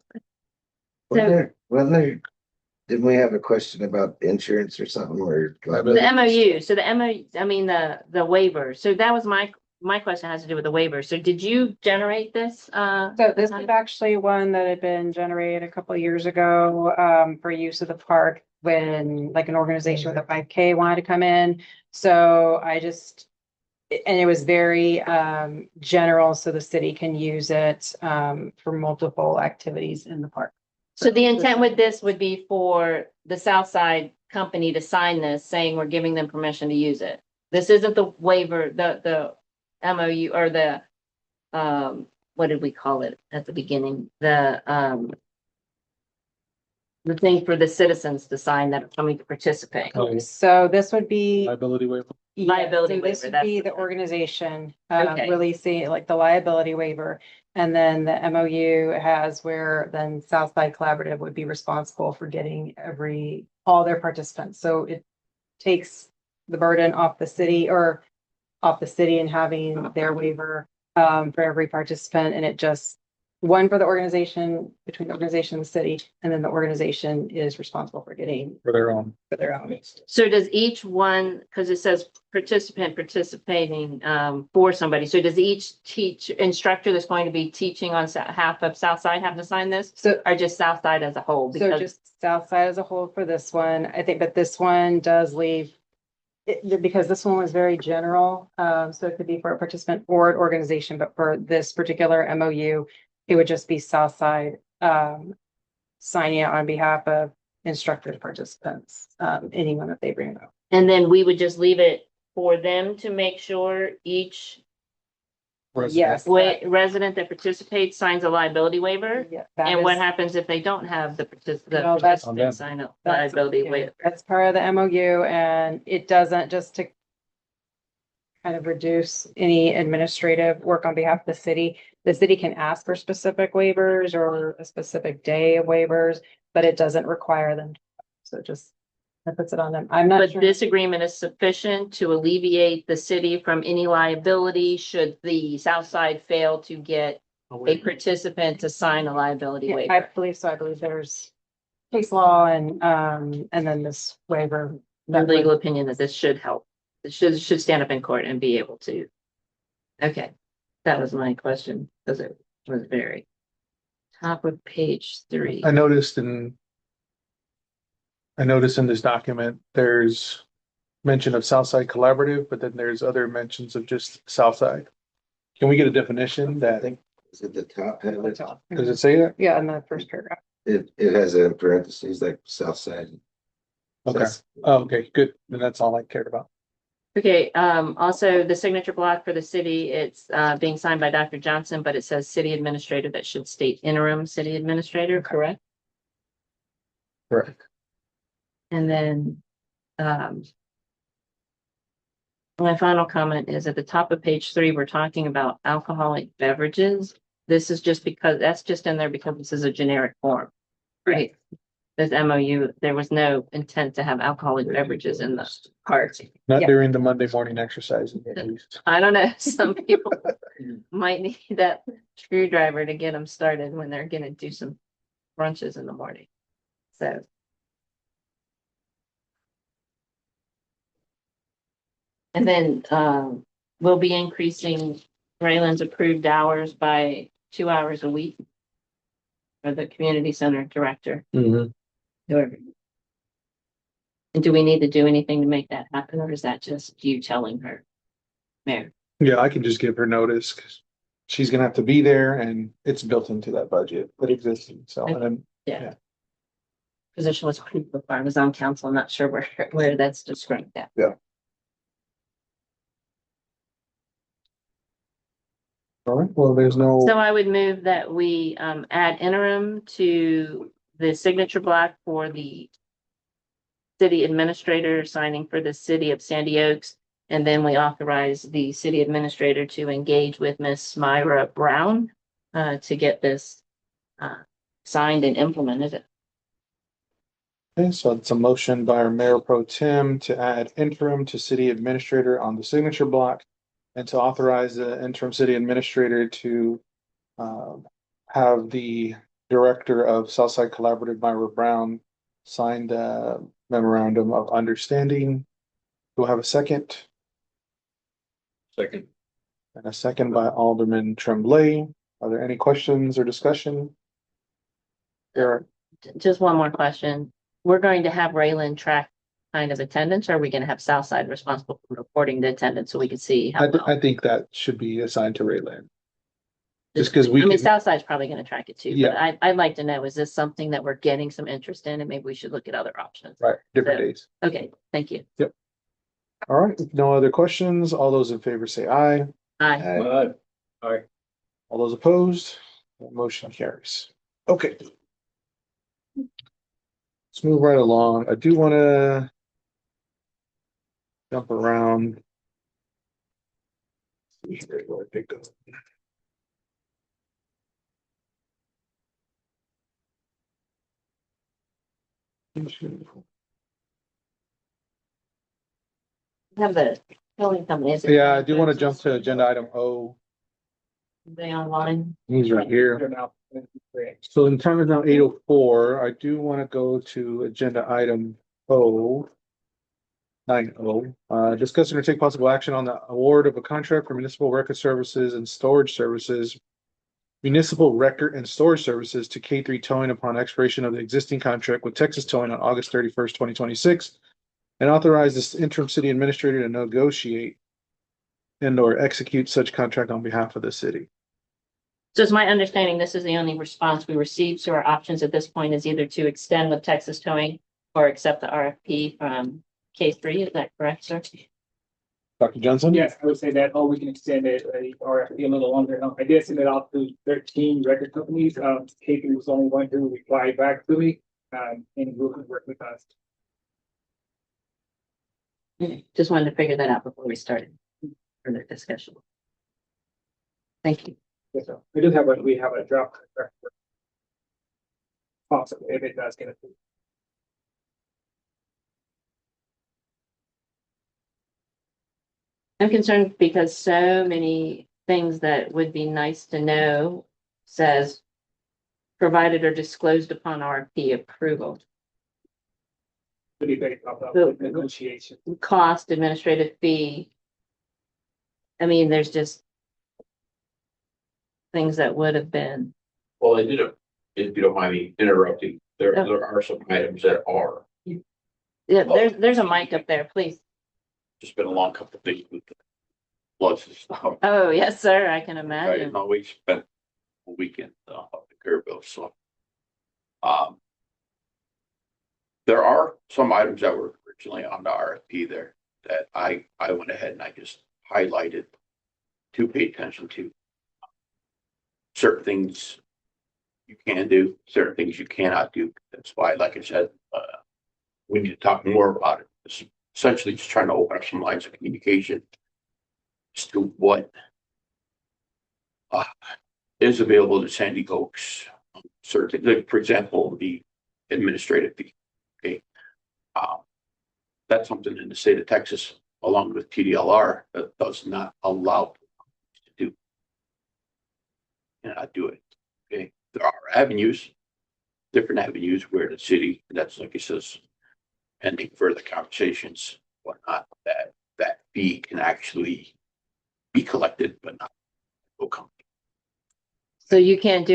Didn't we have a question about insurance or something or? The MOU, so the MOU, I mean, the waiver. So that was my question has to do with the waiver. So did you generate this? So this is actually one that had been generated a couple of years ago, for use of the park when like an organization with a 5K wanted to come in. So and it was very general, so the city can use it for multiple activities in the park. So the intent with this would be for the Southside company to sign this, saying we're giving them permission to use it. This isn't the waiver, the MOU or the what did we call it at the beginning? The thing for the citizens to sign that are coming to participate. So this would be. Liability waiver. Liability So this waiver, would be that's the organization Okay. releasing like the liability waiver. And then the MOU has where then Southside Collaborative would be responsible for getting all their participants. So it takes the burden off the city and having their waiver for every participant, and it just one for the organization, between the organization and the city, and then the organization is responsible for getting For their own. for their own. So does each one, because it says participant participating for somebody, so does each instructor that's going to be teaching on half of Southside have to sign this? So, Or just Southside as a whole? so Because just Southside as a whole for this one, I think, but this one does leave because this one was very general, so it could be for a participant or an organization, but for this particular MOU, it would just be Southside, signing it on behalf of instructors, participants, anyone that they bring up. and then we would just leave it for them to make sure each Yes. resident that participates signs a liability waiver? Yeah, that And what is- happens if they don't have the No, that's- participant sign a that's- liability yeah, waiver? That's part of the MOU, and it doesn't, just to kind of reduce any administrative work on behalf of the city. The city can ask for specific waivers or a specific day of waivers, but it doesn't require them. So it just, that puts it on them. I'm not But sure. this agreement is sufficient to alleviate the city from any liability should the South Side fail to get a participant to sign a liability Yeah, I waiver. believe so. I believe there's case law and then this waiver. The that legal would- opinion that this should help. It should stand up in court and be able to. Okay, that was my question, because it was very top of page 3. I noticed in this document, there's mention of Southside Collaborative, but then there's other mentions of just Southside. Can we get a definition I that, think, is it the top? Have it? does it say that? Yeah, in the first paragraph. It has a parentheses like south side. Okay. Oh, okay, good. Then that's all I cared about. Okay, also the signature block for the city, it's being signed by Dr. Johnson, but it says city administrator. That should state interim city administrator, correct? Correct. And then, my final comment is at the top of page 3, we're talking about alcoholic beverages. This is just because, that's just in there because this is a generic form. Right. This MOU, there was no intent to have alcoholic beverages in the part. Not Yeah. during the Monday morning exercise, at least. I don't know, some people might need that screwdriver to get them started when they're gonna do some brunches in the morning. So. And then, we'll be increasing Raylan's approved hours by 2 hours a week. For the community center director. Whoever. And do we need to do anything to make that happen, or is that just you telling her? Mayor, Yeah, I can just give her notice because she's gonna have to be there and it's built into that budget that exists. So, and then, yeah. Position was approved before I was on council, I'm not sure where that's described at. all right, well, there's no, So I would move that we add interim to the signature block for the city administrator signing for the city of Sandy Oaks. And then we authorize the city administrator to engage with Miss Myra Brown to get this signed and implemented. okay, so it's a motion by our mayor pro tem to add interim to city administrator on the signature block. And to authorize the interim city administrator to have the director of Southside Collaborative, Myra Brown, sign the memorandum of understanding. Do I have a second? Second. And a second by Alderman Tremblay. Are there any questions or discussion? There, Just one more question. We're going to have Raylan track kind of attendance, or are we gonna have Southside responsible for reporting the attendance so we can see how well? I think that should be assigned to Rayland. Just because I we mean, can, Southside's probably gonna track it too, but Yeah. I'd like to know, is this something that we're getting some interest in, and maybe we should look at other options? right, different So- days. Okay, thank you. All right, if no other questions. All those in favor say aye. Aye. Uh, All right. All those opposed, that motion carries. Okay. Let's move right along. I do want to jump around. See here where I picked up. Have the building company. Yeah, I do want to jump to agenda item O. They online. He's right here. They're now- So the time is now 8:04. I do want to go to agenda item O. 9O, discuss and take possible action on the award of a contract for municipal record services and storage services. Municipal record and storage services to K3 Towing upon expiration of the existing contract with Texas Towing on August 31st, 2026. And authorize this interim city administrator to negotiate and or execute such contract on behalf of the city. So it's my understanding, this is the only response we received. So our options at this point is either to extend with Texas Towing or accept the RFP from K3. Is that correct, sir? Dr. Johnson? Yes, I would say that, we can extend it, or a little longer. I did send it out to 13 record companies. K3 was the only one who replied back to me, and who could work with us. Just wanted to figure that out before we started further discussion. Thank you. Yes, sir. We have a draft contract. Possibly, if it does get approved. I'm concerned because so many things that would be nice to know says provided or disclosed upon RFP approval. To be based off So- of negotiation. Cost, administrative fee. I mean, there's just things that would have been, Well, I did it, if you don't mind me interrupting, there Oh. there are some items that are, yeah, there's a mic up there, please. just been a long couple of days with the floods and stuff. Oh, yes, sir, I can I imagine. didn't always spend a weekend up in Kerrville, so. There are some items that were originally on the RFP there that I went ahead and I just highlighted to pay attention to. Certain things you can do, certain things you cannot do. That's why, like I said, we need to talk more about it. It's essentially just trying to open up some lines of communication as to what is available to Sandy Oaks. Certain, like, for example, the administrative fee. Okay. That's something in the state of Texas, along with TDLR, that does not allow to do. Cannot do it. Okay. There are avenues, different avenues where the city, that's like it says, pending further conversations, whatnot, that fee can actually be collected, but not will come. So you can't do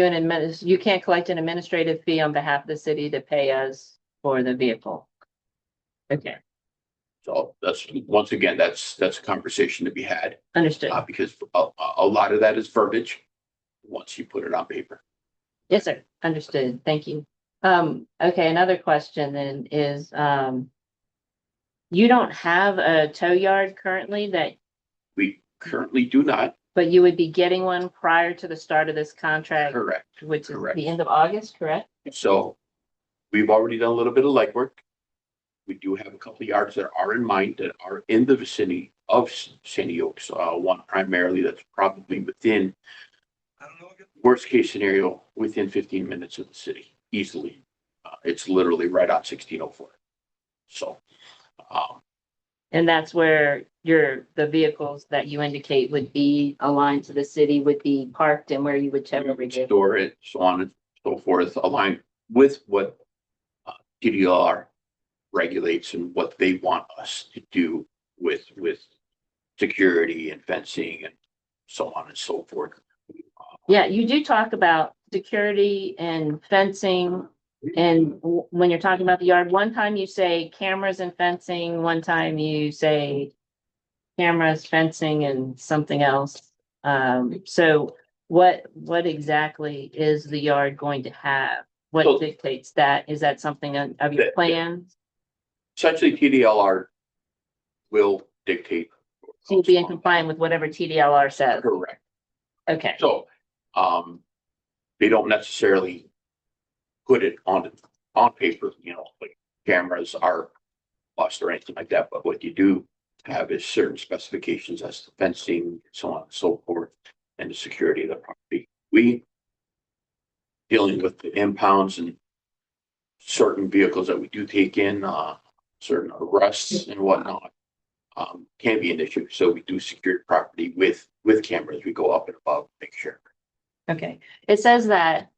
you can't collect an administrative fee on behalf of the city to pay us for the vehicle. Okay, So that's, once again, that's a conversation to be had, understood. because a lot of that is verbiage once you put it on paper. Yes, sir, understood. Thank you. Okay, another question then is, you don't have a tow yard currently We currently do not, but you would be getting one prior to the start of this contract, correct. which is correct. the end of August, correct? So we've already done a little bit of legwork. We do have a couple of yards that are in mind that are in the vicinity of Sandy Oaks. One primarily that's probably within, worst case scenario, within 15 minutes of the city, easily. It's literally right on 1604. So, And that's where the vehicles that you indicate would be aligned to the city would be parked and where you would tow every vehicle. store it, so on and so forth, aligned with what TDR regulates and what they want us to do with security and fencing and so on and so forth. Yeah, you do talk about security and fencing. And when you're talking about the yard, one time you say cameras and fencing, one time you say cameras, fencing, and something else. So what exactly is the yard going to have? What So- dictates that? Is that something of your plans? Essentially, TDLR will dictate. So you'll be in compliance with whatever TDLR says. Correct. Okay, So, they don't necessarily put it on paper, like cameras are lost or anything like that. But what you do have is certain specifications as to fencing, so on and so forth, and the security of the property. We dealing with the impounds and certain vehicles that we do take in, certain arrests and whatnot. can be an issue. So we do secure property with cameras. We go up and above, make sure. Okay, it says that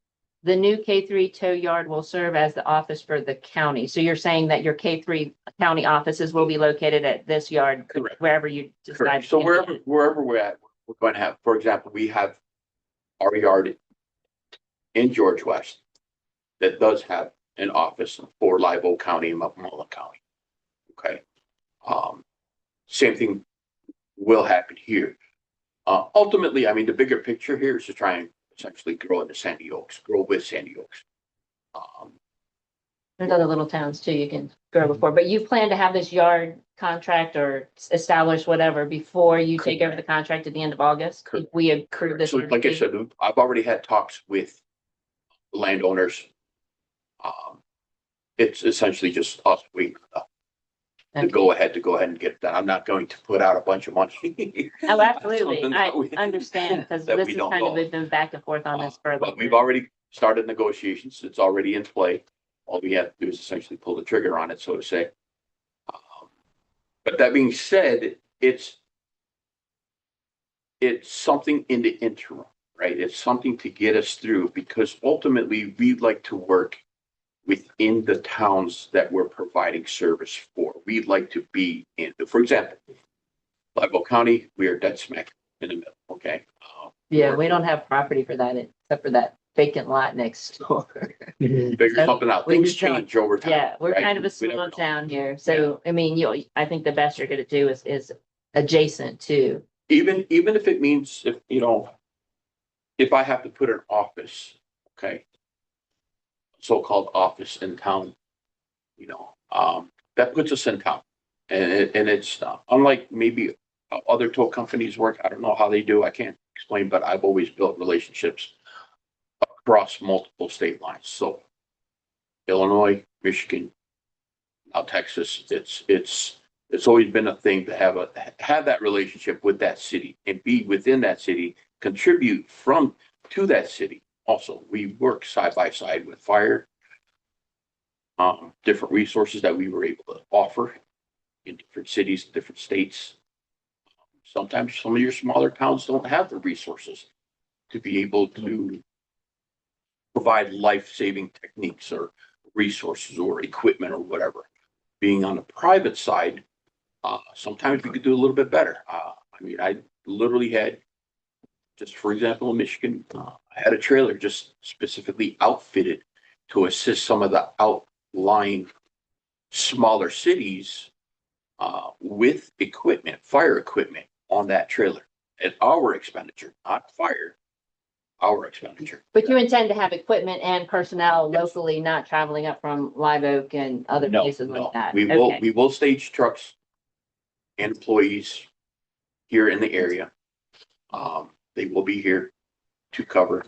the new K3 tow yard will serve as the office for the county. So you're saying that your K3 county offices will be located at this yard, Correct. wherever you decide. Correct. So to get it. wherever we're at, we're going to have, for example, we have our yard in George West that does have an office for Live Oak County and Multnomah County. Okay. Same thing will happen here. Ultimately, I mean, the bigger picture here is to try and essentially grow into Sandy Oaks, grow with Sandy Oaks. There's other little towns too you can grow before, but you plan to have this yard contract or establish whatever before you take over the contract at the end of August? Correct. If we approve this. So like I said, I've already had talks with landowners. It's essentially just us waiting to go ahead and get it done. I'm not going to put out a bunch of money. Oh, absolutely. Something I that we- understand, because that this we is don't kind of, know. we've been back and forth on this for a But little we've bit. already started negotiations. It's already in play. All we have to do is essentially pull the trigger on it, so to say. But that being said, it's something in the interim, right? It's something to get us through, because ultimately we'd like to work within the towns that we're providing service for. We'd like to be in, for example, Live Oak County, we are dead smack in the middle, okay? Yeah, we don't have property for that, except for that vacant lot next door. Figure So something out. we Things just don't- change over time. Yeah, we're right? kind of a We never small know. town here, so, I mean, I think the best you're gonna do is adjacent to. Even if it means, if I have to put an office, okay, so-called office in town, that puts us in town. And it's unlike maybe how other tow companies work. I don't know how they do. I can't explain, but I've always built relationships across multiple state lines. So Illinois, Michigan, now Texas, it's always been a thing to have that relationship with that city and be within that city, contribute to that city. Also, we work side by side with fire, different resources that we were able to offer in different cities, different states. Sometimes some of your smaller towns don't have the resources to be able to provide life-saving techniques or resources or equipment or whatever. Being on the private side, sometimes we could do a little bit better. I literally had, just for example, in Michigan, I had a trailer just specifically outfitted to assist some of the outlying smaller cities with equipment, fire equipment on that trailer at our expenditure, not fire, our expenditure. But you intend to have equipment and personnel locally, not traveling up from Live Oak and other No, places no. like that? We Okay. will stage trucks and employees here in the area. They will be here to cover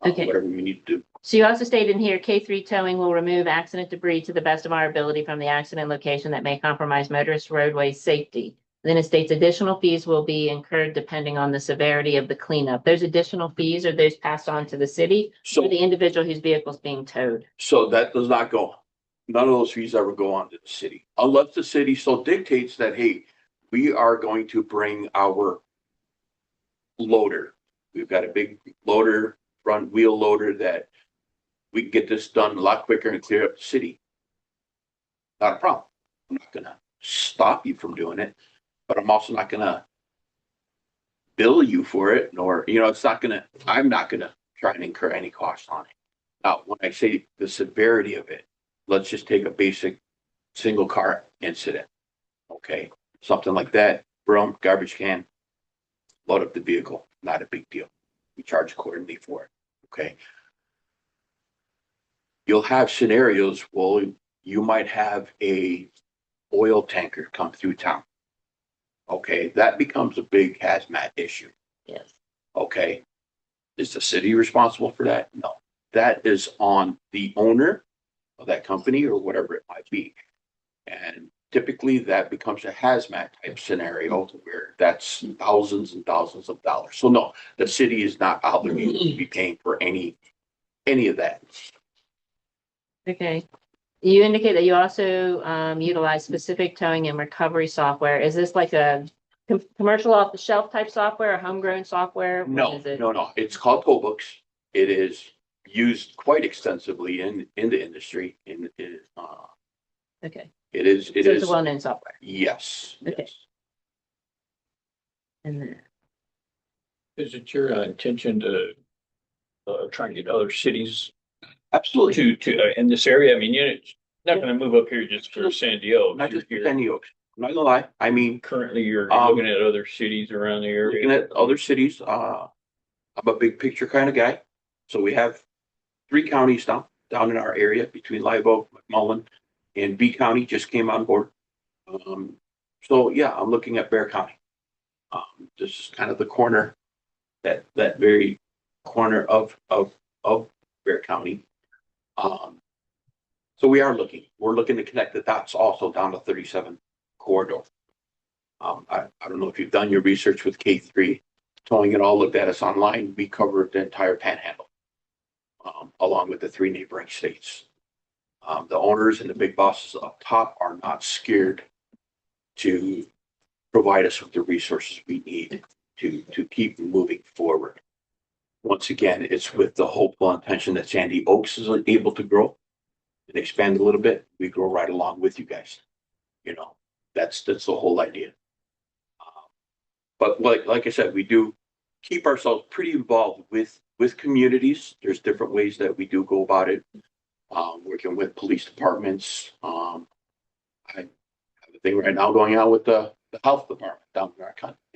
Okay. whatever we need to do. So you also stated in here, K3 towing will remove accident debris to the best of our ability from the accident location that may compromise motorist roadway safety. Then it states additional fees will be incurred depending on the severity of the cleanup. Those additional fees, are those passed on to the city So or the individual whose vehicle is being towed? So that does not go, none of those fees ever go on to the city, unless the city so dictates that, hey, we are going to bring our loader. We've got a big loader, front wheel loader that we can get this done a lot quicker and clear up the city. Not a problem. I'm not gonna stop you from doing it, but I'm also not gonna bill you for it, nor, I'm not gonna try and incur any cost on it. Now, when I say the severity of it, let's just take a basic single car incident. Okay, something like that, broom, garbage can, load up the vehicle, not a big deal. We charge accordingly for it. Okay. You'll have scenarios, well, you might have a oil tanker come through town. Okay, that becomes a big hazmat issue. Yes. Okay. Is the city responsible for that? No. That is on the owner of that company or whatever it might be. And typically that becomes a hazmat type scenario where that's thousands and thousands of dollars. So no, the city is not obligated to be paying for any of that. Okay. You indicate that you also utilize specific towing and recovery software. Is this like a commercial off the shelf type software or homegrown software? What No, is it? no. It's called tow books. It is used quite extensively in the industry. Okay, It is, so it's a well-known software. yes. Okay. Yes. And then, Is it your intention to try and get other cities Absolutely. in this area? I mean, you're not gonna move up here just for San Diego. Not just You're- Penny Oaks. I'm not gonna lie. I mean, Currently, you're Um, looking at other cities around the looking area. at other cities, I'm a big picture kind of guy. So we have 3 counties down in our area between Live Oak, McMullen, and B County just came on board. So yeah, I'm looking at Bear County. This is kind of the corner, that very corner of Bear County. So we're looking to connect the dots also down to 37 corridor. I don't know if you've done your research with K3 towing, and all looked at us online. We covered the entire panhandle, along with the 3 neighboring states. The owners and the big bosses up top are not scared to provide us with the resources we need to keep moving forward. Once again, it's with the hopeful intention that Sandy Oaks is able to grow and expand a little bit. We grow right along with you guys. You know, that's the whole idea. But like I said, we do keep ourselves pretty involved with communities. There's different ways that we do go about it. Working with police departments. I have a thing right now going on with the health department down in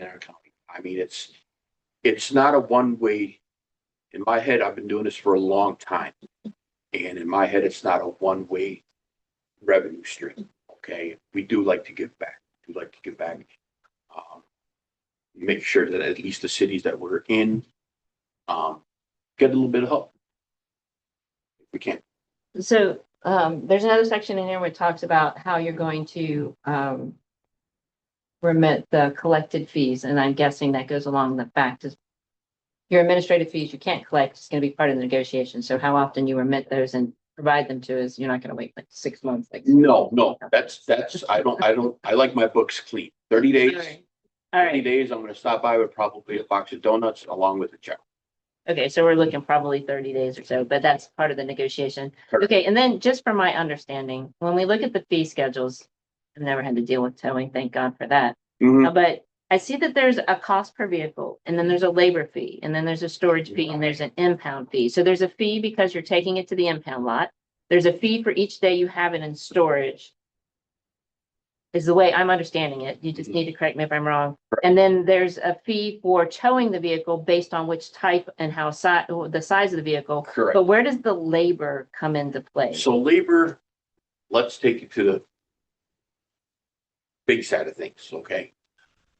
our county. I mean, it's not a one way. In my head, I've been doing this for a long time, and in my head, it's not a one way revenue stream. Okay, we do like to give back. Make sure that at least the cities that we're in get a little bit of help if we can. so there's another section in here where it talks about how you're going to remit the collected fees, and I'm guessing that goes along the fact is your administrative fees you can't collect, it's gonna be part of the negotiation, so how often you remit those and provide them to us, you're not gonna wait like 6 months, like. No, that's, I like my books clean. 30 days. All 30 right, days, I'm gonna stop by with probably a box of donuts along with a check. okay, so we're looking probably 30 days or so, but that's part of the negotiation. Correct. Okay, and then just from my understanding, when we look at the fee schedules, I've never had to deal with towing, thank God for that. Mhm. But I see that there's a cost per vehicle, and then there's a labor fee, and then there's a storage fee, and there's an impound fee. So there's a fee because you're taking it to the impound lot. There's a fee for each day you have it in storage. Is the way I'm understanding it. You just need to correct me if I'm wrong. And then there's a fee for towing the vehicle based on which type and how the size of the vehicle. Correct. But where does the labor come into play? So labor, let's take it to the big side of things, okay?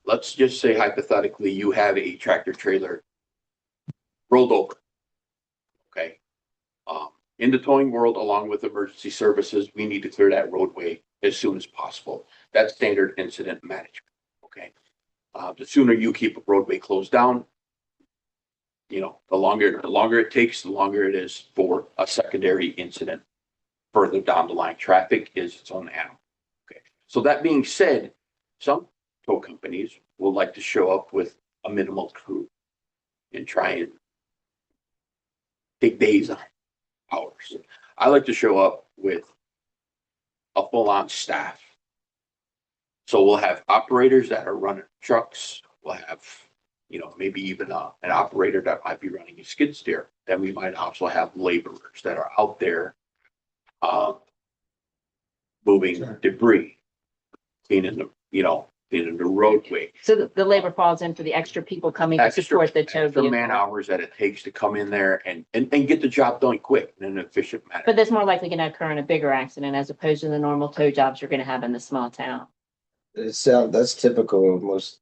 Let's just say hypothetically, you have a tractor trailer rolled over. Okay. In the towing world, along with emergency services, we need to clear that roadway as soon as possible. That's standard incident management. Okay. The sooner you keep a roadway closed down, you know, the longer it takes, the longer it is for a secondary incident further down the line. Traffic is its own animal. Okay. So that being said, some tow companies will like to show up with a minimal crew and try and take days on hours. I like to show up with a full-on staff. So we'll have operators that are running trucks. We'll have, you know, maybe even an operator that might be running a skid steer. Then we might also have laborers that are out there moving debris, cleaning the roadway. So the labor falls in for the extra people coming to support the tow Extra vehicle. man hours that it takes to come in there and get the job done quick in an efficient manner. But that's more likely going to occur in a bigger accident as opposed to the normal tow jobs you're going to have in the small town. That's typical of most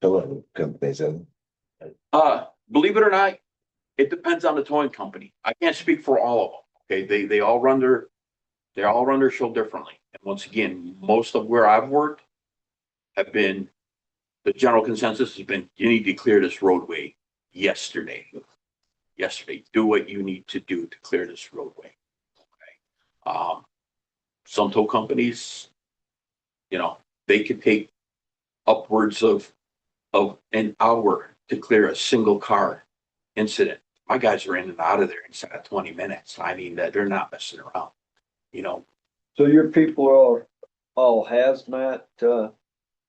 towing companies. Believe it or not, it depends on the towing company. I can't speak for all of them. Okay, they all run their show differently. And once again, most of where I've worked have been, the general consensus has been, you need to clear this roadway yesterday. Do what you need to do to clear this roadway. Okay. some tow companies, you know, they could take upwards of an hour to clear a single car incident. My guys are in and out of there inside of 20 minutes. I mean, that they're not messing around, you know. So your people are all hazmat,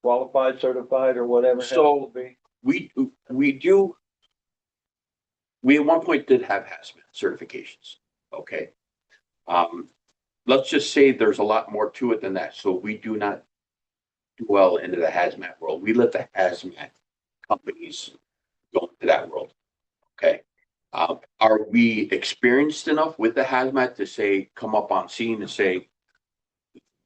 qualified, certified, or whatever. it has So- to be? We at one point did have hazmat certifications, okay? Let's just say there's a lot more to it than that, so we do not dwell into the hazmat world. We let the hazmat companies go into that world, okay? Are we experienced enough with the hazmat to say, come up on scene and say,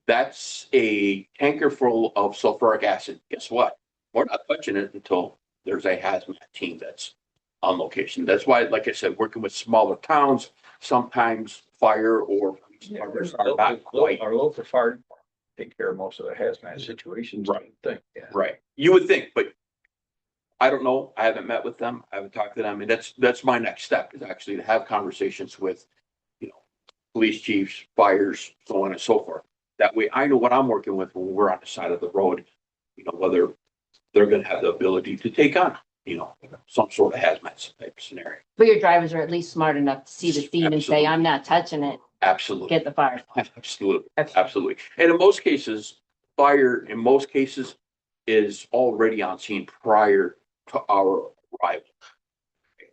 that's a tanker full of sulfuric acid. Guess what? We're not touching it until there's a hazmat team that's on location. That's why, like I said, working with smaller towns, sometimes fire or police departments are not quite Our local fire department take care of most of the hazmat situations. I Right. think, yeah. right. You would think, but I don't know. I haven't met with them. I haven't talked to them. And that's my next step is actually to have conversations with, you know, police chiefs, fires, so on and so forth. That way I know what I'm working with when we're on the side of the road, you know, whether they're gonna have the ability to take on, you know, some sort of hazmat type scenario. But your drivers are at least smart enough to see the scene and say, Absolutely. I'm not touching it, Absolutely. get the fire. Absolutely. Absolutely. And in most cases, fire in most cases is already on scene prior to our arrival.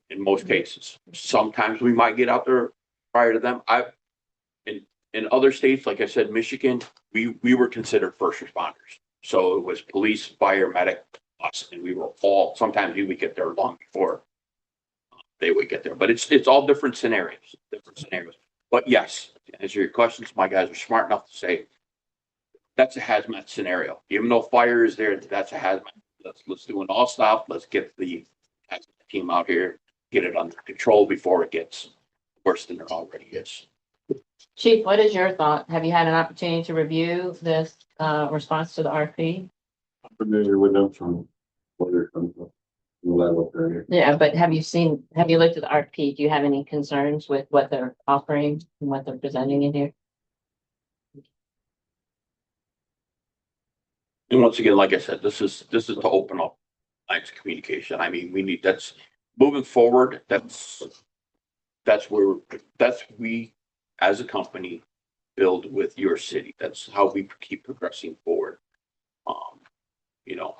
In most cases, sometimes we might get out there prior to them. In other states, like I said, Michigan, we were considered first responders. So it was police, fire, medic, us, and we were all, sometimes we would get there long before they would get there. But it's all different scenarios. But yes, to answer your questions, my guys are smart enough to say that's a hazmat scenario. Even though fire is there, that's a hazmat. Let's do an all stop. Let's get the hazmat team out here, get it under control before it gets worse than it already is. Chief, what is your thought? Have you had an opportunity to review this response to the RFP? Familiar with them from where they're coming from. The level area. Yeah, but have you looked at the RFP? Do you have any concerns with what they're offering and what they're presenting in here? And once again, like I said, this is to open up lines of communication. I mean, we need, that's moving forward. That's we as a company build with your city. That's how we keep progressing forward. You know,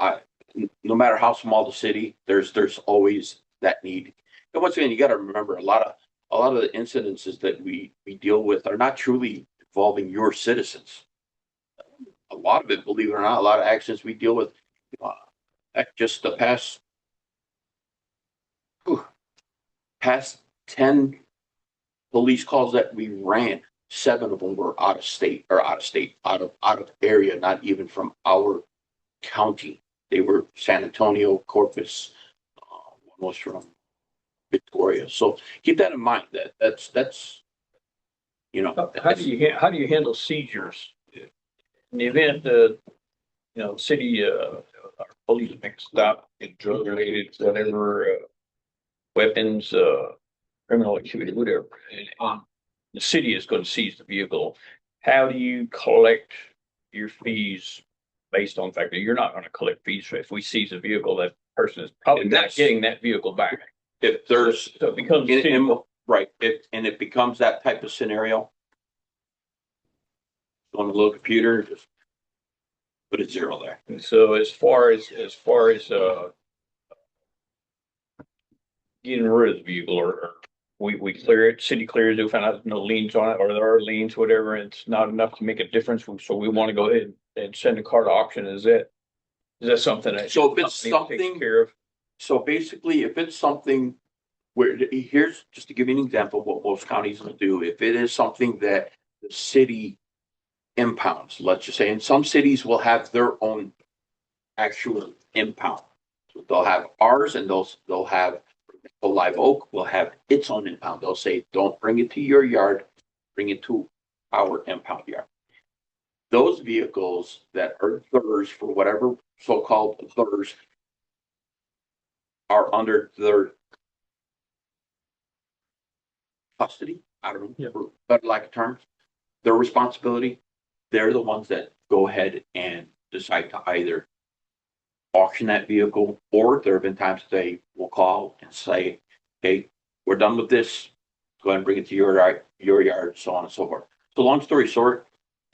no matter how small the city, there's always that need. And once again, you got to remember a lot of the incidences that we deal with are not truly involving your citizens. A lot of it, believe it or not, a lot of accidents we deal with, just the past 10 police calls that we ran, 7 of them were out of area, not even from our county. They were San Antonio, Corpus, one was from Victoria. So keep that in mind. That's you know. How do you handle seizures? In the event city, our police make a stop, get drug related, whatever, weapons, criminal activity, whatever. And the city is going to seize the vehicle. How do you collect your fees based on the fact that you're not going to collect fees if we seize a vehicle, that person is probably not getting that vehicle back. If there's So it becomes. right, it becomes that type of scenario. On the little computer, just put a 0 there. So as far as getting rid of the vehicle or we clear it, city clears it, we find out there's no liens on it, or there are liens, whatever, and it's not enough to make a difference. So we want to go ahead and send the car to auction. Is that something that? So if it's the company something takes care of? So basically, if it's something where, here's just to give you an example of what most counties will do. If it is something that the city impounds, let's just say, and some cities will have their own actual impound. So they'll have ours and they'll have Live Oak will have its own impound. They'll say, don't bring it to your yard, bring it to our impound yard. Those vehicles that are theirs, for whatever so-called theirs, are under their custody. I don't know, for better lack of terms, their responsibility. they're the ones that go ahead and decide to either auction that vehicle, or there have been times they will call and say, hey, we're done with this. Go ahead and bring it to your yard, so on and so forth. So long story short,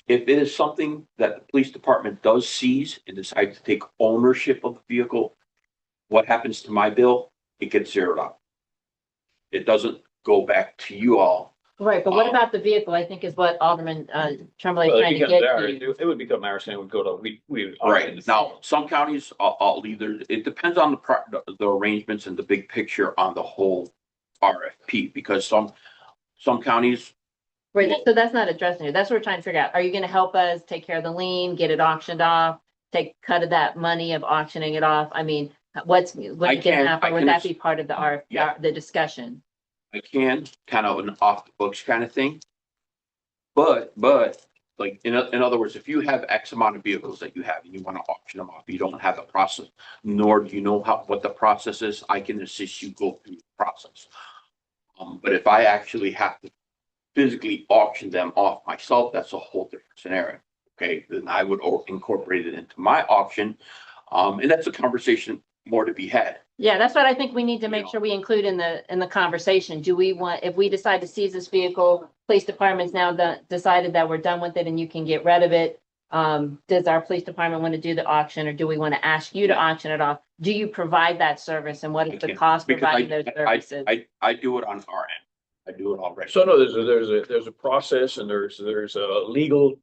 if it is something that the police department does seize and decide to take ownership of the vehicle, what happens to my bill? It gets zeroed out. It doesn't go back to you all. Right, but what about the vehicle? I think is what Alderman Tremblay is Well, trying it to becomes get ours. to. It would become ours and it would go to, we. Right. Now, some counties, I'll either, it depends on the arrangements and the big picture on the whole RFP, because some counties, Right, so that's not addressing it. That's what we're trying to figure out. Are you gonna help us take care of the lien, get it auctioned off? Take cut of that money of auctioning it off? I mean, what's gonna happen? Would that be part of the Yeah. the discussion? I can, kind of an off the books kind of thing. But like, in other words, if you have X amount of vehicles that you have and you want to auction them off, you don't have the process, nor do you know what the process is, I can assist you go through the process. But if I actually have to physically auction them off myself, that's a whole different scenario. Okay, then I would incorporate it into my auction. And that's a conversation more to be had. Yeah, that's what I think we need to make Yeah. sure we include in the conversation. Do we want, if we decide to seize this vehicle, police department's now decided that we're done with it and you can get rid of it. Does our police department want to do the auction, or do we want to ask you to auction it off? Do you provide that service, and what is the can, cost because providing those services? I do it on our end. I do it already. So no, there's a process and there's a legal,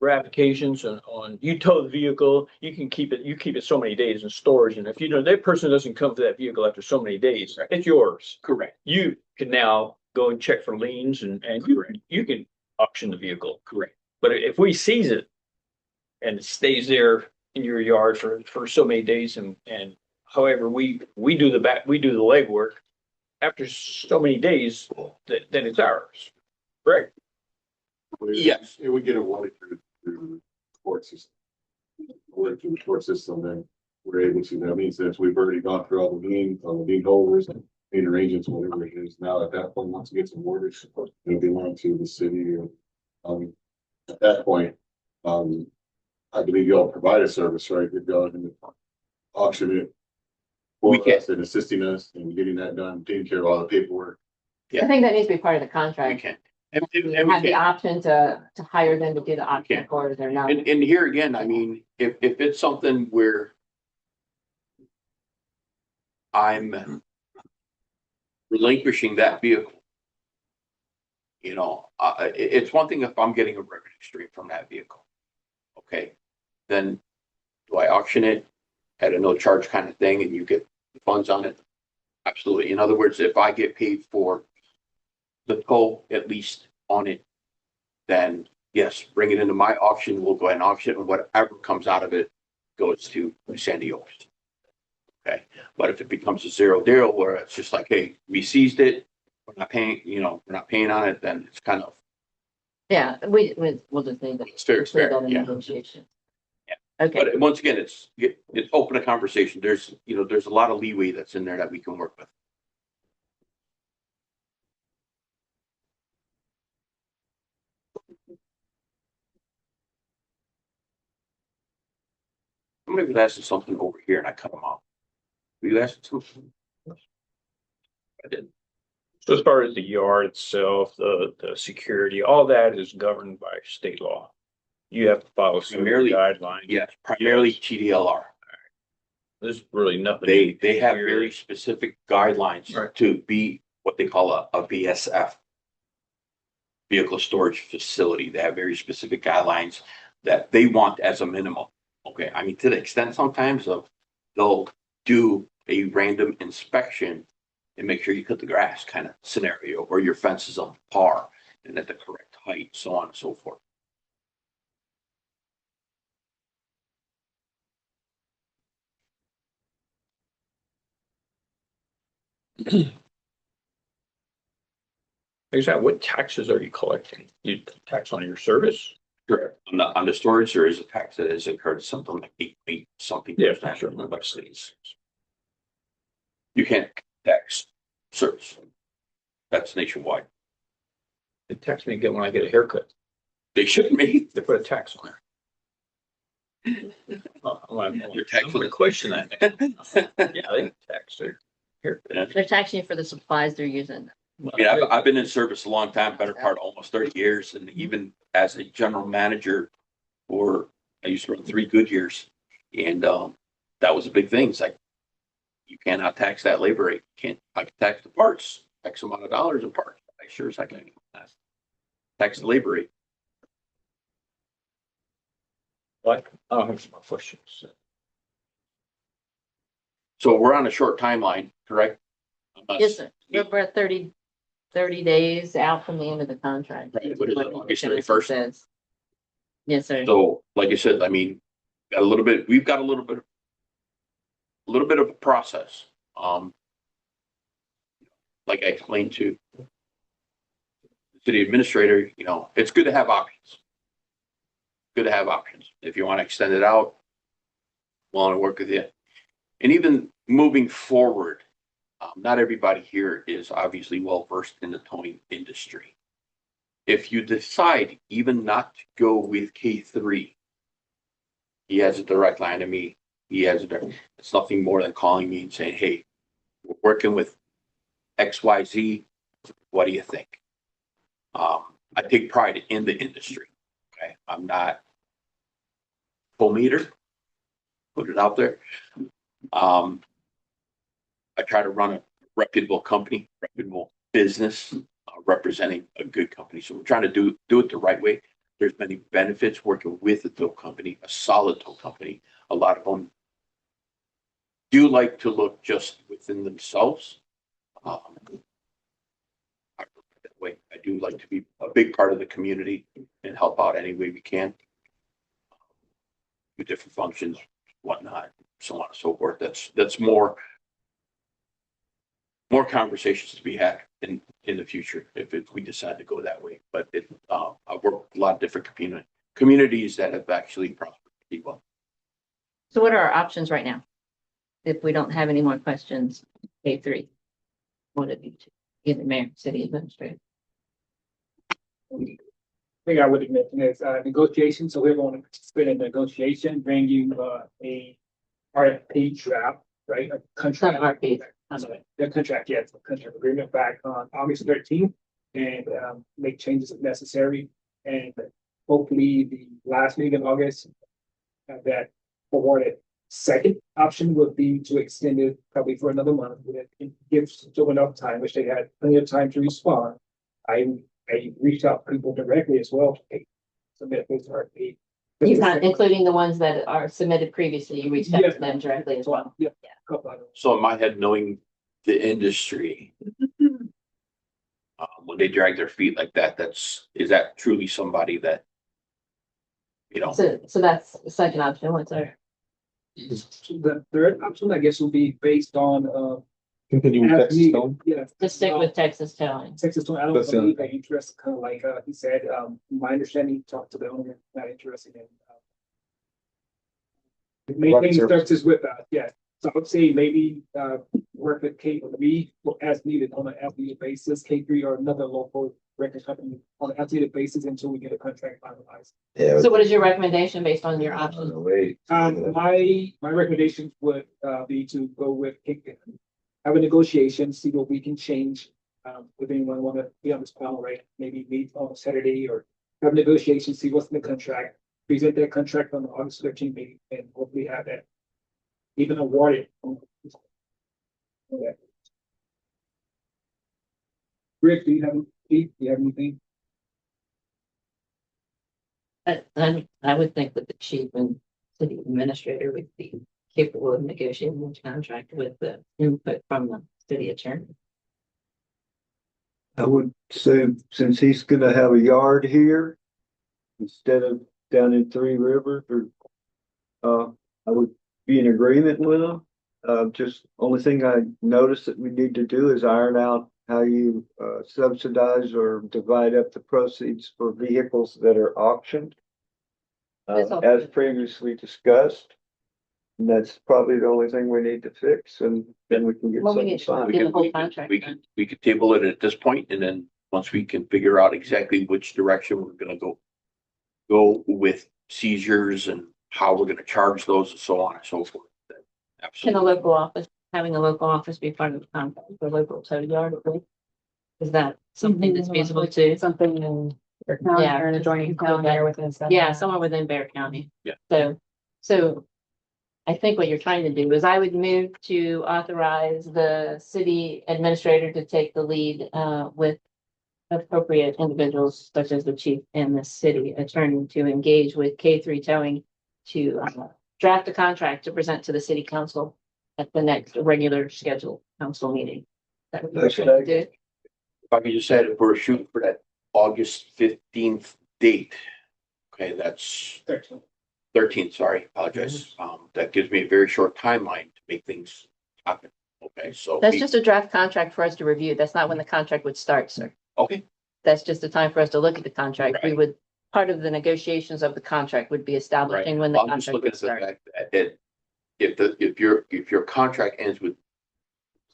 ramifications on, you tow the vehicle, you keep it so many days in storage. And if that person doesn't come to that vehicle after so many days, it's yours. Correct. You can now go and check for liens and you can auction the vehicle. Correct. But if we seize it and it stays there in your yard for so many days and however we do the legwork, after so many days, then it's ours. Correct? Yes. It would get awarded through the court system. Awarded through the court system, then we're able to, that means that we've already gone through all the lien holders and lien arrangements, whatever it is. Now at that point, once it gets awarded, it'll belong to the city. At that point, I believe y'all provide a service, right? If y'all can auction it We for can. us and assisting us and getting that done, taking care of all the paperwork. I think that needs to be part of the We contract. can. And Have the option to hire them to do the auction for us or not. And here again, I mean, if it's something where I'm relinquishing that vehicle, it's one thing if I'm getting a revenue stream from that vehicle. Okay, then do I auction it at a no charge kind of thing and you get the funds on it? Absolutely. In other words, if I get paid for the toll, at least on it, then yes, bring it into my auction. We'll go ahead and auction it, and whatever comes out of it goes to Sandy Oaks. Okay, but if it becomes a zero deal where it's just like, hey, we seized it, we're not paying on it, then it's kind of. Yeah, we'll just need to. It's fair, include that in yeah. negotiation. Yeah. Okay, But once again, it's open a conversation. There's a lot of leeway that's in there that we can work with. Somebody was asking something over here and I cut them off. Were you asking something? I did. So as far as the yard itself, the security, all that is governed by state law. You have to follow certain Primarily- guidelines. Yes, primarily TDLR. There's really nothing. They have very specific guidelines Right. to be what they call a VSF. Vehicle storage facility. They have very specific guidelines that they want as a minimum. Okay, I mean, to the extent sometimes they'll do a random inspection and make sure you cut the grass kind of scenario, or your fence is on par and at the correct height, so on and so forth. Exactly. What taxes are you collecting? You tax on your service? Correct. On the storage, there is a tax that is incurred, something like 8 something. Yeah, percent sure. of the cities. You can't tax service. That's nationwide. They tax me again when I get a haircut. They shouldn't be. They put a tax on there. Your tax I'm gonna was- question that. Yeah, they tax it. Here. They're taxing you for the supplies they're using. I mean, I've been in service a long time, better part of almost 30 years, and even as a general manager I used to run 3 good years. And, that was a big thing. It's like, you cannot tax that labor rate. I can tax the parts, X amount of dollars in parts. I sure as I can tax the labor rate. What? I don't have some more questions. So we're on a short timeline, correct? Yes, sir. We're at 30 days out from the end of the contract. Right, what is it, August 31st? Says. Yes, sir. So, like I said, I mean, we've got a little bit of a process. Like I explained to the city administrator, it's good to have options. Good to have options. If you want to extend it out, willing to work with you. And even moving forward, not everybody here is obviously well versed in the towing industry. If you decide even not to go with K3, he has a direct line to me. It's nothing more than calling me and saying, hey, we're working with XYZ. What do you think? I take pride in the industry. Okay. I'm not full meter. Put it out there. I try to run a reputable company, reputable business, representing a good company. So we're trying to do it the right way. There's many benefits working with a tow company, a solid tow company. A lot of them do like to look just within themselves. I look at it that way. I do like to be a big part of the community and help out any way we can. Do different functions, whatnot, so on and so forth. That's more conversations to be had in the future if we decide to go that way. But I've worked with a lot of different communities that have actually prospered pretty well. So what are our options right now? If we don't have any more questions, K3, what would it be to either mayor, city administrator? Thing I would have mentioned is negotiation. So we're going to participate in negotiation, bring you a RFP draft, right? A contract. Not RFP. The contract, yes, the contract agreement back on August 13th and make changes if necessary. And hopefully the last meeting in August that awarded. Second option would be to extend it probably for another month. It gives still enough time, which they had plenty of time to respond. I reached out to people directly as well to submit this RFP. Including the ones that are submitted previously, you reached out to them directly as well. Yeah. Couple of them. So in my head, knowing the industry, when they drag their feet like that, is that truly somebody that, So that's the second option. What's our? The third option, I guess, will be based on Continue with as Texas needed. Towing. Yeah. Just stick with Texas Towing. Texas Towing. I don't That's the believe other they're interested, kind of like he said, my understanding, he talked to the owner, not interested in maintaining service. services with us, yes. So I would say maybe work with K3 as needed on an as needed basis, K3 or another local record company on an as needed basis until we get a contract finalized. Yeah. So what is your recommendation based on your options? Wait. My recommendations would be to go with have a negotiation, see what we can change. If anyone want to be on this panel, right? Maybe meet on Saturday or have negotiations, see what's in the contract, present that contract on the August 13th meeting, and hopefully have that even awarded. Yeah. Rick, do you have anything? I would think that the chief and city administrator would be capable of negotiating this contract with the input from the city attorney. I would say since he's gonna have a yard here instead of down in Three Rivers I would be in agreement with him. Just only thing I noticed that we need to do is iron out how you subsidize or divide up the proceeds for vehicles that are auctioned. As previously discussed. And that's probably the only thing we need to fix, and then we can get Well, we something need to signed. get the whole contract done. we could table it at this point, and then once we can figure out exactly which direction we're gonna go, go with seizures and how we're gonna charge those and so on and so forth. Can a Absolutely. local office, having a local office be part of the contract, the local tow yard? Is that something that's feasible too? Something in your county Yeah, or an just adjoining include county that. or within. Yeah, somewhere within Bear County. Yeah. So I think what you're trying to do is I would move to authorize the city administrator to take the lead with appropriate individuals such as the chief and the city attorney to engage with K3 Towing to draft a contract to present to the city council at the next regular scheduled council meeting. That would be what you're do. If I could just add, if we're shooting for that August 15th date. Okay, that's 13th, sorry, apologize. That gives me a very short timeline to make things happen. Okay, so. That's just a draft contract for us to review. That's not when the contract would start, sir. Okay, That's just a time for us to look at the contract. We Right. would, part of the negotiations of the contract would be right. establishing when the I'm just contract looking would at the start. fact that if your contract ends with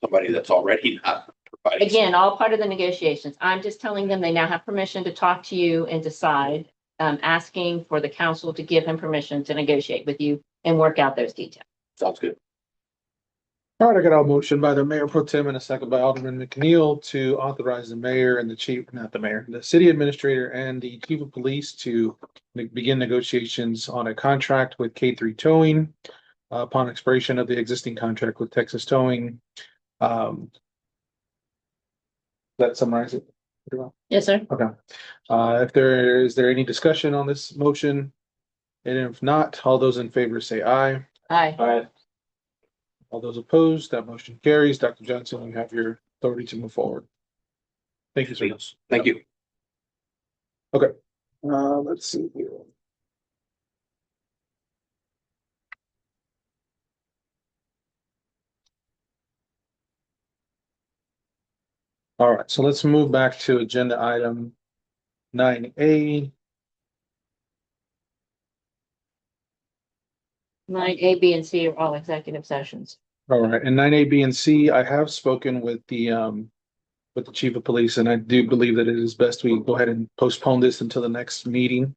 somebody that's already not providing. Again, all part of the negotiations. I'm just telling them they now have permission to talk to you and decide, asking for the council to give him permission to negotiate with you and work out those details. Sounds good. All right, I got a motion by the mayor pro tem and a second by Alderman McNeil to authorize the mayor and the chief, not the mayor, the city administrator and the chief of police to begin negotiations on a contract with K3 Towing upon expiration of the existing contract with Texas Towing. That summarize it pretty well. Yes, sir. Okay. Is there any discussion on this motion? And if not, all those in favor say aye. Aye. All those opposed, that motion carries. Dr. Johnson, you have your authority to move forward. Thank you, sir. Thank you. Let's see here. All right, so let's move back to agenda item 9A. 9A, B, and C are all executive sessions. All right, and 9A, B, and C, I have spoken with the chief of police, and I do believe that it is best we go ahead and postpone this until the next meeting.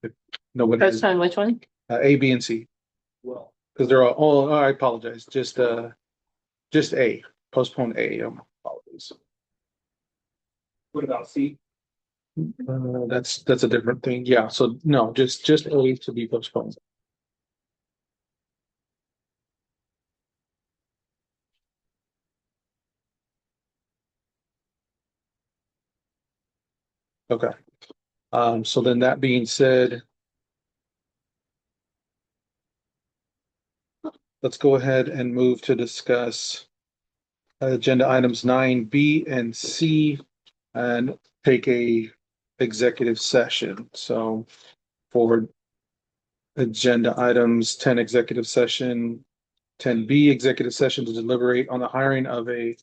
If nobody, Postpone which one? A, B, and C, Well, because they're all, oh, I apologize, just A, postpone A, apologies. what about C? That's a different thing, yeah, so no, just A to be postponed. Okay. So then that being said, let's go ahead and move to discuss agenda items 9B and C and take a executive session. So for agenda items 10 executive session, 10B executive session to deliberate on the hiring of a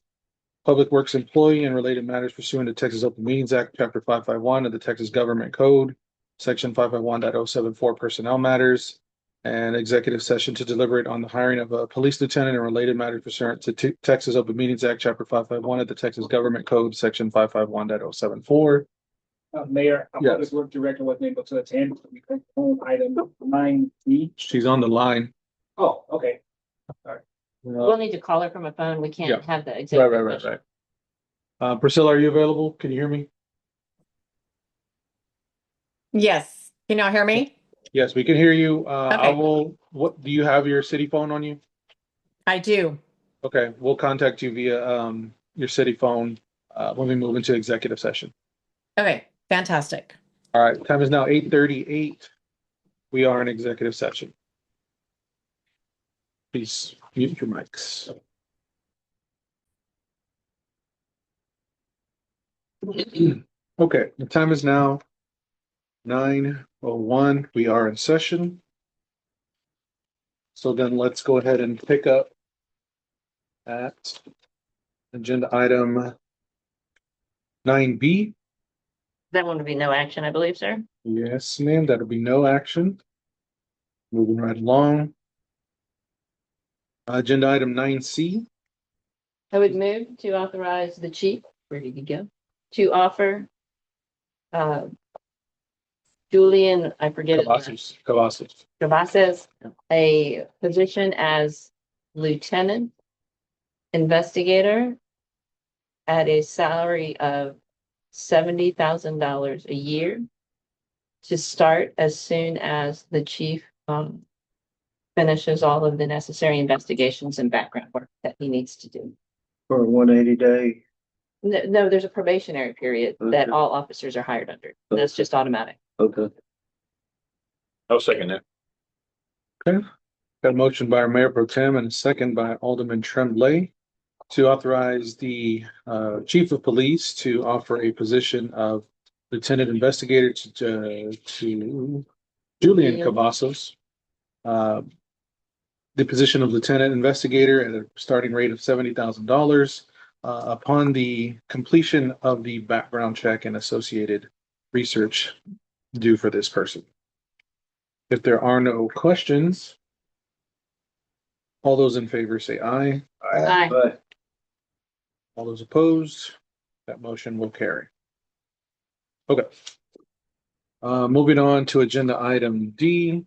Public Works employee and related matters pursuant to Texas Open Meetings Act, Chapter 551 of the Texas Government Code, Section 551.074 Personnel Matters, and executive session to deliberate on the hiring of a police lieutenant and related matters pursuant to Texas Open Meetings Act, Chapter 551 of the Texas Government Code, Section 551.074. Mayor, our Yes. public work director wasn't able to attend. So we can home item 9B. She's on the line. Oh, okay. We'll need to call her from a phone. We Yeah. can't have the executive. Right. session. Priscilla, are you available? Can you hear me? Yes. Can y'all hear me? Yes, we can hear you. I Okay. will, what, do you have your city phone on you? I do. Okay, we'll contact you via your city phone when we move into executive session. Okay. Fantastic. All right, time is now 8:38. We are in executive session. Please mute your mics. Okay, the time is now 9:01. We are in session. So then let's go ahead and pick up at agenda item 9B. That one would be no action, I believe, sir. Yes, ma'am, that'll be no action. Moving right along. Agenda item 9C. I would move to authorize the chief, where did he go? To offer Julian, I forget. Cavazos. Gavasez, a position as lieutenant investigator at a salary of $70,000 a year to start as soon as the chief finishes all of the necessary investigations and background work that he needs to do. For 180 day. No, there's a probationary period that Okay. all officers are hired under. That's just automatic. Okay. I'll second that. Got a motion by our Mayor Pro Tem and a second by Alderman Tremblay to authorize the Chief of Police to offer a position of Lieutenant Investigator to Julian Cavazos. The position of Lieutenant Investigator at a starting rate of $70,000 upon the completion of the background check and associated research due for this person. If there are no questions, all those in favor say aye. Aye. But All those opposed, that motion will carry. Okay. Moving on to agenda item D.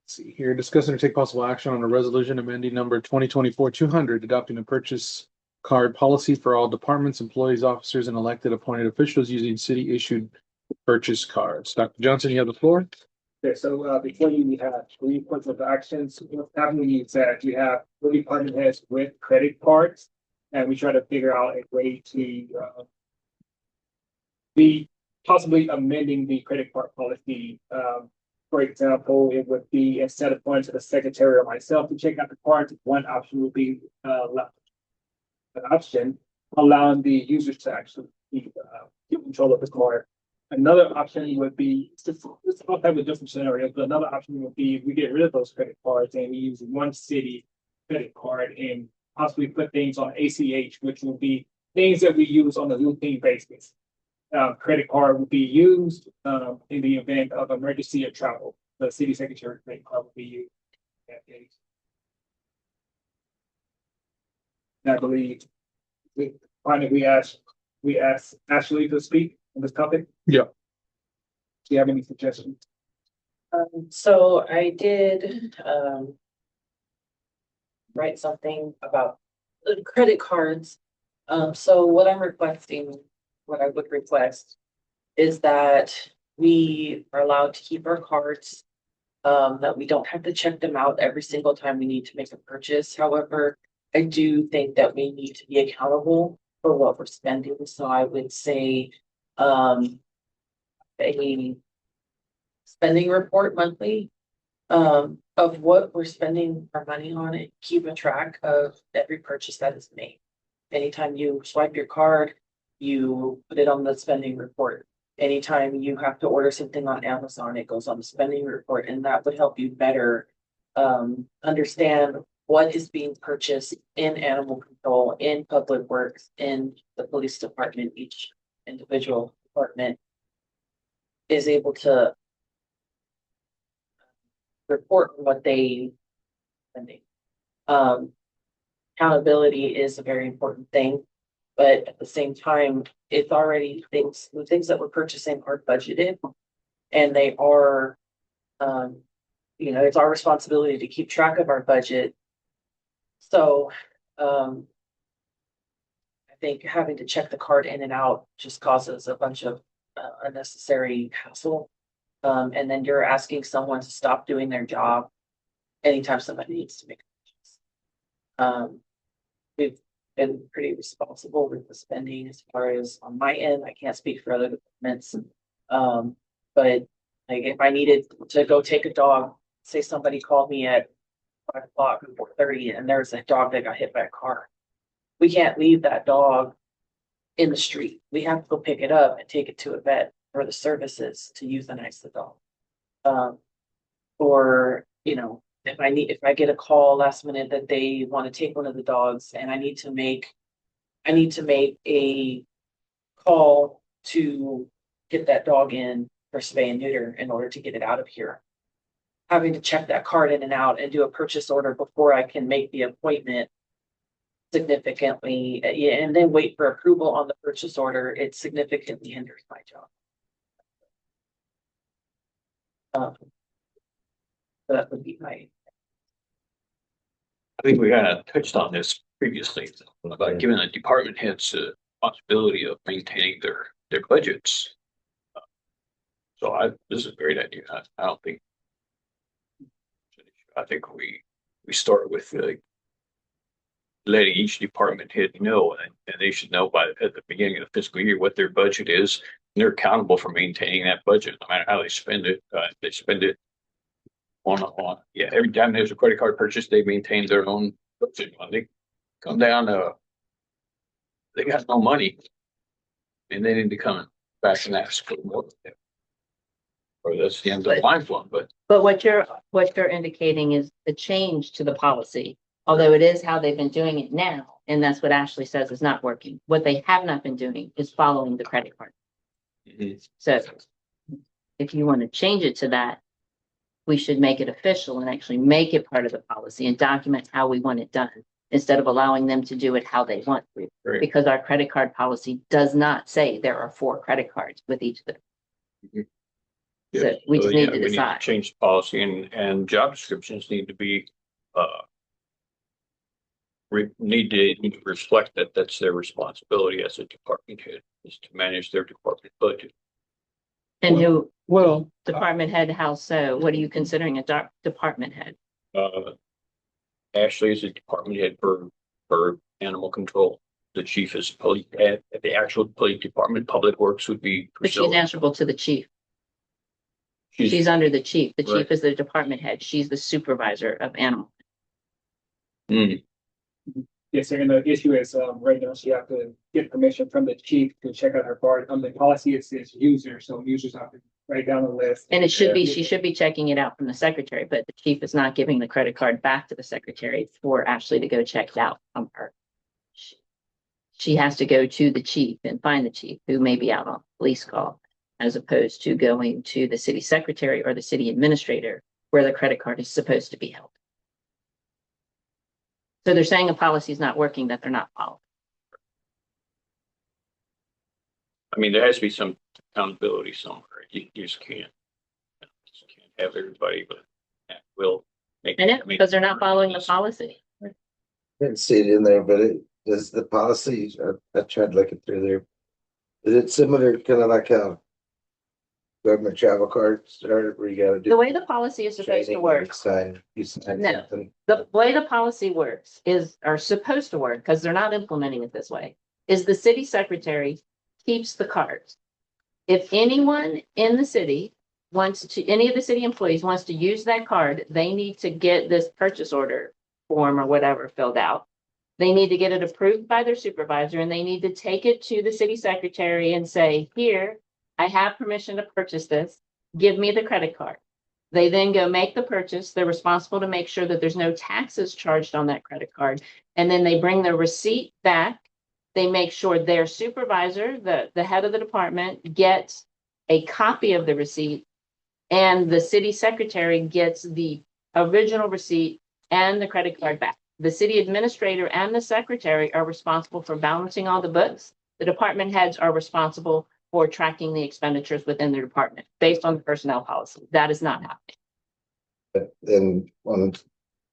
Let's see here, discuss and take possible action on a resolution amending number 2024-200, adopting a purchase card policy for all departments, employees, officers, and elected appointed officials using city-issued purchase cards. Dr. Johnson, you have the floor. Okay, so before you, we have 3 points of actions. What's happening is that you have 3 department heads with credit cards, and we try to figure out a way to be possibly amending the credit card policy. For example, it would be instead of going to the secretary or myself to check out the cards, one option would be allowing the users to actually keep control of the card. Another option would be, it's all type of different scenarios, but another option would be we get rid of those credit cards and we use one city credit card and possibly put things on ACH, which will be things that we use on a routine basis. Credit card would be used in the event of emergency or travel. The city secretary credit card would be used in that case. And I believe we asked Ashley to speak on this topic. Yeah. Do you have any suggestions? So I did write something about the credit cards. So what I'm requesting, what I would request is that we are allowed to keep our cards, that we don't have to check them out every single time we need to make a purchase. However, I do think that we need to be accountable for what we're spending. So I would say a spending report monthly of what we're spending our money on it, keep a track of every purchase that is made. Anytime you swipe your card, you put it on the spending report. Anytime you have to order something on Amazon, it goes on the spending report, and that would help you better understand what is being purchased in animal control, in public works, in the police department. Each individual department is able to report on what they spending. Accountability is a very important thing, but at the same time, it's already the things that we're purchasing are budgeted, and they are, it's our responsibility to keep track of our budget. So, I think having to check the card in and out just causes a bunch of unnecessary hassle. And then you're asking someone to stop doing their job anytime somebody needs to make a purchase. We've been pretty responsible with the spending as far as on my end. I can't speak for other departments. But like if I needed to go take a dog, say somebody called me at 5 o'clock or 4:30 and there's a dog that got hit by a car. We can't leave that dog in the street. We have to go pick it up and take it to a vet for the services to euthanize the dog. Or, if I get a call last minute that they want to take one of the dogs and I need to make a call to get that dog in for spay and neuter in order to get it out of here. Having to check that card in and out and do a purchase order before I can make the appointment significantly, yeah, and then wait for approval on the purchase order, it significantly hinders my job. That would be my. I think we kind of touched on this previously about giving the department heads the responsibility of maintaining their budgets. So this is a great idea. I don't think. I think we start with letting each department head know, and they should know at the beginning of the fiscal year what their budget is. And they're accountable for maintaining that budget, no matter how they spend it. They spend it on, yeah, every time there's a credit card purchase, they maintain their own budget. When they come down, they got no money, and they need to come back and ask for more. Or that's the end of the line for them, but. But what you're indicating is the change to the policy, although it is how they've been doing it now. And that's what Ashley says is not working. What they have not been doing is following the credit card. So if you want to change it to that, we should make it official and actually make it part of the policy and document how we want it done instead of allowing them to do it how they want to. Right. Because our credit card policy does not say there are 4 credit cards with each of them. So we just need to decide. Change the policy and job descriptions need to be, need to reflect that that's their responsibility as a department head, is to manage their department budget. And who, Well, department head, how so? What are you considering a department head? Ashley is a department head for animal control. The chief is police, at the actual police department. Public Works would be. But she's answerable to the chief. She's under the chief. The chief is the department head. She's the supervisor of animals. Yes, sir. And the issue is, right now, she have to get permission from the chief to check out her card. On the policy, it says user, so users have to write down the list. And it should be, she should be checking it out from the secretary, but the chief is not giving the credit card back to the secretary for Ashley to go check it out from her. She has to go to the chief and find the chief who may be out on police call, as opposed to going to the city secretary or the city administrator where the credit card is supposed to be held. So they're saying a policy is not working, that they're not following. I mean, there has to be some accountability somewhere. You just can't have everybody, but will make. I know, because they're not following the policy. Didn't see it in there, but does the policy, I tried looking through there. Is it similar, kind of like how government travel cards are, where you gotta do? The way the policy is supposed to training, work. You sign No. something? The way the policy works are supposed to work, because they're not implementing it this way, is the city secretary keeps the cards. If anyone in the city any of the city employees wants to use that card, they need to get this purchase order form or whatever filled out. They need to get it approved by their supervisor, and they need to take it to the city secretary and say, here, I have permission to purchase this. Give me the credit card. They then go make the purchase. They're responsible to make sure that there's no taxes charged on that credit card. And then they bring the receipt back. They make sure their supervisor, the head of the department, gets a copy of the receipt, and the city secretary gets the original receipt and the credit card back. The city administrator and the secretary are responsible for balancing all the books. The department heads are responsible for tracking the expenditures within their department based on the personnel policy. That is not happening. But then on,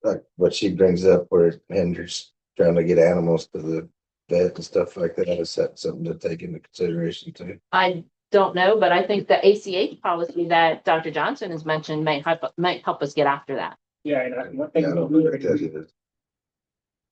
like what she brings up where it hinders trying to get animals to the vet and stuff like that, is that something to take into consideration too? I don't know, but I think the ACH policy that Dr. Johnson has mentioned might help us get after that. Yeah, and one thing. Yeah, I don't think that is.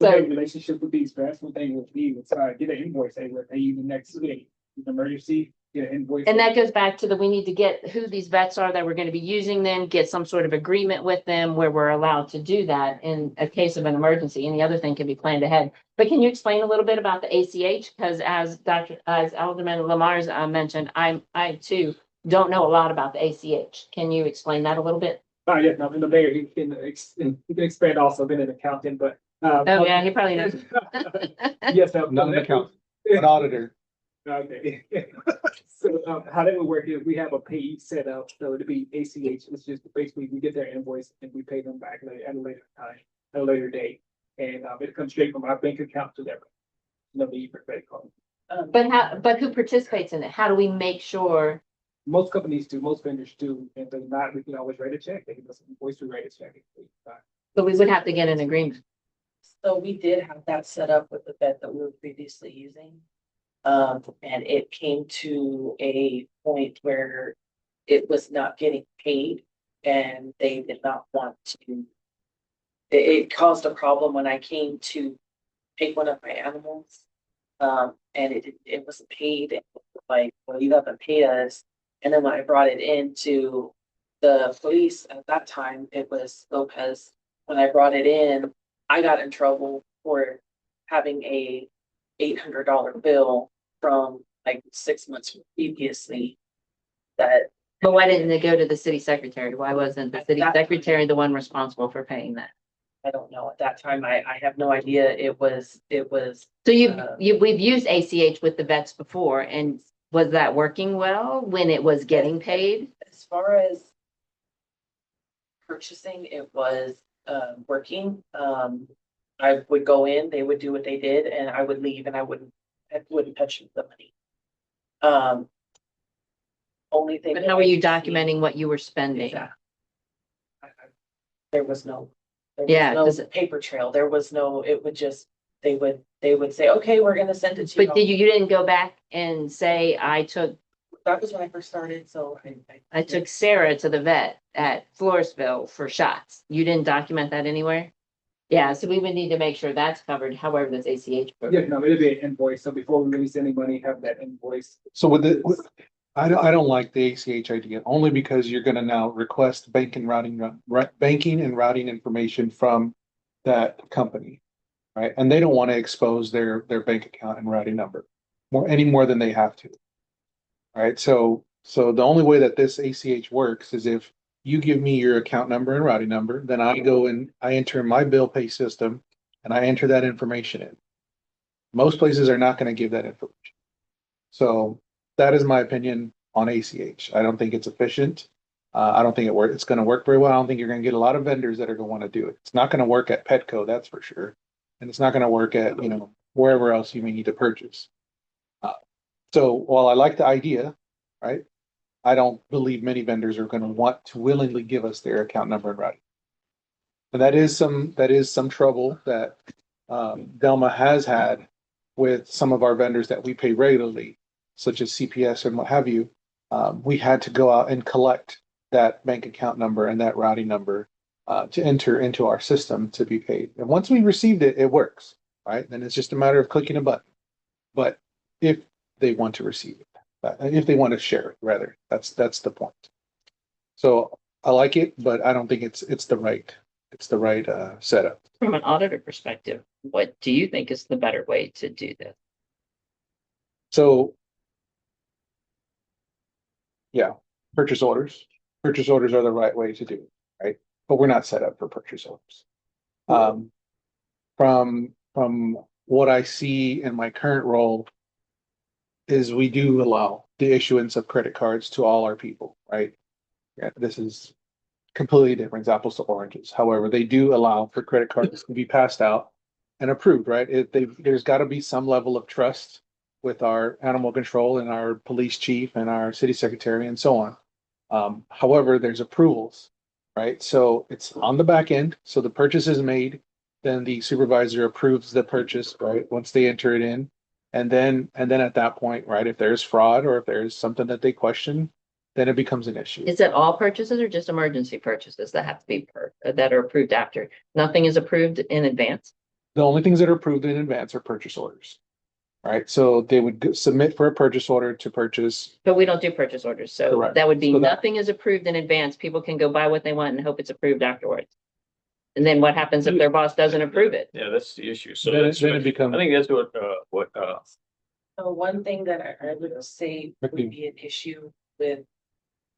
So relationship with these vets, one thing with me was get an invoice, say we'll pay you the next week, emergency, get an invoice. And that goes back to we need to get who these vets are that we're going to be using them, get some sort of agreement with them where we're allowed to do that in a case of an emergency. Any other thing can be planned ahead. But can you explain a little bit about the ACH? Because as Alderman Lamar's mentioned, I too don't know a lot about the ACH. Can you explain that a little bit? Yes, no, the mayor, he can expand also, been an accountant, but. Oh, yeah, he probably knows. Yes, no. Not an accountant, an auditor. Okay. So how that would work is we have a pay set up, so it'd be ACH, it's just basically we get their invoice and we pay them back at a later time, at a later date. and it comes straight from our bank account to their. No need for credit card. But who participates in it? How do we make sure? Most companies do, most vendors do, and if they're not, we can always write a check. They can just invoice to write a check. But we would have to get an agreement. So we did have that set up with the vet that we were previously using. And it came to a point where it was not getting paid and they did not want to. It caused a problem when I came to take one of my animals. And it wasn't paid. It was like, well, you haven't paid us. And then when I brought it into the police at that time, it was Lopez. When I brought it in, I got in trouble for having a $800 bill from like 6 months previously. But why didn't it go to the city secretary? Why wasn't the At city that time- secretary the one responsible for paying that? I don't know. At that time, I have no idea. It was. So we've used ACH with the vets before, and was that working well when it was getting paid? As far as purchasing, it was working. I would go in, they would do what they did, and I would leave, and I wouldn't touch the money. Only thing. But how were you documenting what you were spending? There was no. Yeah, No does it- paper trail. There was no. It would just. They would say, okay, we're gonna send it to you. But you didn't go back and say, That was when I first started, so I took Sarah to the vet at Floresville for shots. You didn't document that anywhere? Yeah, so we would need to make sure that's covered, however, that's ACH. Yeah, program. no, it'll be an invoice. So before we release any money, have that invoice. So I don't like the ACH idea, only because you're gonna now request banking and routing information from that company. Right? And they don't want to expose their bank account and routing number any more than they have to. All right. So the only way that this ACH works is if you give me your account number and routing number, then I go and I enter my bill pay system and I enter that information in. Most places are not going to give that information. So that is my opinion on ACH. I don't think it's efficient. I don't think it's going to work very well. I don't think you're going to get a lot of vendors that are going to want to do it. It's not going to work at Petco, that's for sure. And it's not going to work at, wherever else you may need to purchase. So while I like the idea, right, I don't believe many vendors are going to want to willingly give us their account number and routing. And that is some trouble that Delma has had with some of our vendors that we pay regularly, such as CPS and what have you. We had to go out and collect that bank account number and that routing number to enter into our system to be paid. And once we received it, it works, right? Then it's just a matter of clicking a button. But if they want to receive it, if they want to share it, rather, that's the point. So I like it, but I don't think it's the right setup. From an auditor perspective, what do you think is the better way to do this? So, yeah, purchase orders. Purchase orders are the right way to do it, right? But we're not set up for purchase orders. From what I see in my current role is we do allow the issuance of credit cards to all our people, right? Yeah, this is completely different, apples to oranges. However, they do allow for credit cards to be passed out and approved, right? There's got to be some level of trust with our animal control and our police chief and our city secretary and so on. However, there's approvals, right? So it's on the back end. So the purchase is made, then the supervisor approves the purchase, right? Once they enter it in. And then at that point, right, if there's fraud or if there's something that they question, then it becomes an issue. Is it all purchases or just emergency purchases that have to be that are approved after? Nothing is approved in advance? The only things that are approved in advance are purchase orders, right? So they would submit for a purchase order to purchase. But we don't do purchase orders, so Correct. that would be So that- nothing is approved in advance. People can go buy what they want and hope it's approved afterwards. And then what happens if their boss doesn't approve it? Yeah, that's the issue. So Then that's, it becomes. I think that's what So one thing that I would say would be an issue with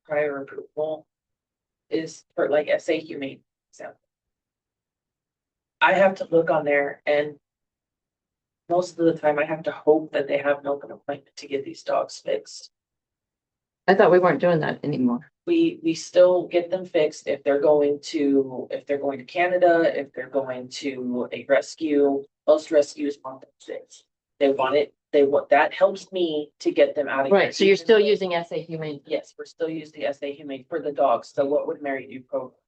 prior approval is for like SA Humane example. I have to look on there and most of the time I have to hope that they have an open appointment to get these dogs fixed. I thought we weren't doing that anymore. we still get them fixed if they're going to Canada, if they're going to a rescue. Most rescues want them fixed. They want it, that helps me to get them out of here. Right, so you're still using SA Humane. Yes, we're still using the SA Humane for the dogs. So what would Mary do program?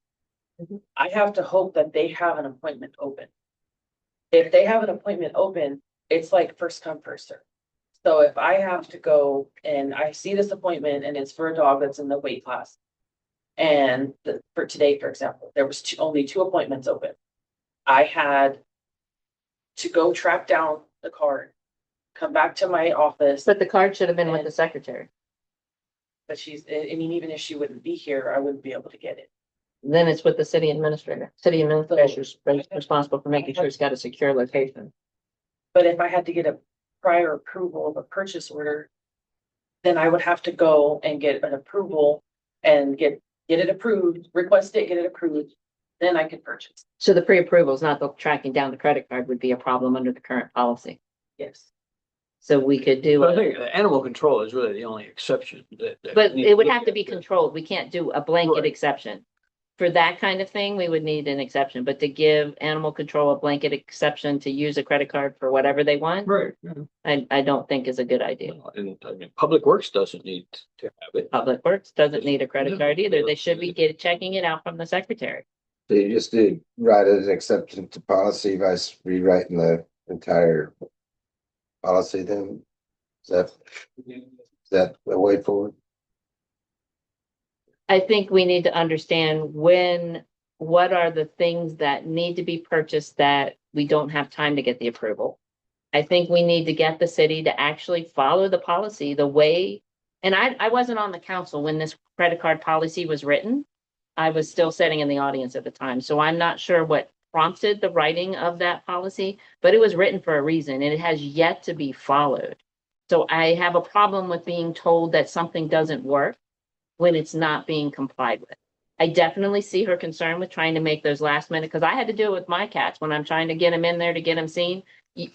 Mhm. I have to hope that they have an appointment open. If they have an appointment open, it's like first come, first serve. So if I have to go and I see this appointment and it's for a dog that's in the weight class. And for today, for example, there was only 2 appointments open. I had to go track down the card, come back to my office. But the card should have been with the secretary. But I mean, even if she wouldn't be here, I wouldn't be able to get it. Then it's with the city administrator. City administrator is responsible for making sure it's got a secure location. But if I had to get a prior approval of a purchase order, then I would have to go and get an approval and get it approved, request it, get it approved, then I could purchase. So the pre-approval is not the tracking down the credit card would be a problem under the current policy. Yes. So we could do, But I think animal control is really the only exception but it would have to be controlled. We can't do a blanket Right. exception. For that kind of thing, we would need an exception, but to give animal control a blanket exception to use a credit card for whatever they want, Right. I don't think is a good idea. And I mean, Public Works doesn't need to have it. Public Works doesn't need a credit card either. They should be checking it out from the secretary. So you just did write an exception to policy by rewriting the entire policy then? Is that a way forward? I think we need to understand what are the things that need to be purchased that we don't have time to get the approval. I think we need to get the city to actually follow the policy the way, and I wasn't on the council when this credit card policy was written. I was still sitting in the audience at the time, so I'm not sure what prompted the writing of that policy, but it was written for a reason and it has yet to be followed. So I have a problem with being told that something doesn't work when it's not being complied with. I definitely see her concern with trying to make those last minute, because I had to do it with my cats when I'm trying to get them in there to get them seen.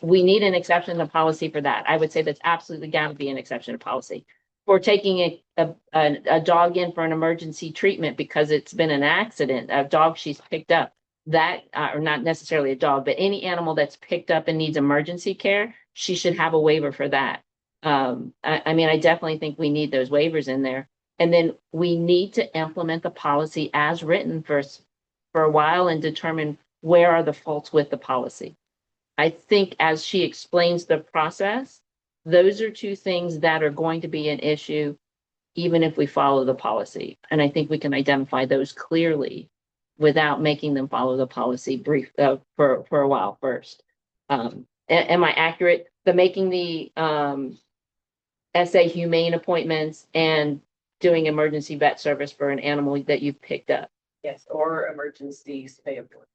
We need an exception to policy for that. I would say that's absolutely got to be an exception to policy. For taking a dog in for an emergency treatment because it's been an accident, a dog she's picked up, that, or not necessarily a dog, but any animal that's picked up and needs emergency care, she should have a waiver for that. I mean, I definitely think we need those waivers in there. And then we need to implement the policy as written for a while and determine where are the faults with the policy. I think as she explains the process, those are 2 things that are going to be an issue, even if we follow the policy. And I think we can identify those clearly without making them follow the policy for a while first. Am I accurate? The making the SA Humane appointments and doing emergency vet service for an animal that you've picked up. Yes, or emergency spay abort.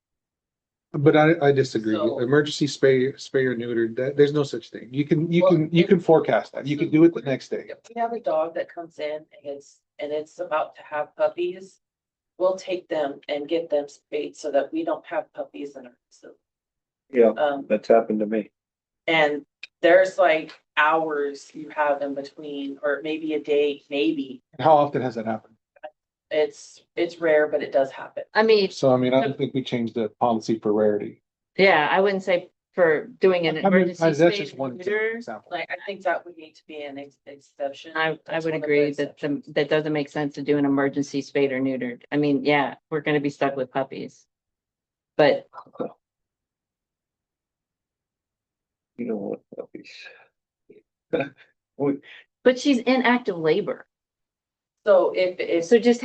But I disagree. So- Emergency spay or neuter, there's no such thing. You can forecast that. You can do it the next day. If we have a dog that comes in and it's about to have puppies, we'll take them and get them spayed so that we don't have puppies in our facility. Yeah, that's happened to me. And there's like hours you have in between, or maybe a day, maybe. How often has that happened? It's rare, but it does happen. I mean, So I mean, I don't think we changed the policy for rarity. yeah, I wouldn't say for doing an I mean, emergency that's spay just one neuter. example. Like, I think that would need to be an exception. I That's would one of the agree that exceptions. that doesn't make sense to do an emergency spayed or neutered. I mean, yeah, we're gonna be stuck with puppies. But You don't want puppies. but she's in active labor. So if So just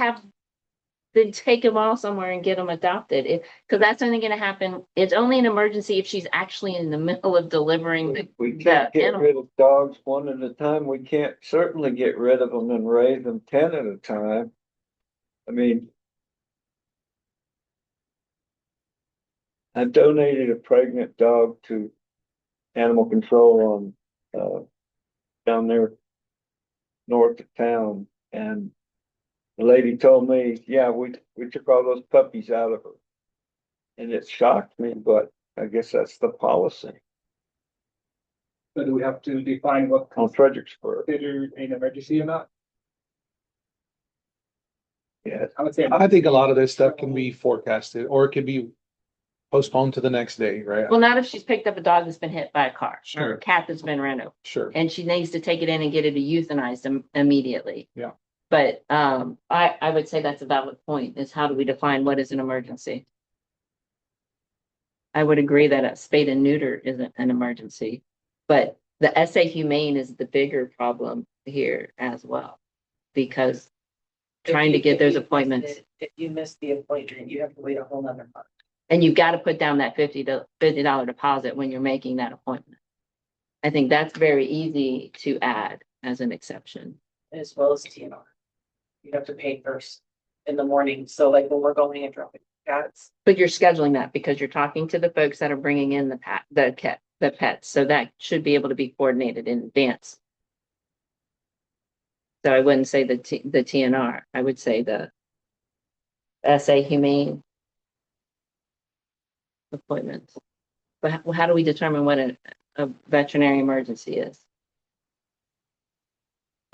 then take them all somewhere and get them adopted. Because that's only gonna happen. It's only an emergency if she's actually in the middle of delivering. We can't get animal. rid of dogs one at a time. We can't certainly get rid of them and raise them 10 at a time. I mean, I donated a pregnant dog to animal control on, down there north of town, and the lady told me, yeah, we took all those puppies out of her. And it shocked me, but I guess that's the policy So do we have to define what on Fredericksburg. considered an emergency or not? Yeah. I would say. I think a lot of this stuff can be forecasted or it can be postponed to the next day, right? Well, not if she's picked up a dog that's been hit by a car. Or Sure. a cat that's been ran over. Sure. And she needs to take it in and get it euthanized immediately. Yeah. But I would say that's a valid point, is how do we define what is an emergency? I would agree that a spade and neuter isn't an emergency, but the SA humane is the bigger problem here as well. Because trying to get those appointments, If you miss the appointment, you have to wait a whole nother month. and you've got to put down that $50 deposit when you're making that appointment. I think that's very easy to add as an exception. As well as TNR. You have to pay first in the morning. So like when we're going and dropping cats, But you're scheduling that because you're talking to the folks that are bringing in the pets, so that should be able to be coordinated in advance. So I wouldn't say the TNR, I would say the SA humane appointments. But how do we determine what a veterinary emergency is?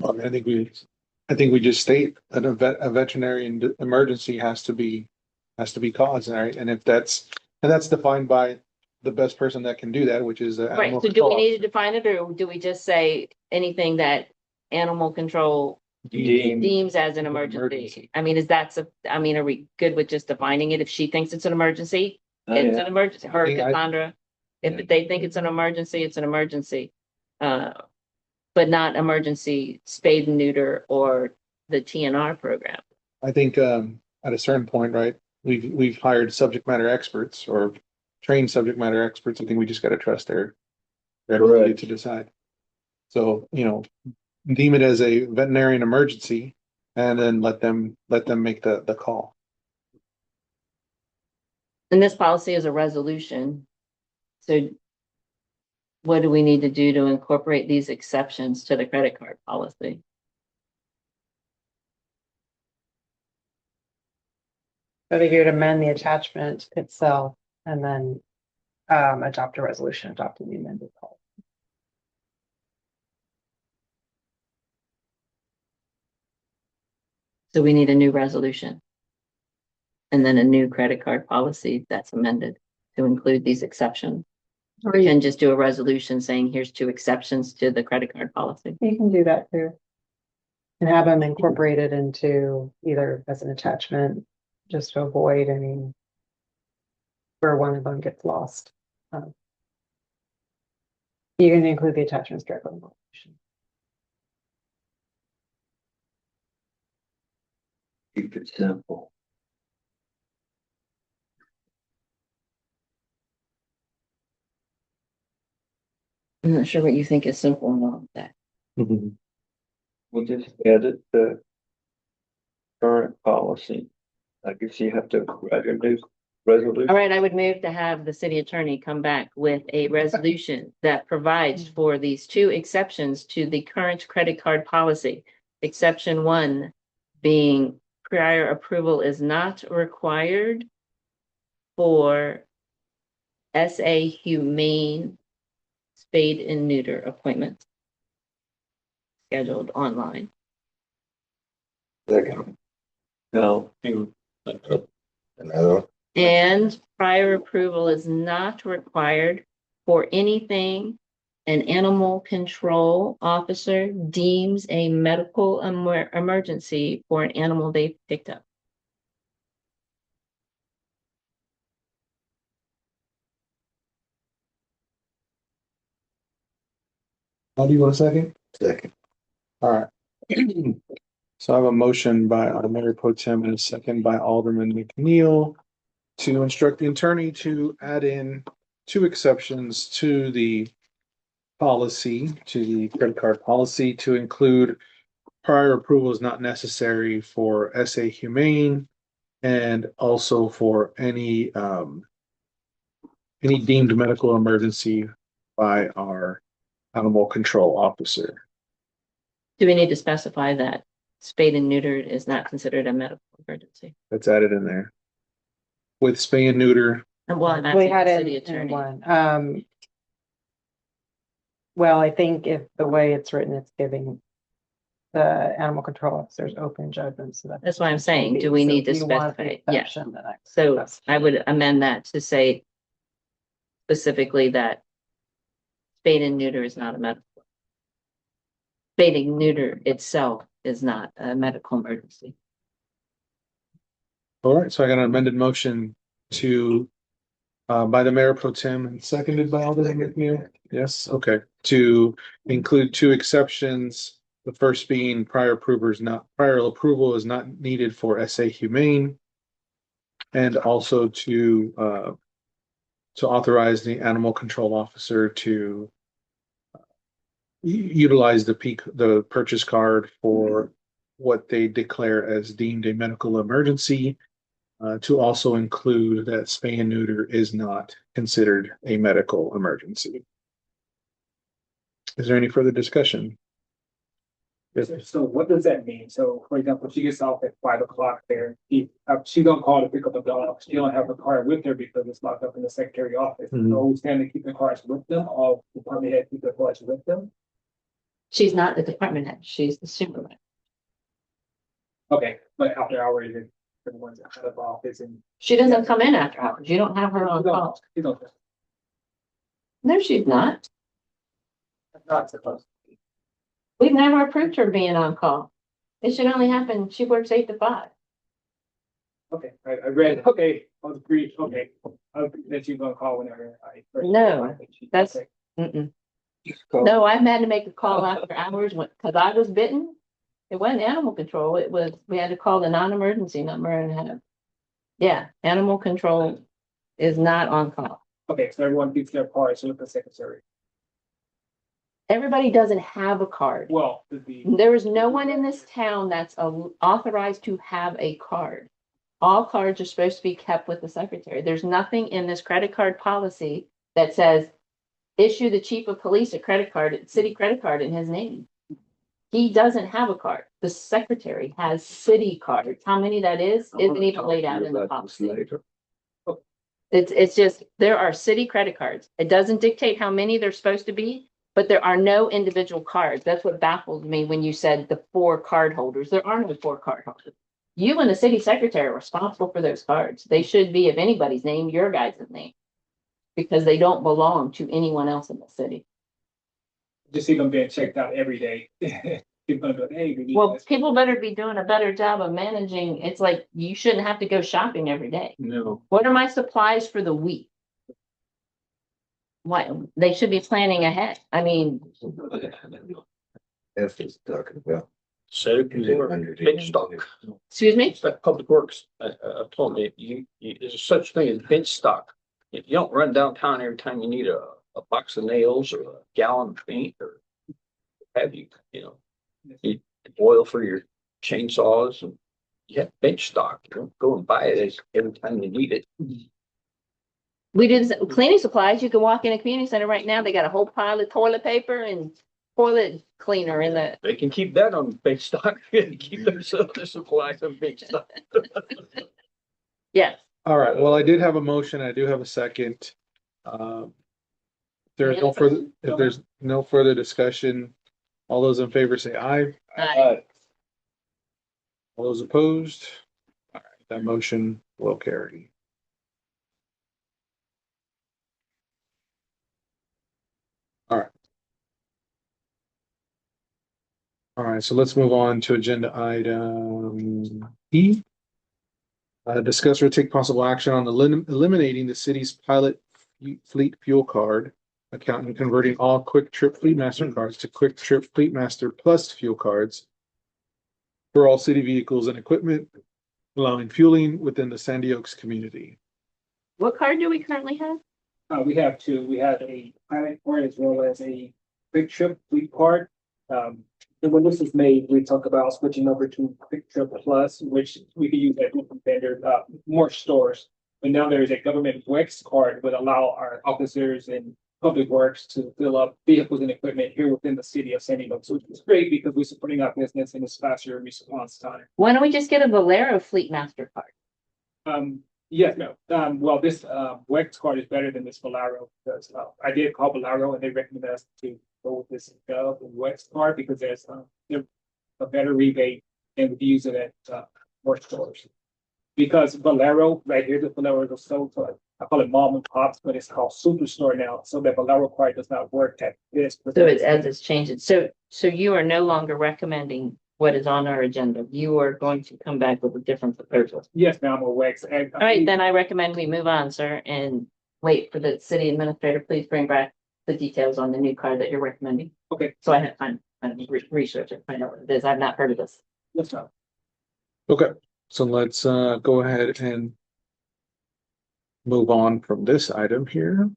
I mean, I think we just state that a veterinary emergency has to be caused, right? And if that's defined by the best person that can do that, which is the Right, animal so do control we need to officer. define it, or do we just say anything that animal control Deemed. deems as an emergency? I mean, are we good with just defining it? If she thinks it's an emergency, it's an emergency. Her, Yeah, Cassandra, if they think it's an emergency, it's an emergency. But not emergency spade and neuter or the TNR program. I think at a certain point, right, we've hired subject matter experts or trained subject matter experts. I think we just got to trust their ability Correct. to decide. So, deem it as a veterinarian emergency and then let them make the call. And this policy is a resolution. So what do we need to do to incorporate these exceptions to the credit card policy? I think you'd amend the attachment itself and then adopt a resolution adopting the amended policy. So we need a new resolution. And then a new credit card policy that's amended to include these exceptions. Or you can just do a resolution saying, here's 2 exceptions to the credit card policy. You can do that too. And have them incorporated into either as an attachment, just to avoid any where one of them gets lost. You can include the attachments directly in the resolution. Keep it simple. I'm not sure what you think is simple and all of that. We'll just edit the current policy. I guess you have to write a new resolution. All right, I would move to have the city attorney come back with a resolution that provides for these 2 exceptions to the current credit card policy. Exception 1 being prior approval is not required for SA humane spade and neuter appointments scheduled online. Second, No, another, And prior approval is not required for anything an animal control officer deems a medical emergency for an animal they picked up. How do you want a second? second, All right. So I have a motion by Mayor Pro Tem and a second by Alderman McNeil to instruct the attorney to add in 2 exceptions to the policy, to the credit card policy, to include prior approval is not necessary for SA humane and also for any deemed medical emergency by our animal control officer. Do we need to specify that spayed and neutered is not considered a medical emergency? That's added in there. With spay and neuter. And well, I'm We asking had the it city in attorney. one. Well, I think if the way it's written, it's giving the animal control officer's open judgment, so that. That's what I'm saying. Do we need to So you want the specify? Yeah. exception that I- So I would amend that to say specifically that spade and neuter is not a medical. Spade and neuter itself is not a medical emergency. All right, so I got an amended motion to by the mayor pro tem and seconded by Alderman McNeil. Yes, okay, to include two exceptions. The first being prior approval is not needed for SA Humane. And also to authorize the animal control officer to utilize the purchase card for what they declare as deemed a medical emergency. To also include that spay and neuter is not considered a medical emergency. Is there any further discussion? So what does that mean? So for example, she gets off at 5 o'clock there. She don't call to pick up the dog. She don't have her car with her because it's locked up in the secretary office. Mhm. So we stand to keep the cars with them. All department head keep the cars with them. She's not the department head, she's the supervisor. Okay, but after hours, everyone's out of office and. She doesn't come in after hours. You don't have her on call. You don't. No, she's not. Not supposed. We've never approved her being on call. It should only happen, she works 8 to 5. Okay, I read, okay, I was agreed, okay. I was that you're gonna call whenever I. No, that's- Okay. Mm-mm. No, I've had to make a call after hours because I was bitten. It wasn't animal control. It was, we had to call the non-emergency number and have. Yeah, animal control is not on call. Okay, so everyone keeps their cars with the secretary. Everybody doesn't have a card. Well, There is no one in this town that's authorized to have a card. All cards are supposed to be kept with the secretary. There's nothing in this credit card policy that says issue the chief of police a credit card, city credit card in his name. He doesn't have a card. The secretary has city cards. How many that is, isn't even laid out in the policy. It's just, there are city credit cards. It doesn't dictate how many there's supposed to be, but there are no individual cards. That's what baffled me when you said the 4 card holders. There are no 4 card holders. You and the city secretary are responsible for those cards. They should be, if anybody's name, your guys' name. Because they don't belong to anyone else in the city. Just see them being checked out every day. People go, hey, we need Well, this. people better be doing a better job of managing. It's like, you shouldn't have to go shopping every day. No. What are my supplies for the week? What, they should be planning ahead. I mean, If it's talking about. Set it in bench stock. excuse me? It's like Public Works, told me, there's such thing as bench stock. You don't run downtown every time you need a box of nails or a gallon of paint or have you, you oil for your chainsaws and you have bench stock. You don't go and buy it every time you need it. We did cleaning supplies. You can walk in a community center right now. They got a whole pile of toilet paper and toilet cleaner in the. They can keep that on bench stock. Keep their supplies on bench stock. Yes. All right, well, I did have a motion. I do have a second. If there's no further discussion, all those in favor say aye. All those opposed? All right, that motion will carry. All right. All right, so let's move on to agenda item E. Discuss or take possible action on eliminating the city's pilot fleet fuel card account and converting all Quick Trip Fleet Master cards to Quick Trip Fleet Master Plus fuel cards for all city vehicles and equipment, allowing fueling within the Sandy Oaks community. What card do we currently have? We have 2. We have a pilot card as well as a Quick Trip fleet card. And when this was made, we talked about switching over to Quick Trip Plus, which we could use at different vendors, more stores. But now there is a government WEX card would allow our officers and Public Works to fill up vehicles and equipment here within the city of Sandy Oaks, which is great because we're supporting our business in this faster response time. Why don't we just get a Valero Fleet Master card? Yes, no. Well, this WEX card is better than this Valero because I did call Valero and they recommended us to go with this Gov and WEX card because there's they're a better rebate and would use it at more stores. Because Valero, right here, the Valero was sold to, I call it mom and pops, but it's called Superstore now, so that Valero card does not work at this. So it, as it's changing, so you are no longer recommending what is on our agenda. You are going to come back with a different proposal. Yes, ma'am, or Wex. And All right, then I recommend we move on, sir, and wait for the city administrator. Please bring back the details on the new card that you're recommending. Okay, So I have time to research it, find out what it is. I've not heard of this. yes, ma'am. Okay, so let's go ahead and move on from this item here.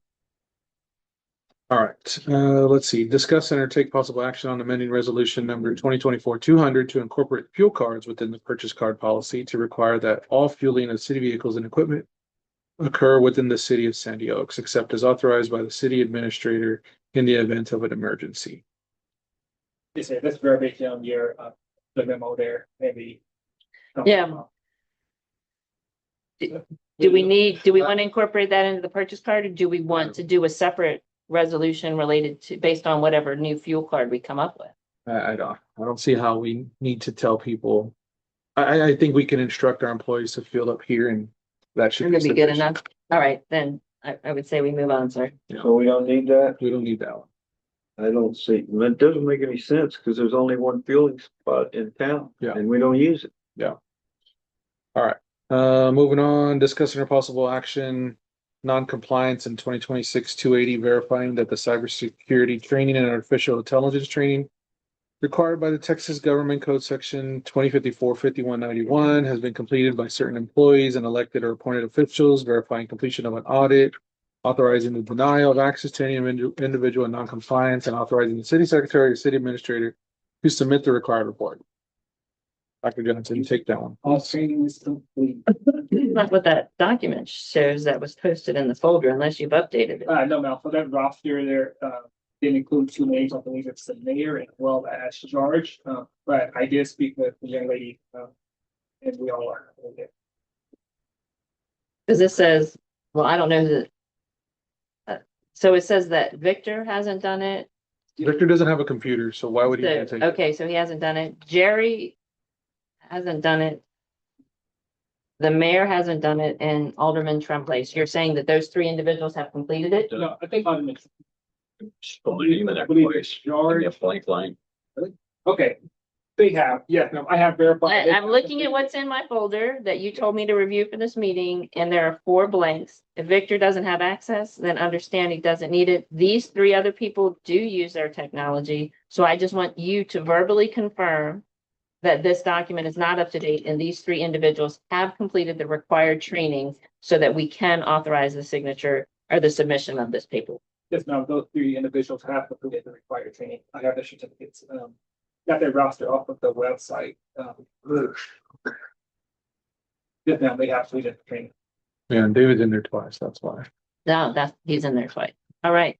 All right, let's see, discuss and or take possible action on amending resolution number 2024-200 to incorporate fuel cards within the purchase card policy to require that all fueling of city vehicles and equipment occur within the city of Sandy Oaks, except as authorized by the city administrator in the event of an emergency. Yes, sir, that's verbiage on your, the memo there, maybe. Yeah. Do we want to incorporate that into the purchase card, or do we want to do a separate resolution related to, based on whatever new fuel card we come up with? I don't see how we need to tell people. I think we can instruct our employees to fill up here and that should Should be good sufficient. enough? All right, then I would say we move on, sir. So we don't need that? We don't need that one. I don't see, that doesn't make any sense because there's only one fueling spot in town. Yeah. And we don't use it. All right, moving on, discussing our possible action, non-compliance in 2026-280, verifying that the cybersecurity training and artificial intelligence training required by the Texas Government Code Section 2054-5191 has been completed by certain employees and elected or appointed officials, verifying completion of an audit, authorizing the denial of access to any individual in non-compliance, and authorizing the city secretary or city administrator to submit the required report. Dr. Johnson, take that one. All training is complete. Not what that document shows that was posted in the folder unless you've updated it. No, ma'am, for that roster there, didn't include two names, I believe it's the mayor as well as George, but I did speak with the young lady, and we all are. Because this says, well, I don't know that. So it says that Victor hasn't done it. Victor doesn't have a computer, so why would he So, take it? okay, so he hasn't done it. Jerry hasn't done it. The mayor hasn't done it, and Alderman Tremblay. So you're saying that those three individuals have completed it? No, I think Alderman. Believe in that Believe place. it's George. Yeah, blank line. Okay, they have, yes, no, I have verified. I'm looking at what's in my folder that you told me to review for this meeting, and there are 4 blanks. If Victor doesn't have access, then understand he doesn't need it. These 3 other people do use their technology, so I just want you to verbally confirm that this document is not up to date, and these 3 individuals have completed the required training so that we can authorize the signature or the submission of this paper. Yes, ma'am, those 3 individuals have completed the required training. I have the certificates, got their roster off of the website. Yes, ma'am, they have completed the training. Yeah, and David's in there twice, that's why. No, he's in there twice. All right.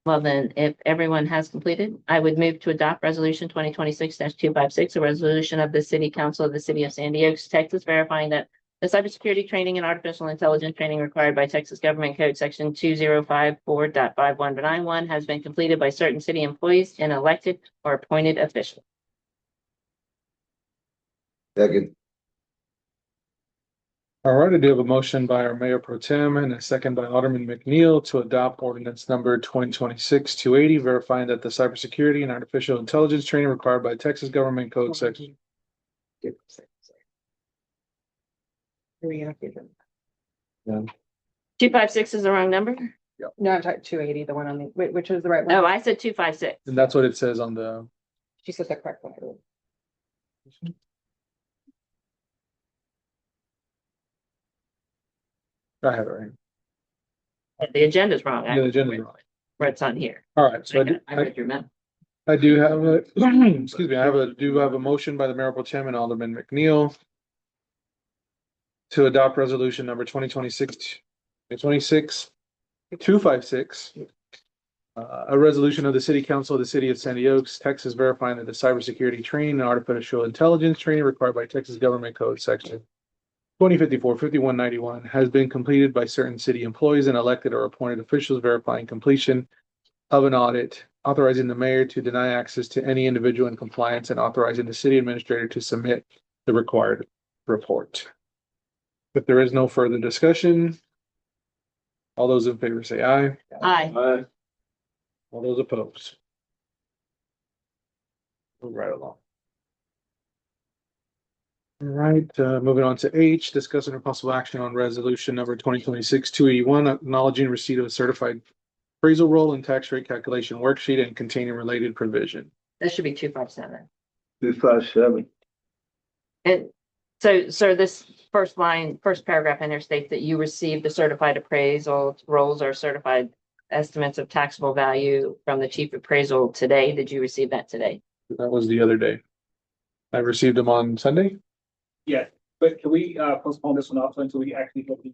Well, then, if everyone has completed, I would move to adopt resolution 2026-256, a resolution of the city council of the city of Sandy Oaks, Texas, verifying that the cybersecurity training and artificial intelligence training required by Texas Government Code Section 2054.5191 has been completed by certain city employees and elected or appointed officials. Second. All right, I do have a motion by our Mayor Pro Tem and a second by Alderman McNeil to adopt ordinance number 2026-280, verifying that the cybersecurity and artificial intelligence training required by Texas Government Code Section. Yeah. 256 is the wrong number? No, I'm talking 280, the one on the, which is the right one? Oh, I said 256. And that's what it says on the. She said the correct one. I have it right. The agenda's wrong. Yeah, the agenda's wrong. Where it's on here. All right, so I read your memo. I do have a, excuse me, do have a motion by the Mayor Pro Tem and Alderman McNeil to adopt resolution number 2026-256, a resolution of the City Council of the City of Sandy Oaks, Texas, verifying that the cybersecurity training and artificial intelligence training required by Texas Government Code Section 2054-5191 has been completed by certain city employees and elected or appointed officials, verifying completion of an audit, authorizing the mayor to deny access to any individual in compliance and authorizing the city administrator to submit the required report. If there is no further discussion, all those in favor say aye. Aye. All those opposed. Move right along. All right, moving on to H, discussing a possible action on resolution number 2026-281, acknowledging receipt of a certified appraisal roll and tax rate calculation worksheet and containing related provision. That should be 257. 257. And so this first line, first paragraph in there states that you received the certified appraisal rolls or certified estimates of taxable value from the chief appraisal today. Did you receive that today? That was the other day. I received them on Sunday. Yeah, but can we postpone this one also until we actually get the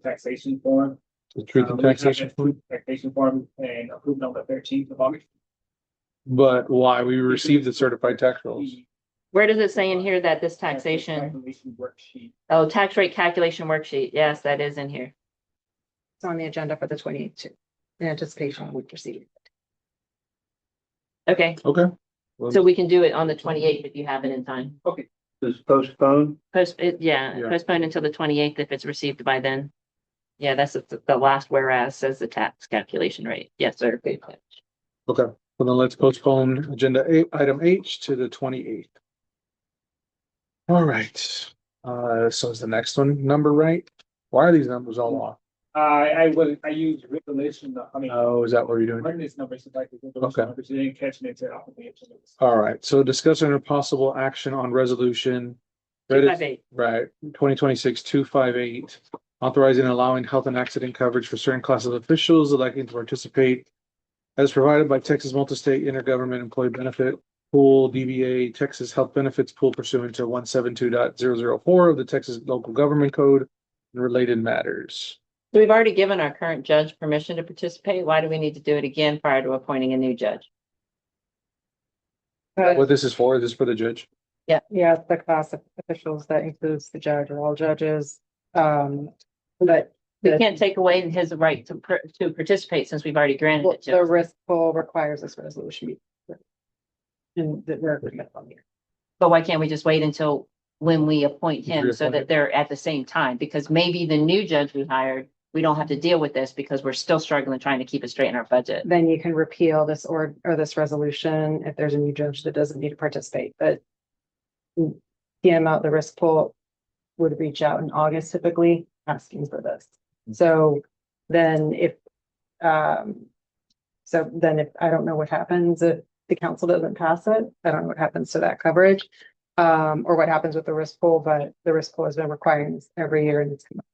taxation form? The truth and We have taxation. that taxation form and approved on the 13th of August. But why? We received the certified tax rolls. Where does it say in here that this taxation, Calculation worksheet. oh, tax rate calculation worksheet? Yes, that is in here. It's on the agenda for the 28th too. In anticipation, we proceed. Okay, Okay. so we can do it on the 28th if you have it in time. Okay, Just postpone. Yeah. Postpone until the 28th if it's received by then. Yeah, that's the last whereas says the tax calculation rate. Yes, sir. Good catch. Okay. Well, then let's postpone agenda item H to the 28th. All right. So is the next one number right? Why are these numbers all off? I use resolution, Oh, is that what you're doing? run this number so I can. Okay. Because you didn't catch me until after the agenda. All right. So discussing a possible action on resolution. 258. Right, 2026-258, authorizing and allowing health and accident coverage for certain classes of officials electing to participate as provided by Texas Multi-State Intergovernment Employee Benefit Pool, DBA, Texas Health Benefits Pool pursuant to 172.004 of the Texas Local Government Code and related matters. So we've already given our current judge permission to participate. Why do we need to do it again prior to appointing a new judge? What this is for, is this for the judge? Yeah, it's the class of officials that includes the judge or all judges. But We can't take away his right to participate since we've already granted it to the him. risk pool requires this resolution. And that we're agreement on here. But why can't we just wait until when we appoint him so Reappoint that him. they're at the same time? Because maybe the new judge we hired, we don't have to deal with this because we're still struggling trying to keep it straight in our budget. Then you can repeal this or this resolution if there's a new judge that doesn't need to participate, but the risk pool would reach out in August typically asking for this. So then if I don't know what happens if the council doesn't pass it. I don't know what happens to that coverage. Or what happens with the risk pool, but the risk pool has been requiring this every year and it's come up.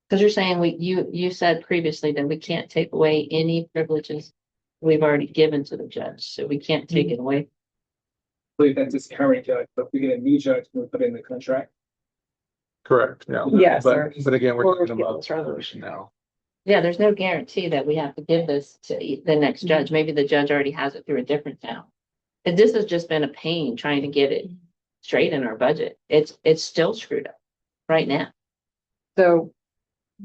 Because you're saying you said previously that we can't take away any privileges we've already given to the judge, so we can't take it away. I believe that's his current judge, but if we get a new judge, we'll put it in the contract. Correct, yeah. Yes, sir. But again, we're Or talking repeal about this resolution now. Yeah, there's no guarantee that we have to give this to the next judge. Maybe the judge already has it through a different town. And this has just been a pain trying to get it straight in our budget. It's still screwed up right now. So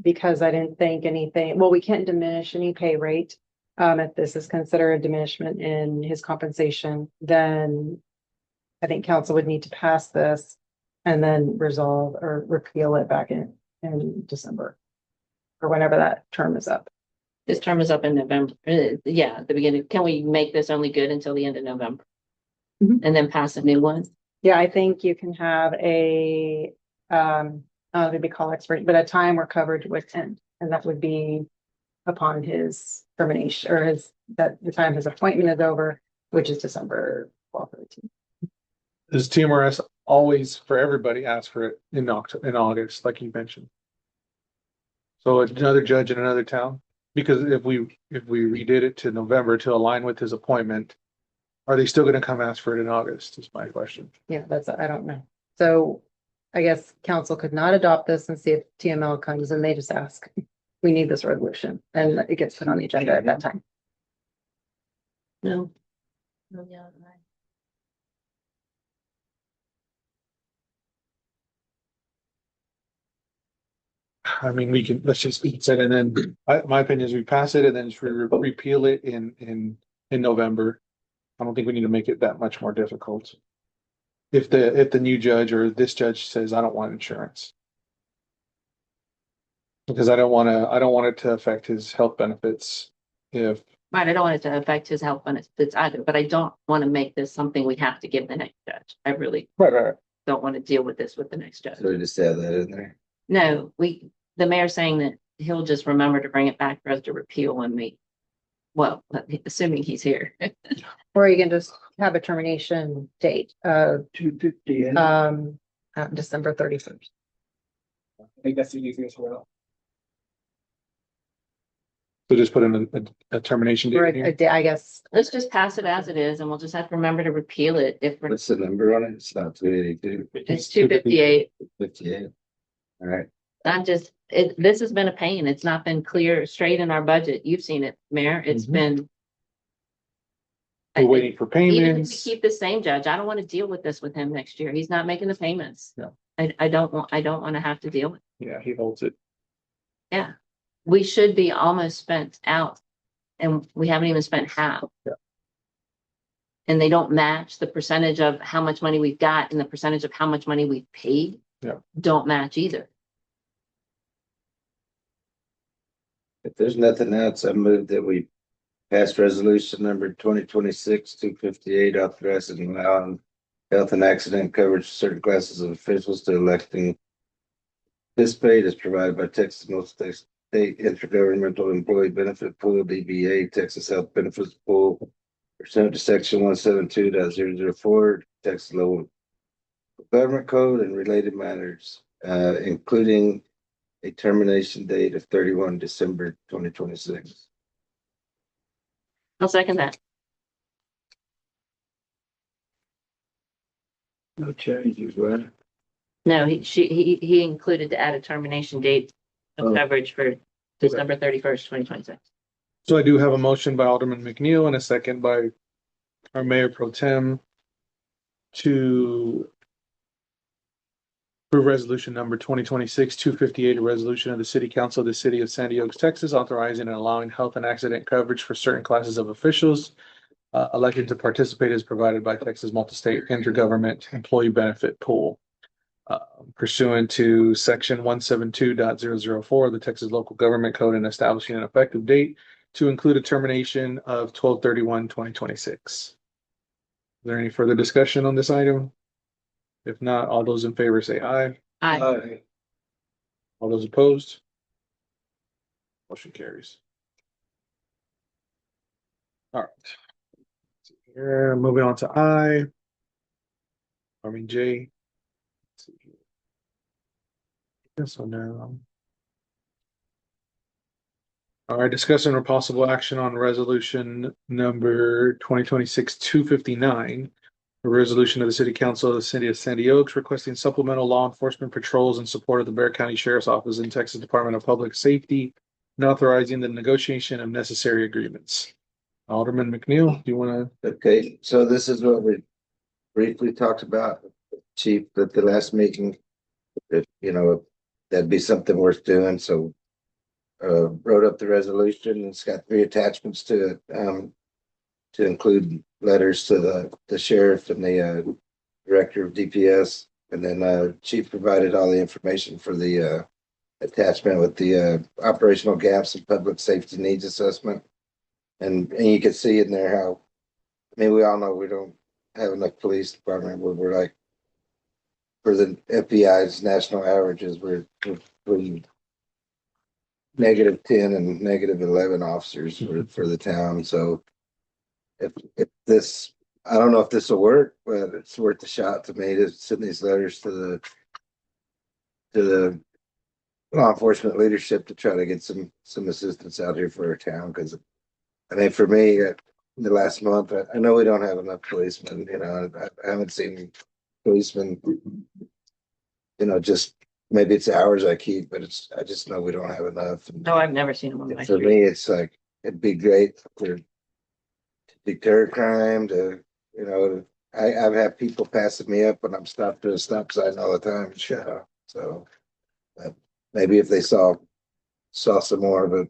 because I didn't think anything, well, we can't diminish any pay rate. If this is considered a diminishment in his compensation, then I think council would need to pass this and then resolve or repeal it back in December or whenever that term is up. This term is up in November. Yeah, at the beginning. Can we make this only good until the end of November? Mhm. And then pass a new one? Yeah, I think you can have a, maybe call expert, but a time where coverage would end, and that would be upon his termination or the time his appointment is over, which is December 12th, 13th. Does TMRS always, for everybody, ask for it in August, like you mentioned? So another judge in another town? Because if we redid it to November to align with his appointment, are they still gonna come ask for it in August, is my question. Yeah, I don't know. So I guess council could not adopt this and see if TML comes and they just ask, we need this resolution, and it gets put on the agenda at that time. No. No, yeah, right. I mean, we can, let's just eat it and then, my opinion is we pass it and then just repeal it in November. I don't think we need to make it that much more difficult. If the new judge or this judge says, I don't want insurance. Because I don't want it to affect his health benefits if, Right, I don't want it to affect his health benefits either, but I don't want to make this something we have to give the next judge. I really right. don't want to deal with this with the next judge. So we just add that in there. No, the mayor's saying that he'll just remember to bring it back for us to repeal when well, assuming he's here. Or you can just have a termination date of, 258. December 31st. I think that's the easiest way. So just put in a termination Or date a here. day, I guess. Let's just pass it as it is and we'll just have to remember to repeal it if we're, What's the number on it? It's not 282, it's 258. 58. All right. This has been a pain. It's not been clear straight in our budget. You've seen it, Mayor. It's Mhm. been. We're waiting for Even if we payments. keep the same judge, I don't want to deal with this with him next year. He's not making the payments. No. I don't want to have to deal with. Yeah, he holds it. Yeah. We should be almost spent out and we haven't even spent half. Yeah. And they don't match the percentage of how much money we've got and the percentage of how much money we've paid. Yeah. Don't match either. If there's nothing else, I move that we pass resolution number 2026-258, authorizing and allowing health and accident coverage for certain classes of officials to electing participate as provided by Texas State Intergovernmental Employee Benefit Pool, DBA, Texas Health Benefits Pool, pursuant to section 172.004, Texas Local Government Code and related matters, including a termination date of 31 December 2026. I'll second that. No changes, right? No, he included to add a termination date of Oh. coverage for December 31st, 2026. So I do have a motion by Alderman McNeil and a second by our Mayor Pro Tem to approve resolution number 2026-258, a resolution of the City Council of the City of Sandy Oaks, Texas, authorizing and allowing health and accident coverage for certain classes of officials elected to participate as provided by Texas Multi-State Intergovernment Employee Benefit Pool. Pursuant to section 172.004 of the Texas Local Government Code and establishing an effective date to include a termination of 12/31/2026. Is there any further discussion on this item? If not, all those in favor say aye. Aye. All those opposed? Motion carries. All right. Here, moving on to J. Let's see here. This one now. All right, discussion or possible action on resolution number 2026-259. A resolution of the City Council of the City of Sandy Oaks requesting supplemental law enforcement patrols in support of the Bexar County Sheriff's Office and Texas Department of Public Safety and authorizing the negotiation of necessary agreements. Alderman McNeil, do you want to? Okay, so this is what we briefly talked about, Chief, at the last meeting. If, that'd be something worth doing, so wrote up the resolution. It's got 3 attachments to it, to include letters to the sheriff and the director of DPS. And then Chief provided all the information for the attachment with the operational gaps and public safety needs assessment. And you can see in there how, we all know we don't have enough police department where we're like, for the FBI's national averages, we're between -10 and -11 officers for the town. So if this, I don't know if this will work, but it's worth a shot to me to send these letters to the law enforcement leadership to try to get some assistance out here for our town. Because for me, the last month, I know we don't have enough policemen. I haven't seen policemen. Just maybe it's hours I keep, but I just know we don't have enough. And No, I've never seen him on my for street. me, it's like it'd be great to deter crime. I've had people passing me up when I'm stopped at a stop sign all the time. So maybe if they saw some more, but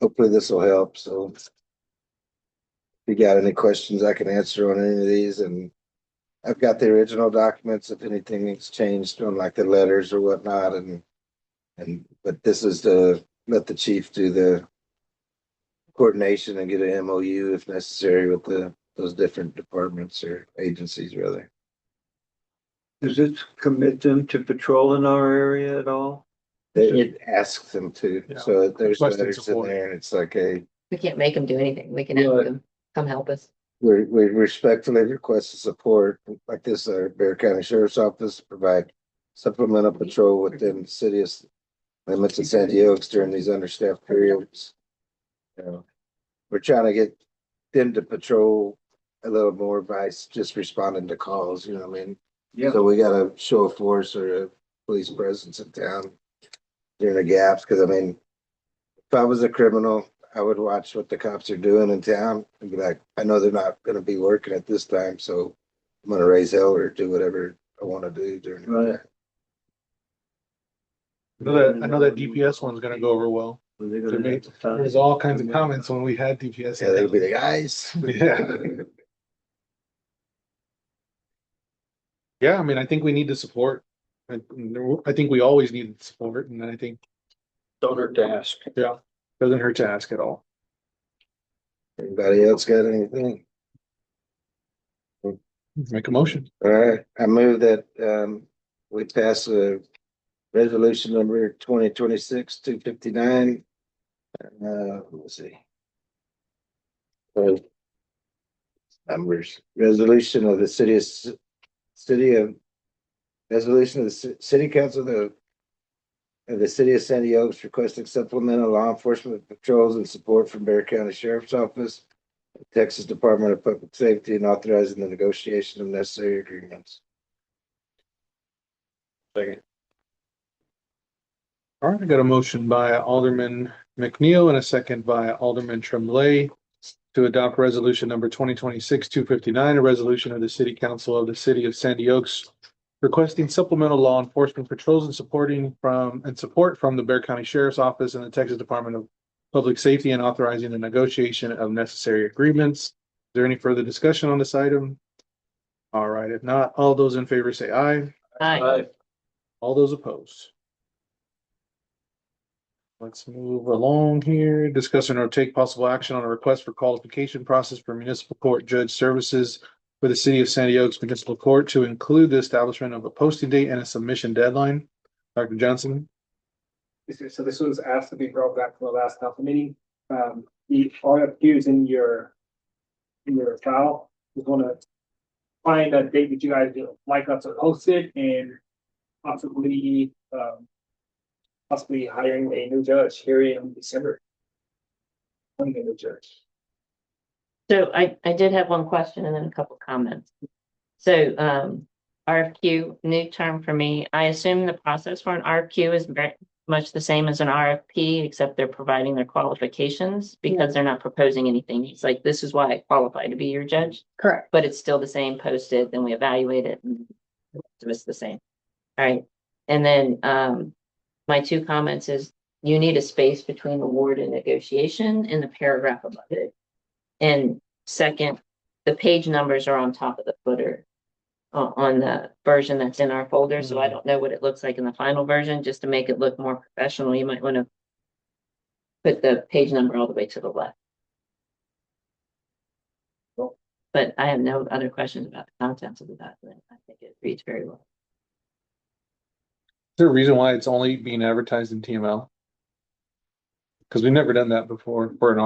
hopefully this will help. So if you got any questions, I can answer on any of these, and I've got the original documents if anything needs changed on like the letters or whatnot, but this is to let the chief do the coordination and get an MOU if necessary with those different departments or agencies rather. Does it commit them to patrol in our area at all? It asks them to, Yeah. so there's Requested letters in support. there and it's like, hey, We can't make them do anything. We can ask Right. them, come help us. we respectfully request the support like this, Bear County Sheriff's Office provide supplemental patrol within the city of limits of San Diego during these understaffed periods. You know, we're trying to get them to patrol a little more by just responding to calls, you know what I mean? Yeah. So we gotta show a force or a police presence in town during the gaps, cause I mean, if I was a criminal, I would watch what the cops are doing in town and be like, I know they're not gonna be working at this time, so I'm gonna raise hell or do whatever I wanna do during the Right. day. I know that DPS one's gonna go over well. There's all kinds of comments when we had DPS. Yeah, they'll be the guys. Yeah. Yeah, I mean, I think we need the support. I think we always need the support, and I think, Don't hurt to ask. yeah, doesn't hurt to ask at all. Anybody else got anything? Make a motion. All right, I move that we pass a resolution number 2026-259. Let's see. Numbers, resolution of the resolution of the city council of the city of San Diego requesting supplemental law enforcement patrols and support from Bear County Sheriff's Office, Texas Department of Public Safety, and authorizing the negotiation of necessary agreements. Second. All right, I got a motion by Alderman McNeil and a second by Alderman Tremblay to adopt resolution number 2026-259, a resolution of the city council of the city of Sandy Oaks requesting supplemental law enforcement patrols and support from the Bear County Sheriff's Office and the Texas Department of Public Safety, and authorizing the negotiation of necessary agreements. Is there any further discussion on this item? All right, if not, all those in favor say aye. Aye. All those opposed. Let's move along here. Discuss and or take possible action on a request for qualification process for municipal court judge services for the city of Sandy Oaks Municipal Court to include the establishment of a posting date and a submission deadline. Dr. Johnson. So this was asked to be brought back from the last council meeting. The RFQ is in your file. Just want to find a date that you guys would like us to host it, and possibly hiring a new judge here in December. A new judge. So I did have one question and then a couple comments. So RFQ, new term for me. I assume the process for an RFQ is very much the same as an RFP, except they're providing their qualifications because they're not proposing anything. It's like, this is why I qualify to be your judge, Correct. but it's still the same posted, then we evaluate it and it's the same. All right. And then my two comments is you need a space between award and negotiation in the paragraph above it. And second, the page numbers are on top of the footer on the version that's in our folder. So I don't know what it looks like in the final version. Just to make it look more professional, you might want to put the page number all the way to the left. But I have no other questions about the contents of the document. I think it reads very well. Is there a reason why it's only being advertised in TML? Because we've never done that before for an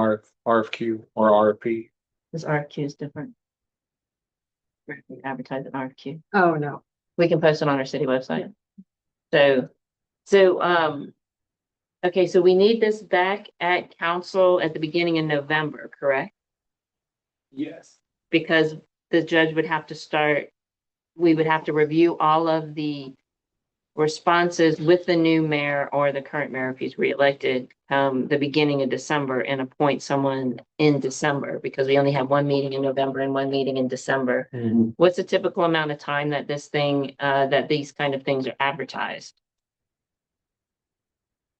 RFQ or RFP. This RFQ is different. We advertise an RFQ. Oh, no. We can post it on our city website. So, okay, so we need this back at council at the beginning of November, correct? Yes. Because the judge would have to start, we would have to review all of the responses with the new mayor or the current mayor if he's reelected the beginning of December, and appoint someone in December, because we only have one meeting in November and one meeting in December. What's the typical amount of time that this thing, that these kind of things are advertised?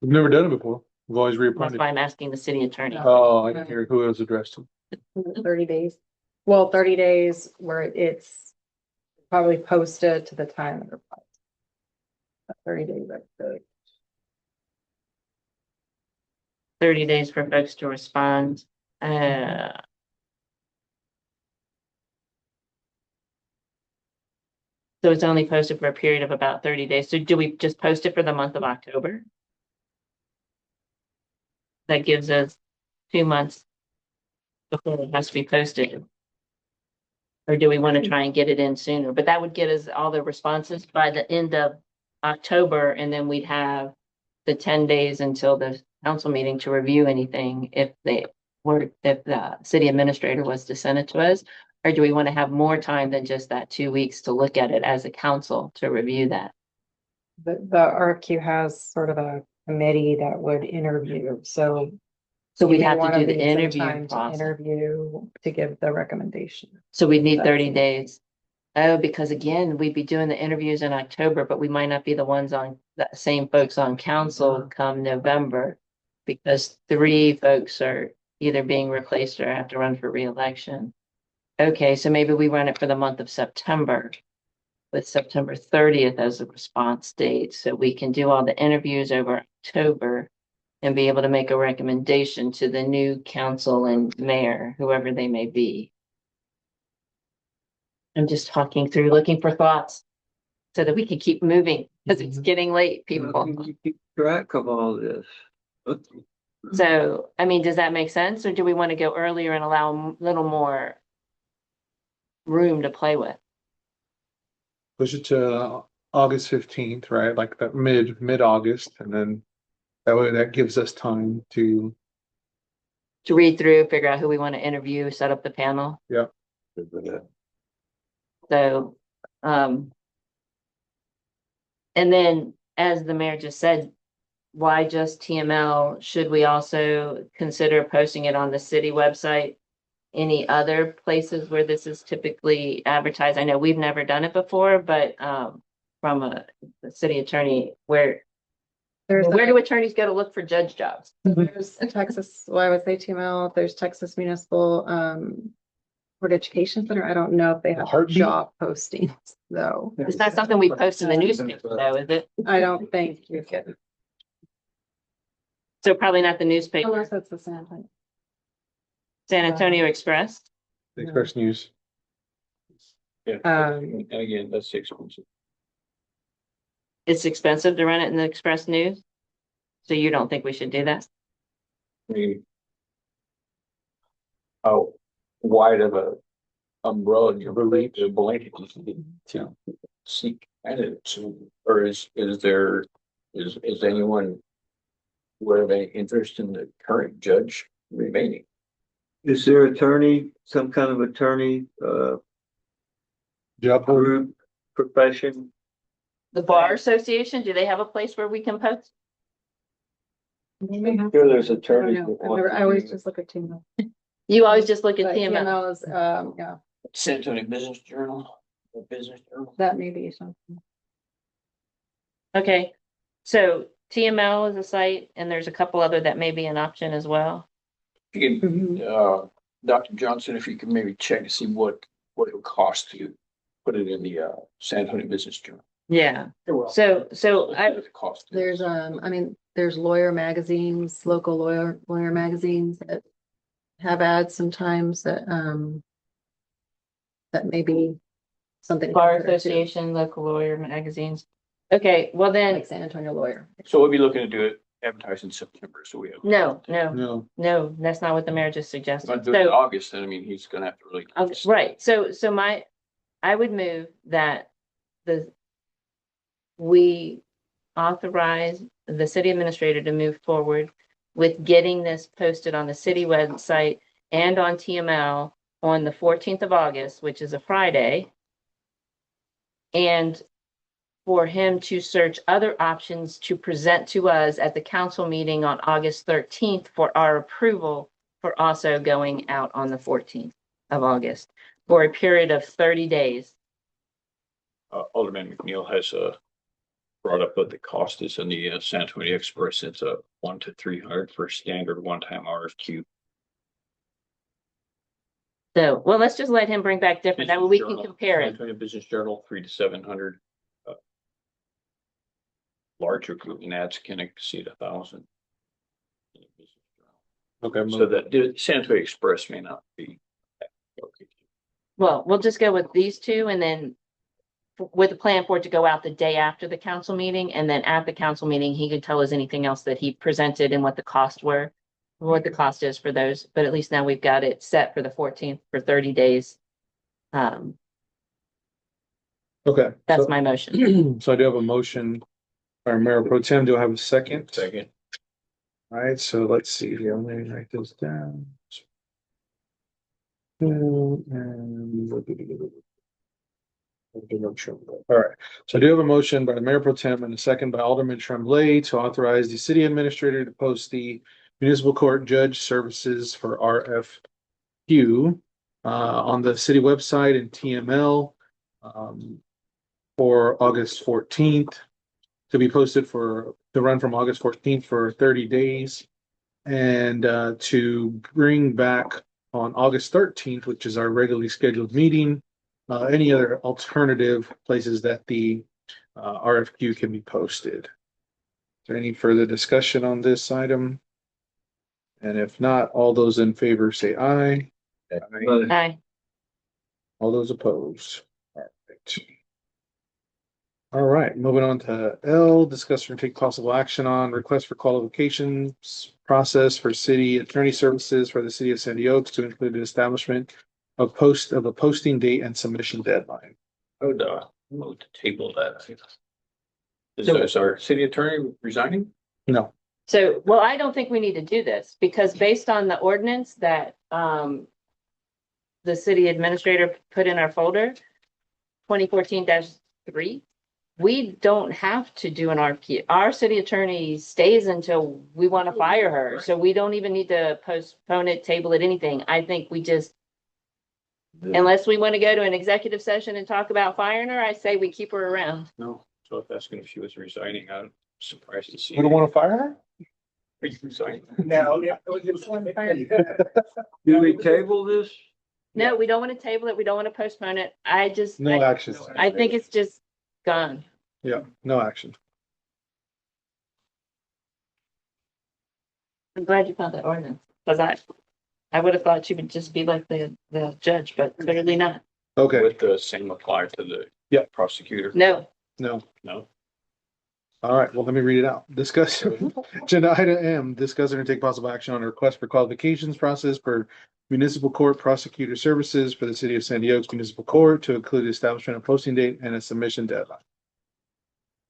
We've never done it before. We've always That's reappointed. why I'm asking the city attorney. Oh, I didn't hear who it was addressed to. 30 days. Well, 30 days where it's probably posted to the time of the. 30 days, like, 30 days for folks to respond. So it's only posted for a period of about 30 days. So do we just post it for the month of October? That gives us 2 months before it has to be posted. Or do we want to try and get it in sooner? But that would get us all the responses by the end of October, and then we'd have the 10 days until the council meeting to review anything if the city administrator was to send it to us. Or do we want to have more time than just that 2 weeks to look at it as a council to review that? The RFQ has sort of a committee that would interview, so. So we'd you may have to wanna do the leave some interview time to process. Interview to give the recommendation. So we'd need That's 30 it. days. Oh, because again, we'd be doing the interviews in October, but we might not be the ones on, the same folks on council come November. Because 3 folks are either being replaced or have to run for reelection. Okay, so maybe we run it for the month of September. With September 30th as a response date, so we can do all the interviews over October. And be able to make a recommendation to the new council and mayor, whoever they may be. I'm just talking through, looking for thoughts. So that we can keep moving, because it's getting late, people. Keep track of all this. So, I mean, does that make sense, or do we want to go earlier and allow a little more room to play with? Push it to August 15th, right? Like that mid-August, and then that way that gives us time to. To read through, figure out who we want to interview, set up the panel. Yeah. So, and then, as the mayor just said, why just TML? Should we also consider posting it on the city website? Any other places where this is typically advertised? I know we've never done it before, but from the city attorney, where do attorneys go to look for judge jobs? There's a Texas, well, I would say TML, there's Texas Municipal Board Education Center. I don't know if they have Heartbeat? job postings, though. It's not something we post in the newspaper, though, is it? I don't think you can, So probably not the newspaper. unless it's the San Antonio. San Antonio Express. The Express News. Yeah, and again, that's expensive. It's expensive to run it in the Express News. So you don't think we should do that? I mean, how wide of a umbrella do you relate to blanket to seek candidates, or is anyone would have any interest in the current judge remaining? Is there attorney, some kind of attorney, Job board. group, profession? The Bar Association, do they have a place where we can post? Sure, there's I attorneys. don't know. that want to I always do just look at TML. You always just look at But TML. TML is, yeah, San Antonio Business Journal, or Business Journal. that may be something. Okay, so TML is a site, and there's a couple other that may be an option as well. You can, Dr. Johnson, if you can maybe check to see what it would cost to put it in the San Antonio Business Journal. Yeah, so I, The cost. There's, I mean, there's lawyer magazines, local lawyer magazines that have ads sometimes that may be something. to Bar consider, too. Association, local lawyer magazines. Okay, well then, Like San Antonio lawyer. So we'll be looking to do it advertised in September, so we have. No. that's not what the mayor just suggested. If I do it in So, August, then I mean, he's gonna have to really. right, so I would move that we authorize the city administrator to move forward with getting this posted on the city website and on TML on the 14th of August, which is a Friday. And for him to search other options to present to us at the council meeting on August 13th for our approval for also going out on the 14th of August for a period of 30 days. Alderman McNeil has a brought up what the cost is in the San Antonio Express. It's a 1 to 300 for standard one-time RFQ. So, well, let's just let him bring back different, that way we can Journal, compare San it. Antonio Business Journal, 3 to 700. Larger recruitment ads can exceed 1,000. Okay. So that the San Antonio Express may not be. Okay. Well, we'll just go with these two and then with a plan for it to go out the day after the council meeting. And then at the council meeting, he could tell us anything else that he presented and what the cost were, what the cost is for those. But at least now we've got it set for the 14th for 30 days. Okay. That's so- my motion. So I do have a motion. Our Mayor Pro Tem, do I have a second? Second. All right, so let's see here. Let me write this down. All right, so I do have a motion by the Mayor Pro Tem and a second by Alderman Tremblay to authorize the city administrator to post the municipal court judge services for RFQ on the city website and TML for August 14th, to be posted to run from August 14th for 30 days, and to bring back on August 13th, which is our regularly scheduled meeting, any other alternative places that the RFQ can be posted. Is there any further discussion on this item? And if not, all those in favor say aye. Aye. All those opposed. Perfect. All right, moving on to L, discuss and take possible action on request for qualifications process for city attorney services for the city of Sandy Oaks to include the establishment of a posting date and submission deadline. I would move to table that. Is our city attorney resigning? No. So, well, I don't think we need to do this because based on the ordinance that the city administrator put in our folder, 2014-3, we don't have to do an RFQ. Our city attorney stays until we want to fire her. So we don't even need to postpone it, table it, anything. I think we just, unless we want to go to an executive session and talk about firing her, I say we keep her around. No. So if asking if she was resigning, I'm surprised to see. We don't want to fire her? Are you resigning? No. Do we table this? No, we don't want to table it. We don't want to postpone it. No action. I think it's just gone. Yeah, no action. I'm glad you found that ordinance, because I would have thought she would just be like the judge, but clearly not. Okay, Would the same apply to the prosecutor? No, no. No. All right, well, let me read it out. Discuss agenda item M, discuss and take possible action on a request for qualifications process for municipal court prosecutor services for the city of Sandy Oaks Municipal Court to include the establishment of posting date and a submission deadline.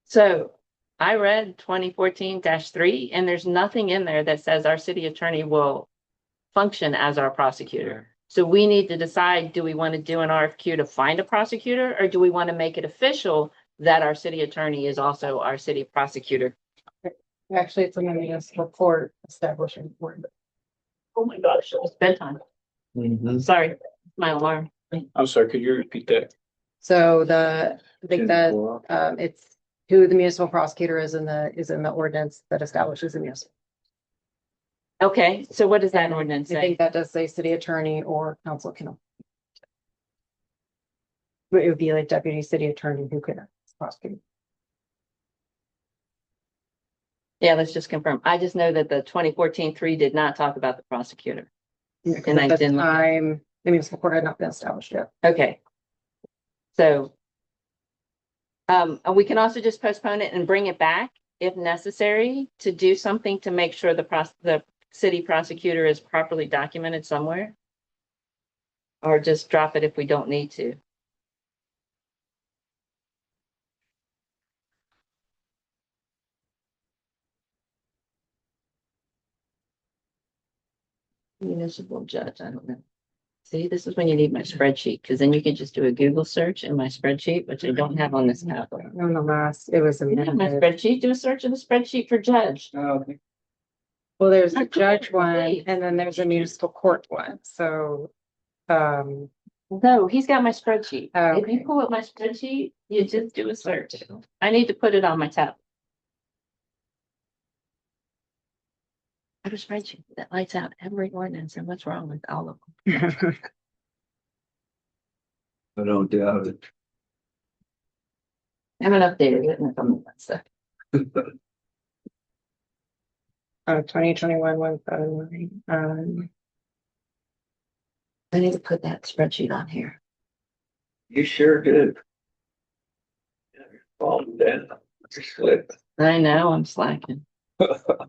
so I read 2014-3, and there's nothing in there that says our city attorney will function as our prosecutor. So we need to decide, do we want to do an RFQ to find a prosecutor, or do we want to make it official that our city attorney is also our city prosecutor? Actually, it's in the municipal court establishing. Oh my gosh, it's bedtime. Sorry, my alarm. I'm sorry, could you repeat that? So I think that it's who the municipal prosecutor is in the ordinance that establishes the municipal. Okay, so what does that ordinance I say? think that does say city attorney or council can. But it would be like deputy city attorney who could prosecute. Yeah, let's just confirm. I just know that the 2014-3 did not talk about the prosecutor. And I At the didn't look at- time, the municipal court had not been established yet. Okay. So. And we can also just postpone it and bring it back if necessary to do something to make sure the city prosecutor is properly documented somewhere. Or just drop it if we don't need to. Municipal judge, I don't know. See, this is when you need my spreadsheet, because then you can just do a Google search in my spreadsheet, which I don't have on this tablet. No, no, last, it was You have my amended. spreadsheet, do a search in the spreadsheet for judge. Okay. Well, there's the judge one and then there's a municipal court one. So, No, he's got my spreadsheet. Oh, If you okay. pull up my spreadsheet, you just do a search. I need to put it on my tab. I have a spreadsheet that lights out every ordinance and what's wrong with all of them. I don't doubt it. I haven't updated it in a couple months, so. 2021, 179. I need to put that spreadsheet on here. You sure did. Falling down. You're slipping. I know, I'm slacking. The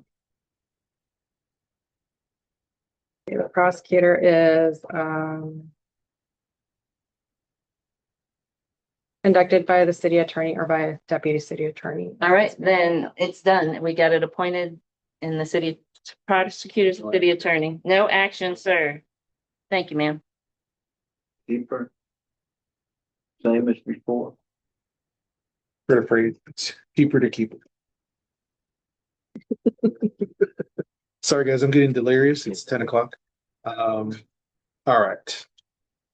prosecutor is, conducted by the city attorney or by a deputy city attorney. All right, then it's done. We got it appointed in the city prosecutor's city attorney. No action, sir. Thank you, ma'am. Deeper. Same as before. We're afraid it's cheaper to keep it. Sorry, guys, I'm getting delirious. It's 10 o'clock. All right.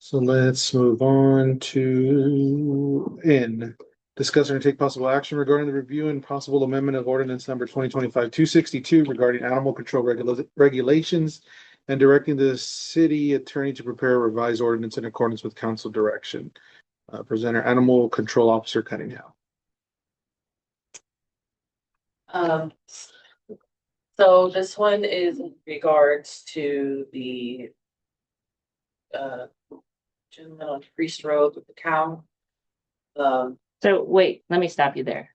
So let's move on to N. Discuss and take possible action regarding the review and possible amendment of ordinance number 2025-262 regarding animal control regulations and directing the city attorney to prepare a revised ordinance in accordance with council direction. Presenter Animal Control Officer Cunningham. So this one is in regards to the gentleman on Priest Road with the cow. So wait, let me stop you there.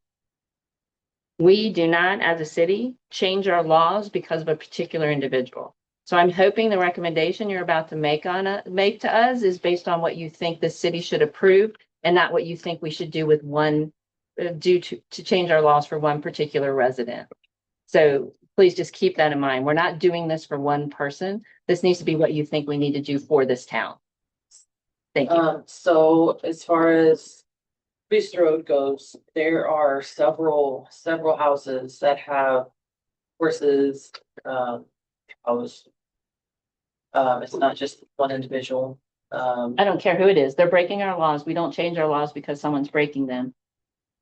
We do not, as a city, change our laws because of a particular individual. So I'm hoping the recommendation you're about to make to us is based on what you think the city should approve and not what you think we should do with one, to change our laws for one particular resident. So please just keep that in mind. We're not doing this for one person. This needs to be what you think we need to do for this town. Thank you. So as far as Priest Road goes, there are several houses that have horses, it's not just one individual. I don't care who it is. They're breaking our laws. We don't change our laws because someone's breaking them.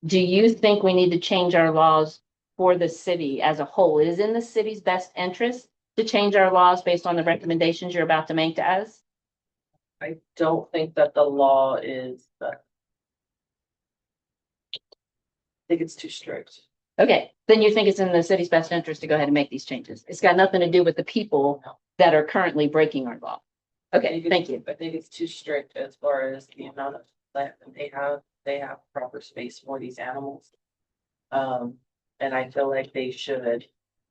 Do you think we need to change our laws for the city as a whole? It is in the city's best interest to change our laws based on the recommendations you're about to make to us? I don't think that the law is, I think it's too strict. Okay, then you think it's in the city's best interest to go ahead and make these changes. It's got nothing to do with the people that are currently breaking our law. Okay, thank you. I think it's too strict as far as the amount of land that they have. They have proper space for these animals. And I feel like they should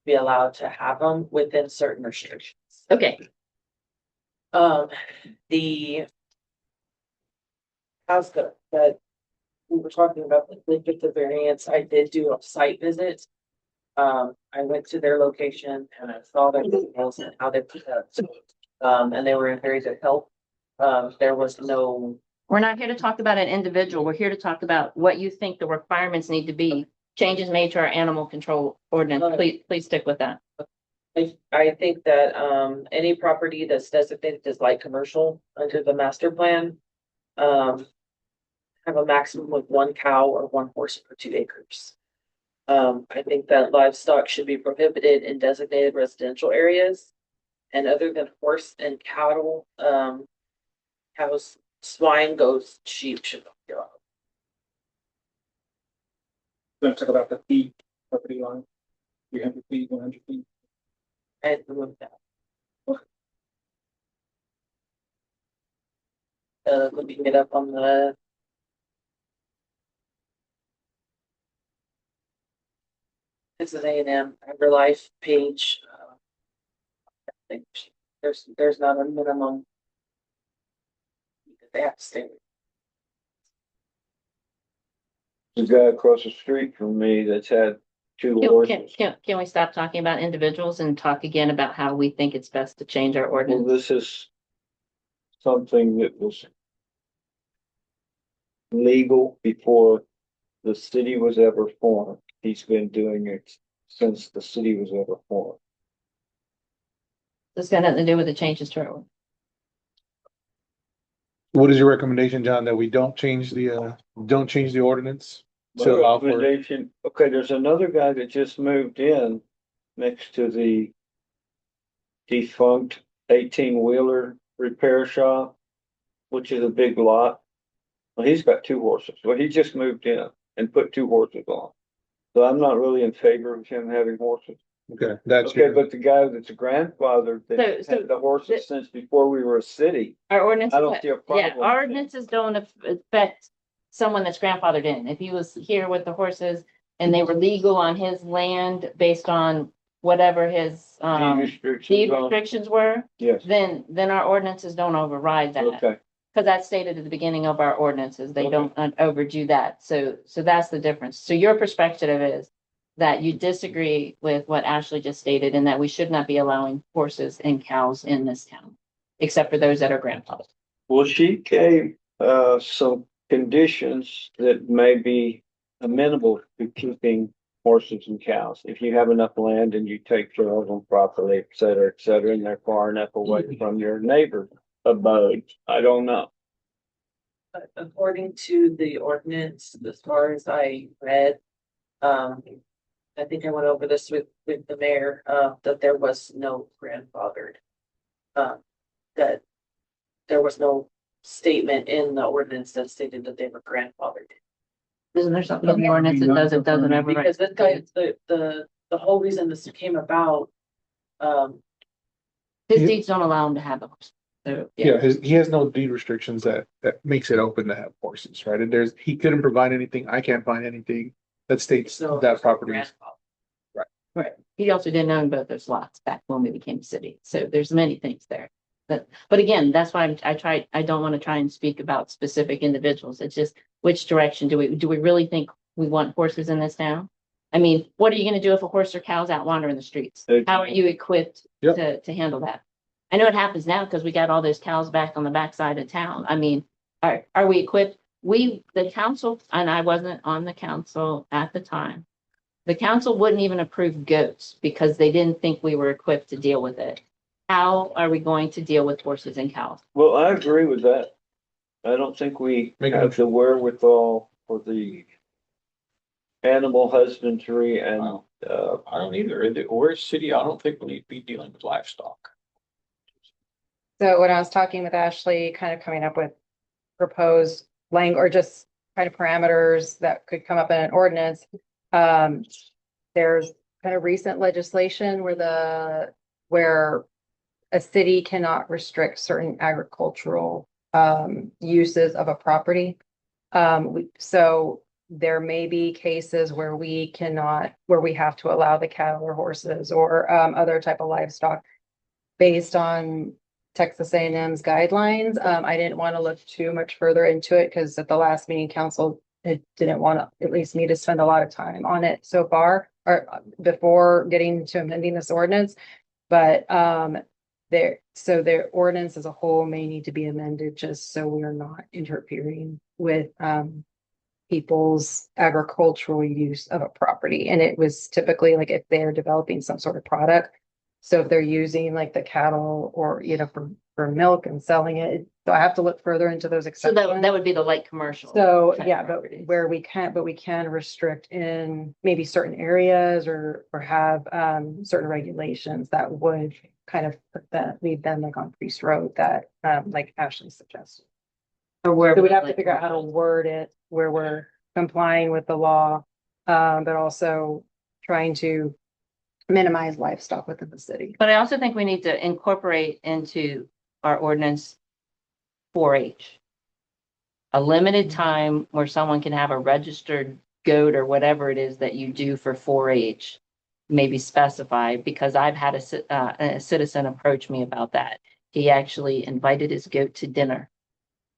be allowed to have them within certain restrictions. Okay, The house that we were talking about, the variance, I did do a site visit. I went to their location and I saw their animals and how they put up. And they were in very good health. There was no. we're not here to talk about an individual. We're here to talk about what you think the requirements need to be. Changes made to our animal control ordinance. Please stick with that. I think that any property that's designated as light commercial under the master plan. Have a maximum of 1 cow or 1 horse per 2 acres. I think that livestock should be prohibited in designated residential areas. And other than horse and cattle, cows, swine, goats, sheep should not be allowed. Gonna talk about the feet, property line, 300 feet, 100 feet. I had to remove that. Looking it up on the. It's an A&M AgriLife page. I think there's not a minimum. They have to stay. There's a guy across the street from me that's had 2 horses. Can we stop talking about individuals and talk again about how we think it's best to change our Well, ordinance? this is something that was legal before the city was ever formed. He's been doing it since the city was ever formed. This got nothing to do with the changes to our ordinance. What is your recommendation, John, that we don't change the ordinance? To allow for, Recommendation, okay, there's another guy that just moved in next to the defunct 18-wheeler repair shop, which is a big lot. Well, he's got 2 horses. Well, he just moved in and put 2 horses on. So I'm not really in favor of him having horses. okay, that's Okay, but the guy that's a grandfather that So- had the horses since before we were a city, Our ordinance, I don't see a yeah, problem. our ordinances don't affect someone that's grandfathered in. If he was here with the horses and they were legal on his land based on whatever his Deed deed restrictions on, restrictions were, yes, then our ordinances don't override that. okay. Because that's stated at the beginning of our ordinances. They Okay. don't overdo that. So that's the difference. So your perspective is that you disagree with what Ashley just stated and that we should not be allowing horses and cows in this town, except for those that are grandfathered. Well, she gave some conditions that may be amenable to keeping horses and cows. If you have enough land and you take care of them properly, et cetera, and they're far enough away from your neighbor abode. I don't know. But according to the ordinance, as far as I read, I think I went over this with the mayor, that there was no grandfathered. That there was no statement in the ordinance that stated that they were grandfathered. Isn't there something in the ordinance that doesn't override? Because this guy, the whole reason this came about, His deeds don't allow him to have a horse. So, yeah, he has no deed restrictions that makes it open to have horses, right? And he couldn't provide anything. I can't find anything that states so. that property is. Right. He also didn't own both those lots back when we became a city. So there's many things there. But again, that's why I don't want to try and speak about specific individuals. It's just which direction do we really think we want horses in this town? I mean, what are you going to do if a horse or cow's out wandering the streets? How are you equipped Yep. to handle that? I know it happens now because we got all those cows back on the backside of town. I mean, are we equipped? The council, and I wasn't on the council at the time. The council wouldn't even approve goats because they didn't think we were equipped to deal with it. How are we going to deal with horses and cows? Well, I agree with that. I don't think we Make a have the wherewithal for the animal husbandry and, I don't either. We're a city. I don't think we need to be dealing with livestock. So when I was talking with Ashley, kind of coming up with proposed language or just kind of parameters that could come up in an ordinance. There's kind of recent legislation where a city cannot restrict certain agricultural uses of a property. So there may be cases where we have to allow the cattle or horses or other type of livestock based on Texas A&M's guidelines. I didn't want to look too much further into it because at the last meeting, council didn't want to, at least me, to spend a lot of time on it so far or before getting to amending this ordinance. But their ordinance as a whole may need to be amended just so we are not interfering with people's agricultural use of a property. And it was typically like if they're developing some sort of product. So if they're using like the cattle or, for milk and selling it, so I have to look further into those So exceptions. that would be the light commercial. So, type yeah, but properties. where we can restrict in maybe certain areas or have certain regulations that would kind of lead them like on Priest Road that like Ashley suggested. Or where So we'd have to figure out how to word it where we're complying with the law, but also trying to minimize livestock within the city. But I also think we need to incorporate into our ordinance 4-H. A limited time where someone can have a registered goat or whatever it is that you do for 4-H. Maybe specify, because I've had a citizen approach me about that. He actually invited his goat to dinner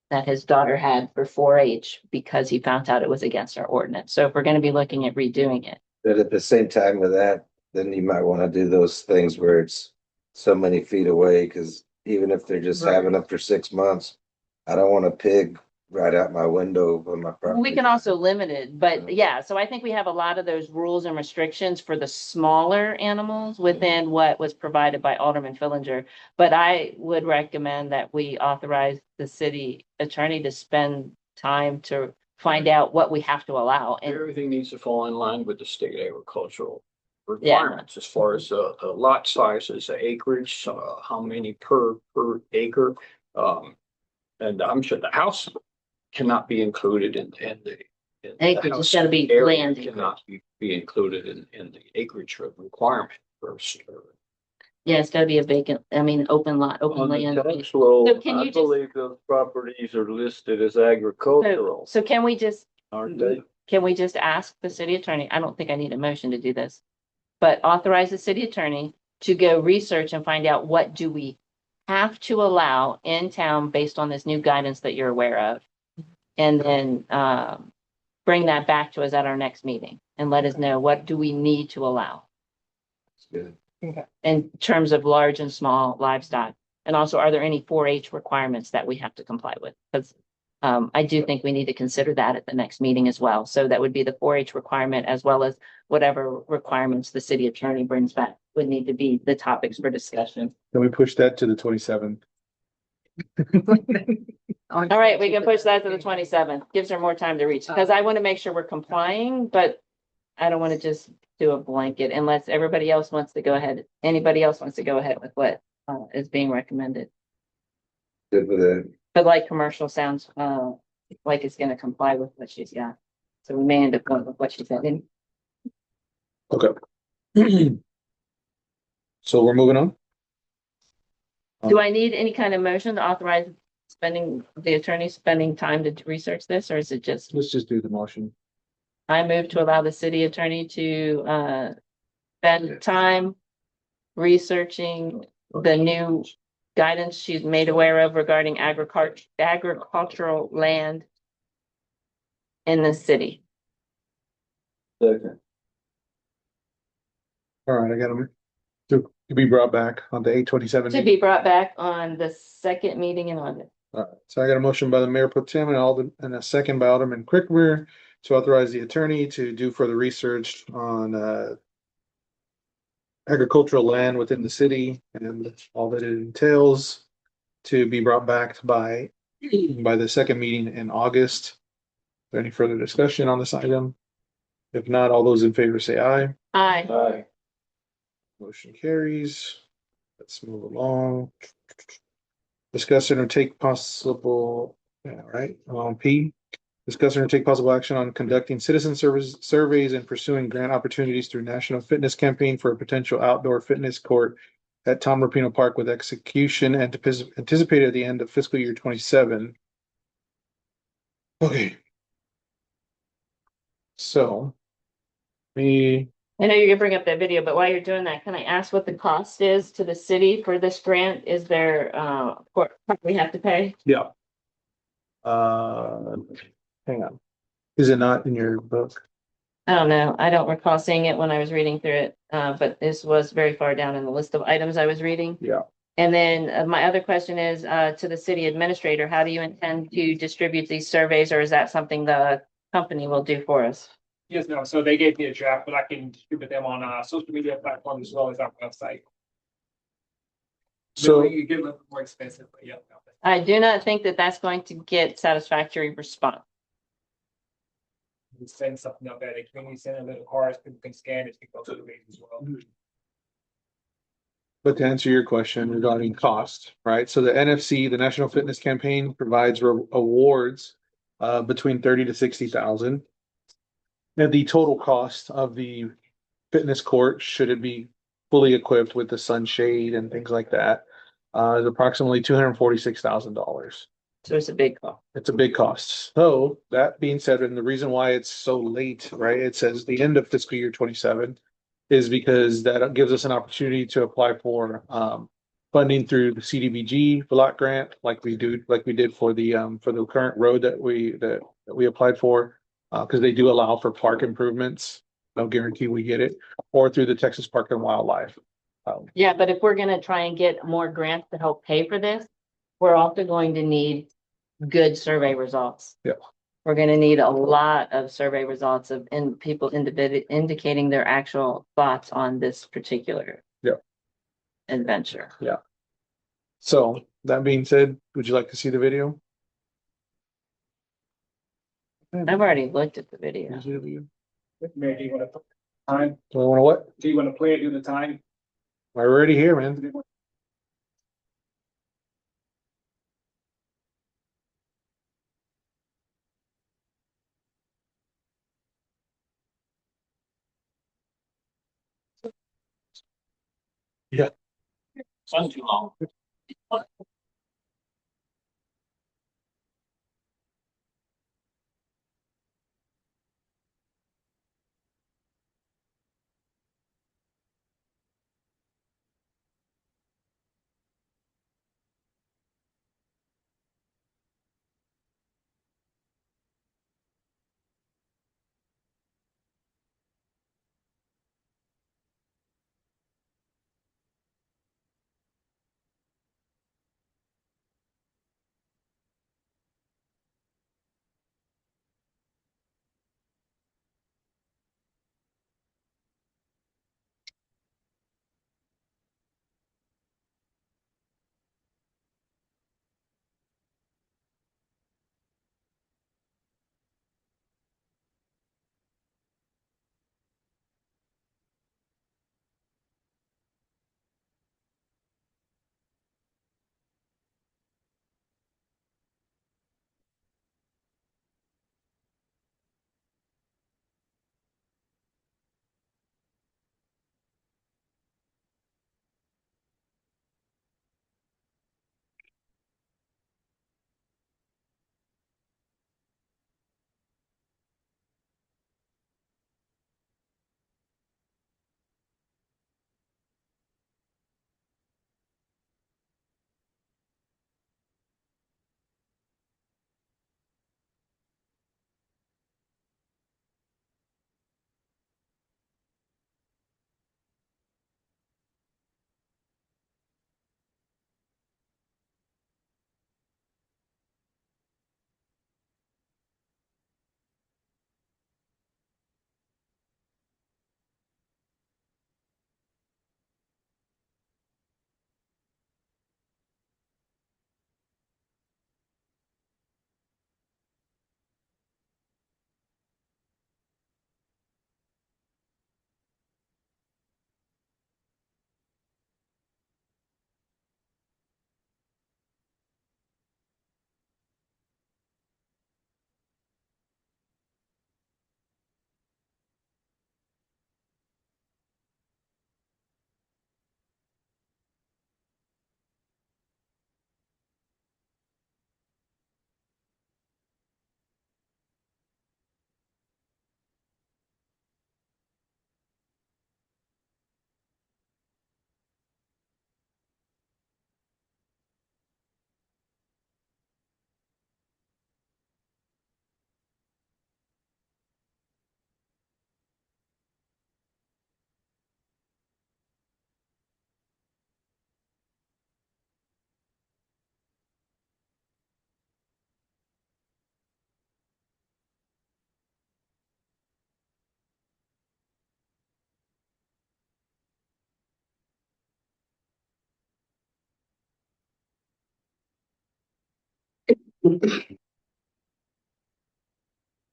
that his daughter had for 4-H because he found out it was against our ordinance. So if we're going to be looking at redoing it. But at the same time with that, then you might want to do those things where it's so many feet away, because even if they're just Right. having it for 6 months, I don't want a pig right out my window on my property. We can also limit it, but yeah, so I think we have a lot of those rules and restrictions for the smaller animals within what was provided by Alderman Fillinger. But I would recommend that we authorize the city attorney to spend time to find out what we have to allow. And Everything needs to fall in line with the state agricultural requirements as far as the lot sizes, the acreage, how many per acre. And I'm sure the house cannot be included in the. acreage is gonna be area land acreage. Cannot be included in the acreage requirement first. Yeah, it's gotta be a vacant, I mean, open lot, open On the land. tax roll, So can you I just- believe those properties are listed as agricultural, So can we just aren't they? Can we just ask the city attorney? I don't think I need a motion to do this. But authorize the city attorney to go research and find out what do we have to allow in town based on this new guidance that you're aware of. And then bring that back to us at our next meeting and let us know what do we need to allow Good. in terms of large and small livestock. And also, are there any 4-H requirements that we have to comply with? Because I do think we need to consider that at the next meeting as well. So that would be the 4-H requirement as well as whatever requirements the city attorney brings back would need to be the topics for discussion. Can we push that to the 27th? All right, we can push that to the 27th. Gives her more time to reach, because I want to make sure we're complying, but I don't want to just do a blanket unless everybody else wants to go ahead. Anybody else wants to go ahead with what is being recommended. Good with it. But like commercial sounds like it's gonna comply with what she's got. So we may end up going with what she said. And Okay. So we're moving on. do I need any kind of motion to authorize the attorney spending time to research this, or is it just? Let's just do the motion. I move to allow the city attorney to spend time researching the new guidance she's made aware of regarding agricultural land in the city. Second. All right, I got them to be brought back on the 8/27. To be brought back on the second meeting in August. All right, so I got a motion by the mayor pro tem and a second by Alderman Quickmer to authorize the attorney to do further research on agricultural land within the city and all that it entails to be brought back by the second meeting in August. Is there any further discussion on this item? If not, all those in favor say aye. Aye. Aye. Motion carries. Let's move along. Discuss and take possible, yeah, right, P. Discuss and take possible action on conducting citizen service surveys and pursuing grant opportunities through National Fitness Campaign for a potential outdoor fitness court at Tom Rapino Park with execution anticipated at the end of fiscal year 27. Okay. So. I know you're gonna bring up that video, but while you're doing that, can I ask what the cost is to the city for this grant? Is there what we have to pay? Yeah. Hang on. Is it not in your book? I don't know. I don't recall seeing it when I was reading through it, but this was very far down in the list of items I was reading. Yeah. And then my other question is to the city administrator, how do you intend to distribute these surveys, or is that something the company will do for us? Yes, no, so they gave me a draft, but I can distribute them on social media platforms as well as our website. So You get a little more expensive, but yeah. No. I do not think that that's going to get satisfactory response. You send something up at a community center, little cards, people can scan it, can go to the page as well. but to answer your question regarding cost, right? So the NFC, the National Fitness Campaign, provides awards between 30 to 60,000. And the total cost of the fitness court, should it be fully equipped with the sunshade and things like that, is approximately $246,000. So it's a big call. It's a big cost. So that being said, and the reason why it's so late, right? It says the end of fiscal year 27 is because that gives us an opportunity to apply for funding through the CDBG block grant, like we did for the current road that we applied for, because they do allow for park improvements. No guarantee we get it, or through the Texas Park and Wildlife. Yeah, but if we're gonna try and get more grants to help pay for this, we're also going to need good survey results. Yeah. We're gonna need a lot of survey results of people indicating their actual thoughts on this particular. Yeah. Adventure. So that being said, would you like to see the video? I've already looked at the video. Mayor, do you want to put time? Do I want to what? Do you want to play it, do the time? I'm already here, man. Yeah. Sun too long.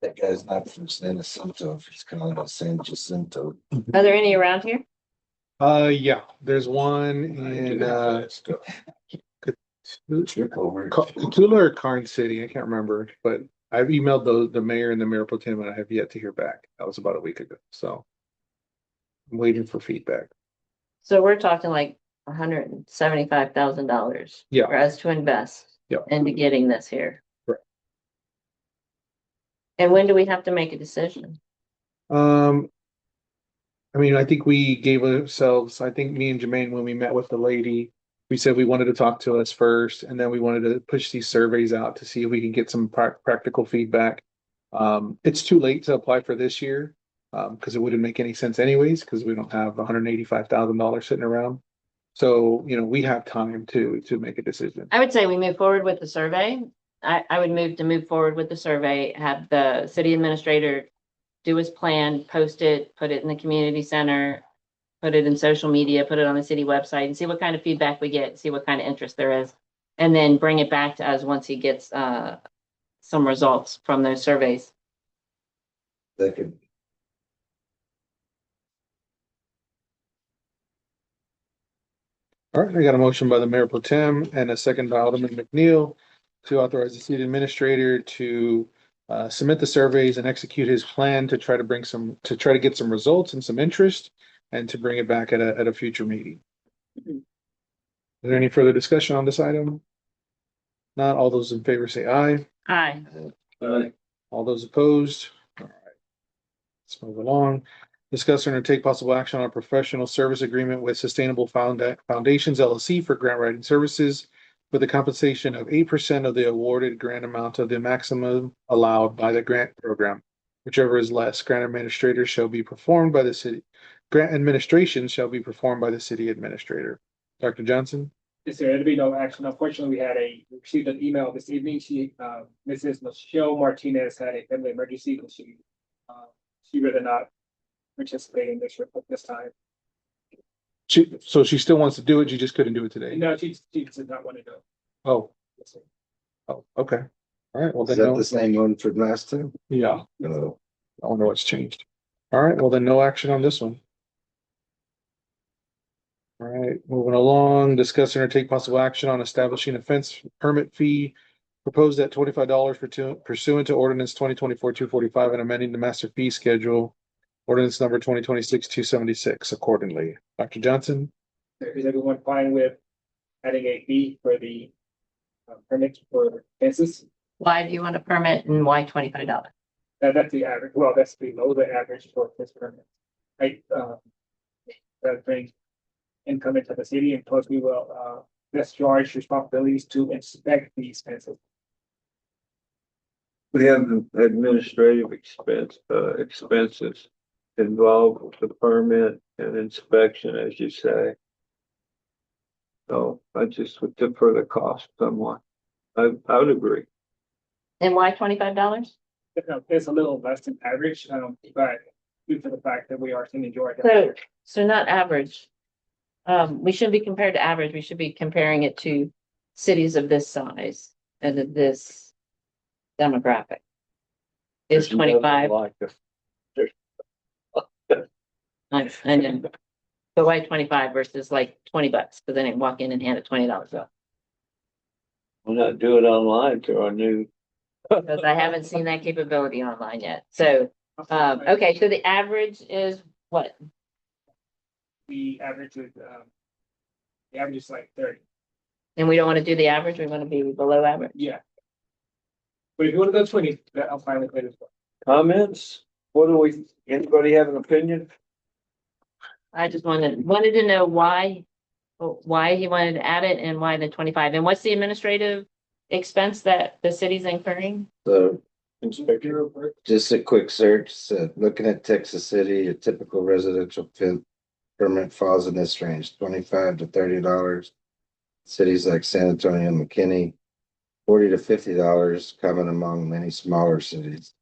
That guy's not from San Jacinto, he's calling it San Jacinto. Are there any around here? Yeah, there's one in, Cotulla or Karn City, I can't remember, but I've emailed the mayor and the mayor pro tem and I have yet to hear back. That was about a week ago, so. I'm waiting for feedback. So we're talking like $175,000. Yeah. For us to invest. Yeah. Into getting this here. Right. And when do we have to make a decision? I mean, I think we gave ourselves, I think me and Jermaine, when we met with the lady, we said we wanted to talk to us first, and then we wanted to push these surveys out to see if we can get some practical feedback. It's too late to apply for this year, because it wouldn't make any sense anyways, because we don't have $185,000 sitting around. So, we have time to make a decision. I would say we move forward with the survey I would move forward with the survey, have the city administrator do his plan, post it, put it in the community center, put it in social media, put it on the city website, and see what kind of feedback we get, see what kind of interest there is. And then bring it back to us once he gets some results from those surveys. That could, All right, I got a motion by the Mayor Pro Tem and a second by Alderman McNeil to authorize the city administrator to submit the surveys and execute his plan to try to get some results and some interest and to bring it back at a future meeting. Is there any further discussion on this item? Not all those in favor say aye. Aye. All those opposed? All right. Let's move along. Discuss or take possible action on a professional service agreement with Sustainable Foundations LLC for grant writing services with a compensation of 8% of the awarded grant amount of the maximum allowed by the grant program. Whichever is less, grant administration shall be performed by the city administrator. Dr. Johnson? Yes, sir. There'll be no action. Unfortunately, we received an email this evening. Mrs. Michelle Martinez had a family emergency and she rather not participate in this trip at this time. So she still wants to do it, she just couldn't do it today? No, she did not want to go. Oh, Yes, sir. oh, okay. All right, well is then, that no, the same one from last time? yeah, No. I wonder what's changed. All right, well then, no action on this one. All right, moving along, discuss or take possible action on establishing a fence permit fee proposed at $25 pursuant to ordinance 2024-245 and amending the master fee schedule, ordinance number 2026-276 accordingly. Dr. Johnson? Is everyone fine with adding a fee for the permits for fences? Why do you want a permit and why $25? That's the average. Well, that's below the average for this permit. Right, that brings income into the city, and plus we will discharge responsibilities to inspect these fences. We have administrative expenses involved with the permit and inspection, as you say. So I just would defer the cost somewhat. I would agree. And why $25? It's a little less than average, but due to the fact that we are in Georgia. So not average. We shouldn't be compared to average. We should be comparing it to cities of this size and of this demographic. Is 25. I know. But why 25 versus like $20? Because then they walk in and hand it $20 bill. Why not do it online through our new? Because I haven't seen that capability online yet. So, okay, so the average is what? The average is like 30. And we don't want to do the average. We want to be below average. Yeah. But if you want to go 20, I'm fine with it as well. Comments? Anybody have an opinion? I just wanted to know why he wanted to add it and why the 25. And what's the administrative expense that the city's incurring? So Inspector. just a quick search, looking at Texas City, a typical residential permit falls in this range, $25 to $30. Cities like San Antonio and McKinney, $40 to $50, common among many smaller cities.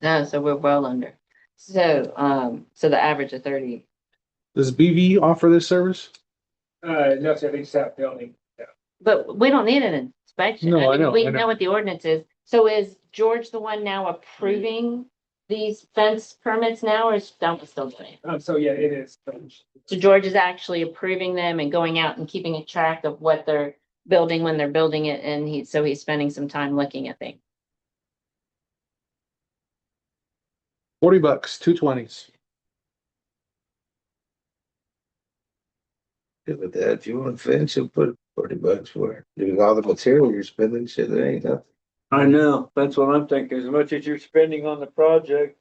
No, so we're well under. So, so the average of 30. Does BV offer this service? No, sir, they just have building. Yeah. But we don't need an inspection. No, I know, We I know. know what the ordinance is. So is George the one now approving these fence permits now, or is Duncan still doing it? So yeah, it is. So George is actually approving them and going out and keeping a track of what they're building when they're building it, and he's spending some time looking at things. $40, 2 20s. Good with that. If you want a fence, you'll put $40 for it. With all the material you're spending, shit, it ain't nothing. I know, that's what I'm thinking. As much as you're spending on the project,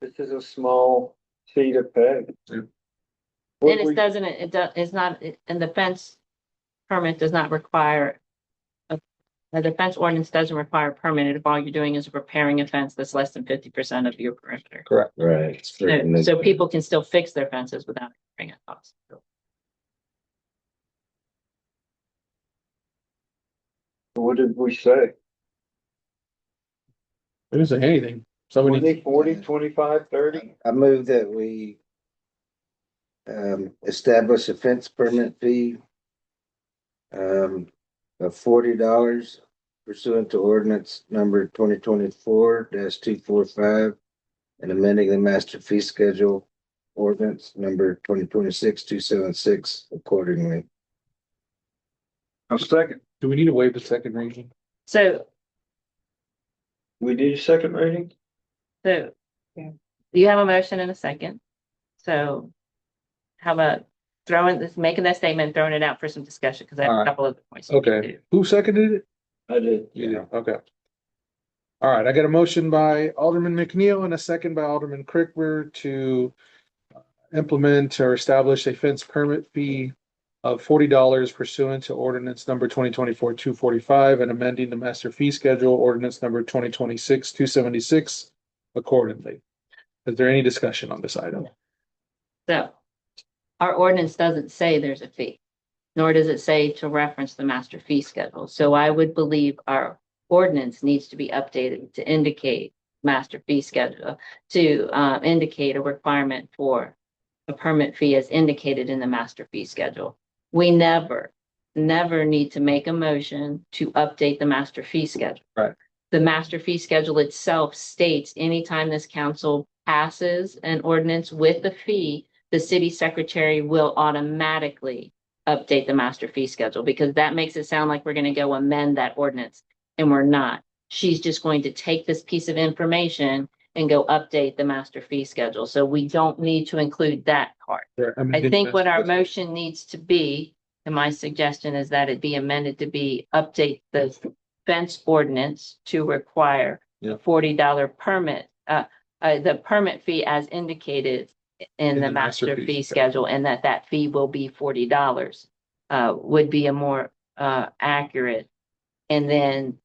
this is a small fee to pay. Yeah. What And we- it's not, and the fence permit does not require the defense ordinance doesn't require a permit if all you're doing is repairing a fence that's less than 50% of your perimeter. Correct. Right. So people can still fix their fences without incurring a cost. What did we say? We didn't say anything. Somebody, 20, 40, 25, 30? I move that we establish a fence permit fee of $40 pursuant to ordinance number 2024-245 and amending the master fee schedule ordinance number 2026-276 accordingly. A second. do we need to waive the second reading? So, We need a second reading? so you have a motion and a second. So how about throwing this, making that statement, throwing it out for some discussion, because I have All a right. couple of points. Okay, who seconded it? I did. Yeah, okay. All right, I got a motion by Alderman McNeil and a second by Alderman Crickber to implement or establish a fence permit fee of $40 pursuant to ordinance number 2024-245 and amending the master fee schedule ordinance number 2026-276 accordingly. Is there any discussion on this item? So our ordinance doesn't say there's a fee, nor does it say to reference the master fee schedule. So I would believe our ordinance needs to be updated to indicate master fee schedule, to indicate a requirement for a permit fee as indicated in the master fee schedule. We never need to make a motion to update the master fee schedule. Right. The master fee schedule itself states anytime this council passes an ordinance with the fee, the city secretary will automatically update the master fee schedule, because that makes it sound like we're going to go amend that ordinance, and we're not. She's just going to take this piece of information and go update the master fee schedule. So we don't need to include that part. I think what our motion needs to be, and my suggestion is that it be amended to be update the fence ordinance to require Yeah. $40 permit, the permit fee as indicated in the master fee schedule, and that fee will be $40, would be a more accurate. And then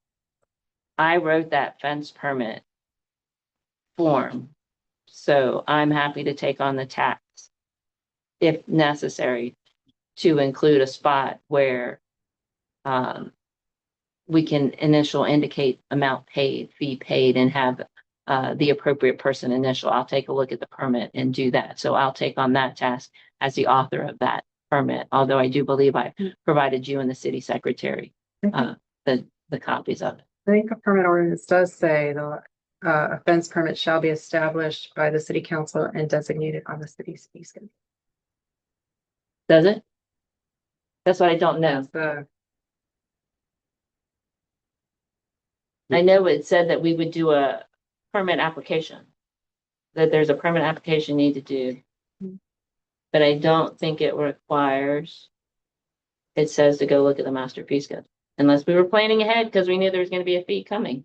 I wrote that fence permit form, so I'm happy to take on the tax if necessary to include a spot where we can indicate amount paid, fee paid, and have the appropriate person initial. I'll take a look at the permit and do that. So I'll take on that task as the author of that permit, although I do believe I provided you and the city secretary the copies of it. I think a permit ordinance does say the a fence permit shall be established by the city council and designated on the city's fee schedule. Does it? That's what I don't know. The I know it said that we would do a permit application, that there's a permit application you need to do. But I don't think it requires, it says to go look at the master fee schedule, unless we were planning ahead because we knew there was going to be a fee coming.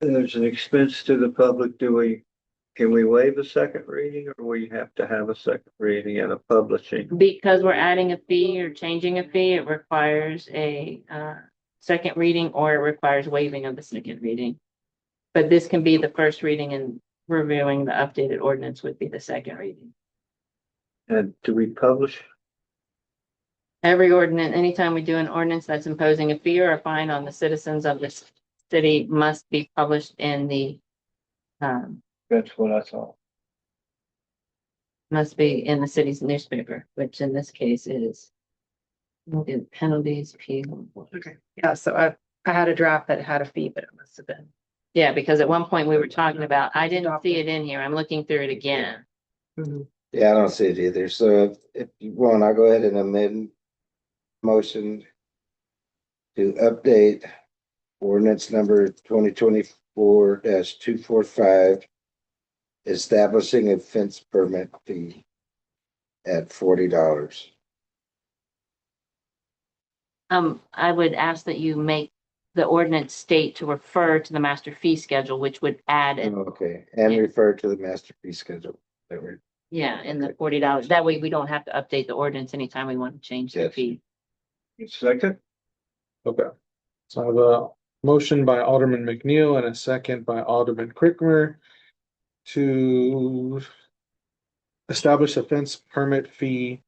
There's an expense to the public. Can we waive a second reading, or we have to have a second reading and a publishing? Because we're adding a fee or changing a fee, it requires a second reading, or it requires waiving of the second reading. But this can be the first reading, and reviewing the updated ordinance would be the second reading. And do we publish? Every ordinance, anytime we do an ordinance that's imposing a fee or a fine on the citizens of this city, must be published in the That's what I saw. must be in the city's newspaper, which in this case is penalties, appeal. okay, yeah, so I had a draft that had a fee, but it must have been. Yeah, because at one point we were talking about, I didn't see it in here. I'm looking through it again. Yeah, I don't see it either. So if you want, I'll go ahead and amend motion to update ordinance number 2024-245, establishing a fence permit fee at $40. I would ask that you make the ordinance state to refer to the master fee schedule, which would add it. Okay, and Yeah. refer to the master fee schedule. That we're Yeah, in the $40. That way we don't have to update the ordinance anytime we want to change the Yes. fee. Second? Okay. So I have a Motion by Alderman McNeil and a second by Alderman Crickmer to establish a fence permit fee.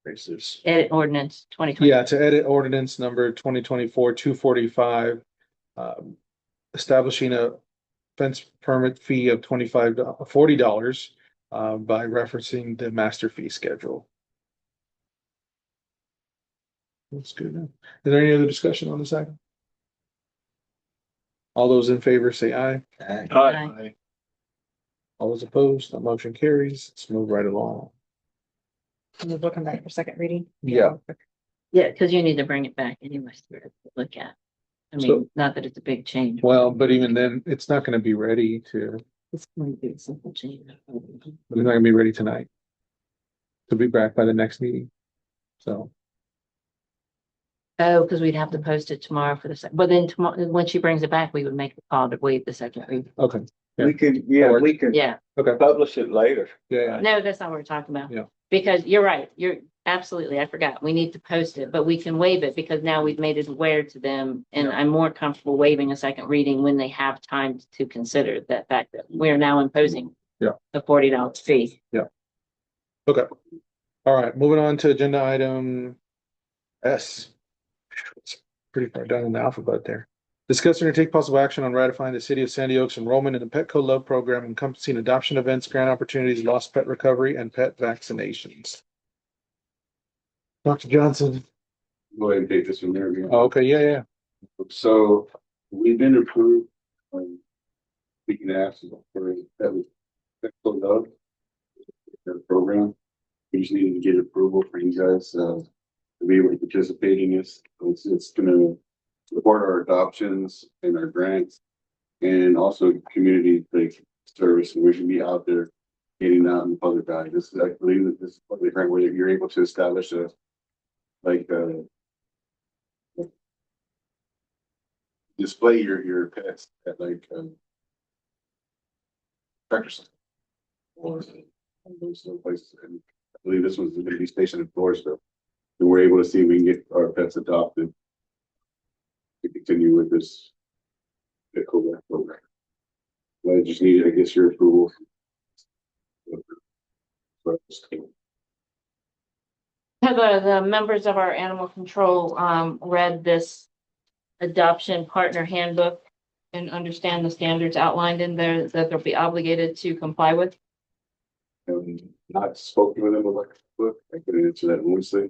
Basis. Edit ordinance 2020. Yeah, to edit ordinance number 2024-245, establishing a fence permit fee of $40 by referencing the master fee schedule. That's good. Is there any other discussion on this item? All those in favor say aye. Aye. All those opposed, that motion carries. Let's move right along. We're looking back for second reading. Yeah. Yeah, because you need to bring it back anyways to look at. I mean, So- not that it's a big change. Well, but even then, it's not going to be ready to, It's going to be a simple change. it's not going to be ready tonight. To be back by the next meeting. So, Oh, because we'd have to post it tomorrow for the second, but then tomorrow, when she brings it back, we would make the call to waive the second reading. okay. Yeah. We can Yeah, Okay. publish it later. Yeah. no, that's not what we're talking about. Yeah. Because you're right, you're absolutely, I forgot, we need to post it, but we can waive it because now we've made it aware to them. And I'm more comfortable waiving a second reading when they have time to consider that fact that we're now imposing Yeah. the $40 fee. Okay. All right, moving on to agenda item S. It's pretty far down in the alphabet there. Discuss and take possible action on ratifying the city of Sandy Oaks enrollment in the Petco Love program encompassing adoption events, grant opportunities, lost pet recovery, and pet vaccinations. Dr. Johnson. Go ahead and take this from there. again. Oh, okay, yeah. So we've been approved. We can ask for that was Love the program. We just needed to get approval for you guys to be able to participate in this. It's gonna support our adoptions and our grants and also community like service. And we should be out there getting out in the public eye. This is, I believe that this is probably the grant where you're able to establish a display your pets at like tractor center or those places. And I believe this was the baby station in Floresville. And we're able to see if we can get our pets adopted to continue with this program. But I just needed, I guess, your approval. Have the members of our animal control read this adoption partner handbook and understand the standards outlined in there that they'll be obligated to comply with? And not spoken with them about the book. I could answer that Wednesday.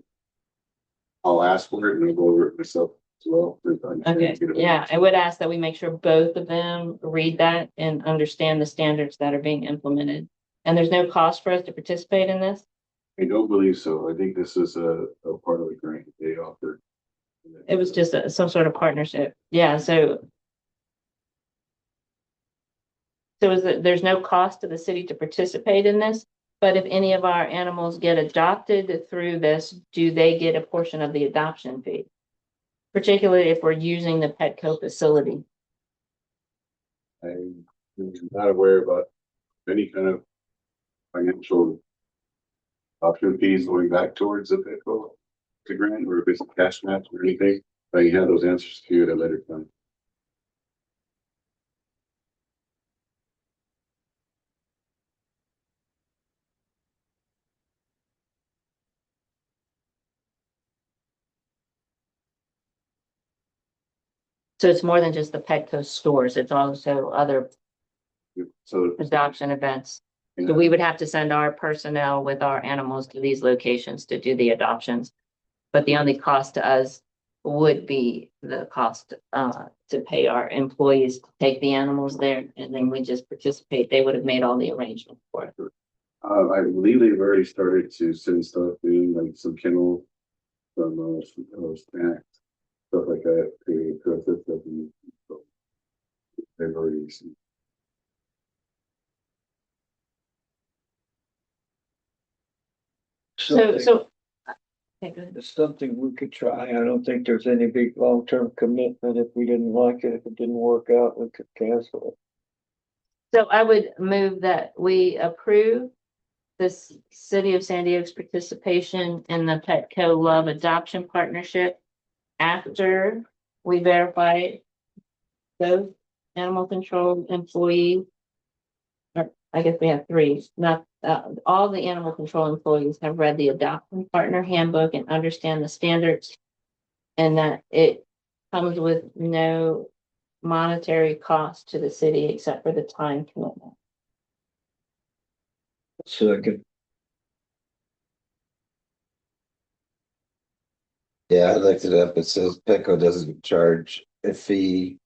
I'll ask for it and I'll go over it myself as well. Okay, yeah, I would ask that we make sure both of them read that and understand the standards that are being implemented. And there's no cost for us to participate in this? I don't believe so. I think this is a part of the grant they offered. It was just some sort of partnership. Yeah, so is that there's no cost to the city to participate in this, but if any of our animals get adopted through this, do they get a portion of the adoption fee? Particularly if we're using the Petco facility. I'm not aware about any kind of financial option fees going back towards the Petco to grant or if it's a cash match or anything. I can have those answers to you at a later time. So it's more than just the Petco stores, it's also other So adoption events. you So know, we would have to send our personnel with our animals to these locations to do the adoptions. But the only cost to us would be the cost to pay our employees to take the animals there, and then we just participate. They would have made all the arrangements for it. I believe they've already started to send stuff in, like some kennel, some snacks, stuff like that. To assist us in- so they've already seen. So, okay, go ahead. It's something we could try. I don't think there's any big long-term commitment. If we didn't like it, if it didn't work out, we could cancel it. So I would move that we approve this City of San Diego's participation in the Petco Love Adoption Partnership after we verify those animal control employees. Or I guess we have three, not, all the animal control employees have read the adoption partner handbook and understand the standards. And that it comes with no monetary cost to the city except for the time commitment. Second. Yeah, I looked it up. It says Petco doesn't charge a fee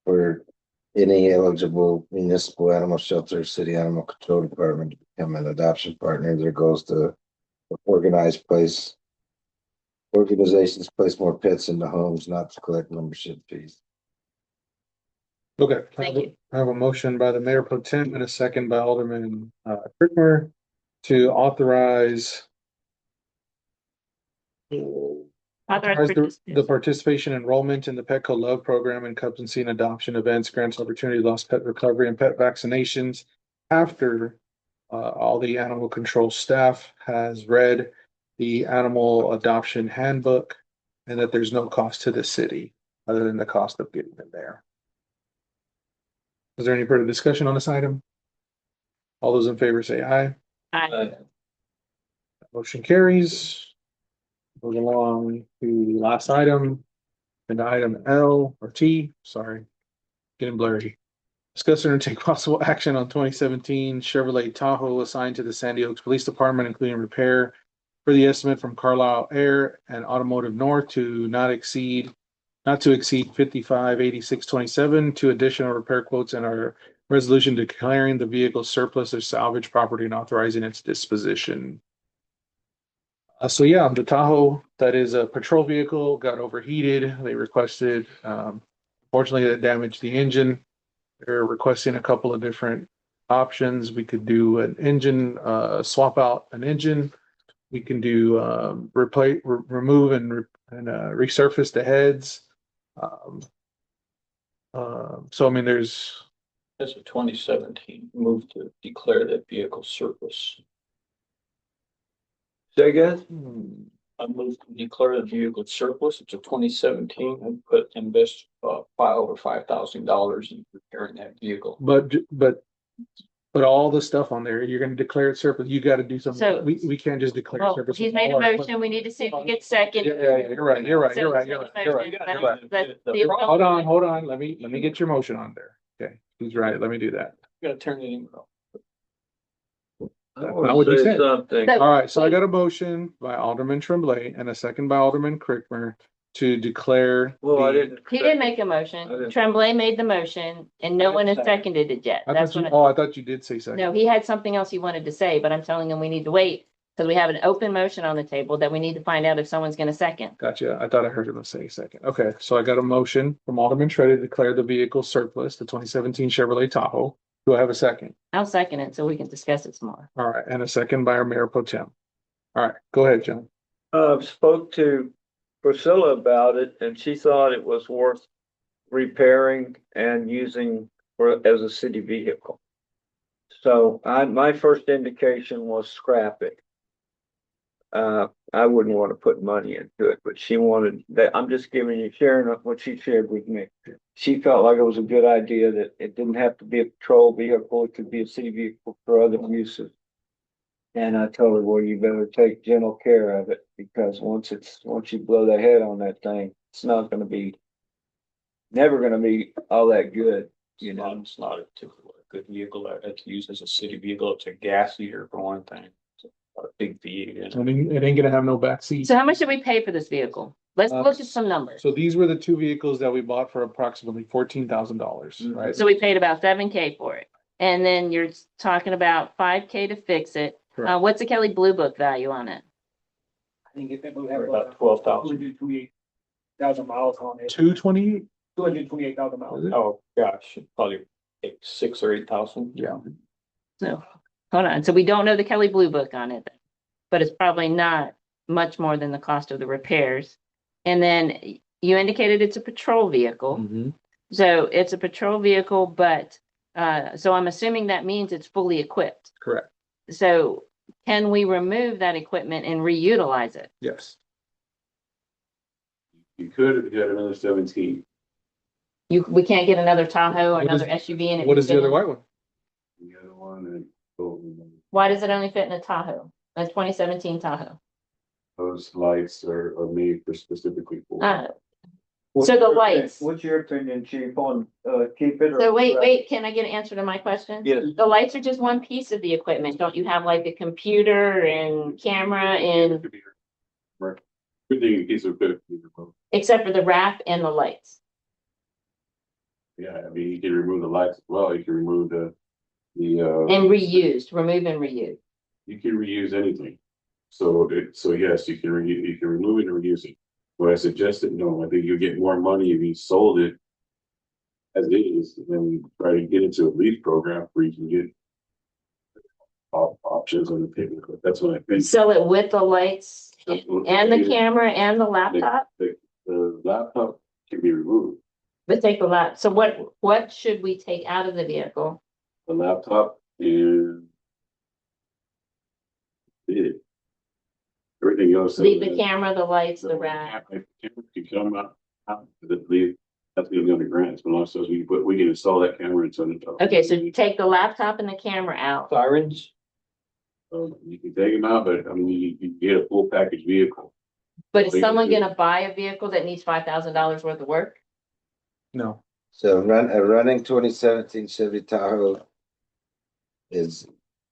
for any eligible municipal animal shelter, city animal control department to become an adoption partner. Their goal is to organizations place more pets into homes, not to collect membership fees. Okay. Thank you. I have a motion by the mayor pro tem and a second by Alderman Crickmer to authorize the participation enrollment in the Petco Love Program, encompassing and adoption events, grants opportunity, lost pet recovery, and pet vaccinations after all the animal control staff has read the animal adoption handbook, and that there's no cost to the city other than the cost of getting them there. Is there any further discussion on this item? All those in favor say aye. Aye. Motion carries. Moving along to the last item, and item L or T, sorry, getting blurry. Discuss and take possible action on 2017 Chevrolet Tahoe assigned to the Sandy Oaks Police Department, including repair for the estimate from Carlisle Air and Automotive North to not to exceed 558627, two additional repair quotes in our resolution declaring the vehicle surplus or salvage property and authorizing its disposition. So yeah, the Tahoe, that is a patrol vehicle, got overheated. They requested, fortunately that damaged the engine. They're requesting a couple of different options. We could do an engine, swap out an engine. We can do, remove and resurface the heads. So I mean, there's. As a 2017, move to declare that vehicle surplus. Say again? I move to declare the vehicle surplus. It's a 2017 and invest file over $5,000 in repairing that vehicle. But all the stuff on there, you're gonna declare it surplus. You gotta do something. So- We can't just declare Well, surplus. he's made a motion. We need to see if he gets second. Yeah, you're right. Hold on. Let me get your motion on there. Okay, he's right. Let me do that. You gotta turn it in. I Not want what to you say said. something. So- All right, so I got a motion by Alderman Tremblay and a second by Alderman Crickmer to declare. Well, I the- didn't. He didn't make a I motion. didn't. Tremblay made the motion and no one has seconded it yet. I That's thought what you, I thought you did say second. no, he had something else he wanted to say, but I'm telling him we need to wait because we have an open motion on the table that we need to find out if someone's going to second. Gotcha. I thought I heard him say second. Okay, so I got a motion from Alderman Trey to declare the vehicle surplus, the 2017 Chevrolet Tahoe. Do I have a second? I'll second it so we can discuss it some more. All right, and a second by our Mayor Pro Tem. All right, go ahead, John. Spoke to Priscilla about it and she thought it was worth repairing and using as a city vehicle. So my first indication was scrap it. I wouldn't want to put money into it, but she wanted that. I'm just sharing what she shared with me. She felt like it was a good idea that it didn't have to be a patrol vehicle. It could be a city vehicle for other uses. And I told her, well, you better take gentle care of it because once you blow the head on that thing, it's never going to be all that good. You know, it's not a typical good vehicle that's used as a city vehicle. It's a gas eater for one thing. It's a big V8. I mean, it ain't gonna have no backseat. So how much did we pay for this vehicle? Let's look at some numbers. So these were the two vehicles that we bought for approximately $14,000, right? So we paid about $7,000 for it. And then you're talking about $5,000 to fix it. Correct. What's the Kelly Blue Book value on it? I think it would have About 12,000. 228,000 miles on it. 228? 228,000 miles. Oh, gosh, it'd probably take 6,000 or 8,000. Yeah. So, hold on. So we don't know the Kelly Blue Book on it, but it's probably not much more than the cost of the repairs. And then you indicated it's a patrol vehicle. Mm-hmm. So it's a patrol vehicle, but, so I'm assuming that means it's fully equipped. Correct. So can we remove that equipment and reutilize it? Yes. You could if you had another 17. We can't get another Tahoe or What is- another SUV in it. What is the other white one? The other one, and oh, Why does it only fit in a Tahoe? A 2017 Tahoe? those lights are made for specifically for. What's So the your- lights. What's your opinion, chief, on, keep it? or- So wait, can I get an answer to my question? Yes. The lights are just one piece of the equipment. Don't you have like a computer and camera and Right. Everything piece of equipment. except for the wrap and the lights? Yeah, I mean, you can remove the lights as well. You can remove the, And reused, remove and reuse. you can reuse anything. So yes, you can remove it and reuse it. What I suggested, no, I think you get more money if you sold it as is, and then try to get into a lease program where you can get options on the table. That's what I think. Sell it with the lights and the camera and the laptop, The laptop can be removed. but take the lap. So what should we take out of the vehicle? The laptop is it. Everything else. Leave the camera, the lights, the wrap. You come out, leave, that's gonna go to grants, but also we can install that camera and send it to. Okay, so you take the laptop and the camera out. Sirens? You can take them out, but I mean, you get a full package vehicle. But is someone gonna buy a vehicle that needs $5,000 worth of work? No. So a running 2017 Chevy Tahoe is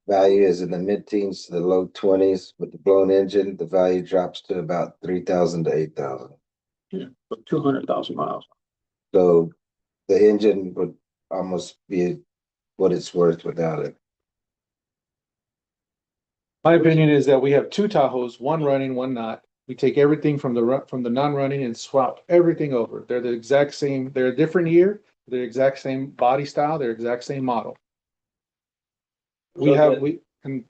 value is in the mid-teens to the low 20s. With the blown engine, the value drops to about 3,000 to 8,000. 200,000 miles. So the engine would almost be what it's worth without it. My opinion is that we have two Tahoes, one running, one not. We take everything from the non-running and swap everything over. They're the exact same, they're a different year, they're the exact same body style, they're exact same model. And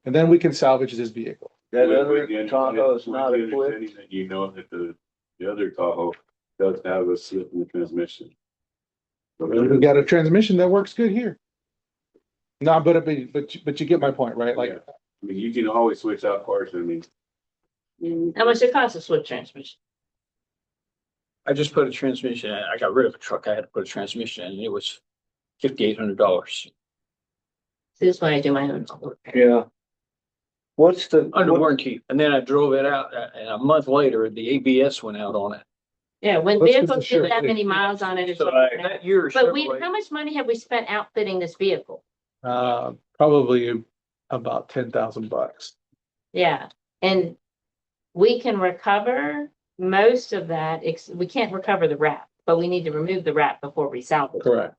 then we can salvage this vehicle. That With other the Tahoe is not understanding equipped. that you know that the other Tahoe does have a slip in the transmission. So We got a transmission that works good here. No, but you get my point, right? Like, Yeah. I mean, you can always switch out parts. I mean, How much it costs to switch transmission? I just put a transmission in. I got rid of a truck. I had to put a transmission in, and it was $5,800 This is why I do my own repair. Yeah. What's the? under what- warranty. And then I drove it out, and a month later, the ABS went out on it. Yeah, when What's the vehicles get that insurance? many miles on it, it's. So that year. But how Chevrolet- much money have we spent outfitting this vehicle? probably about $10,000. Yeah, and we can recover most of that. We can't recover the wrap, but we need to remove the wrap before we salvage. Correct.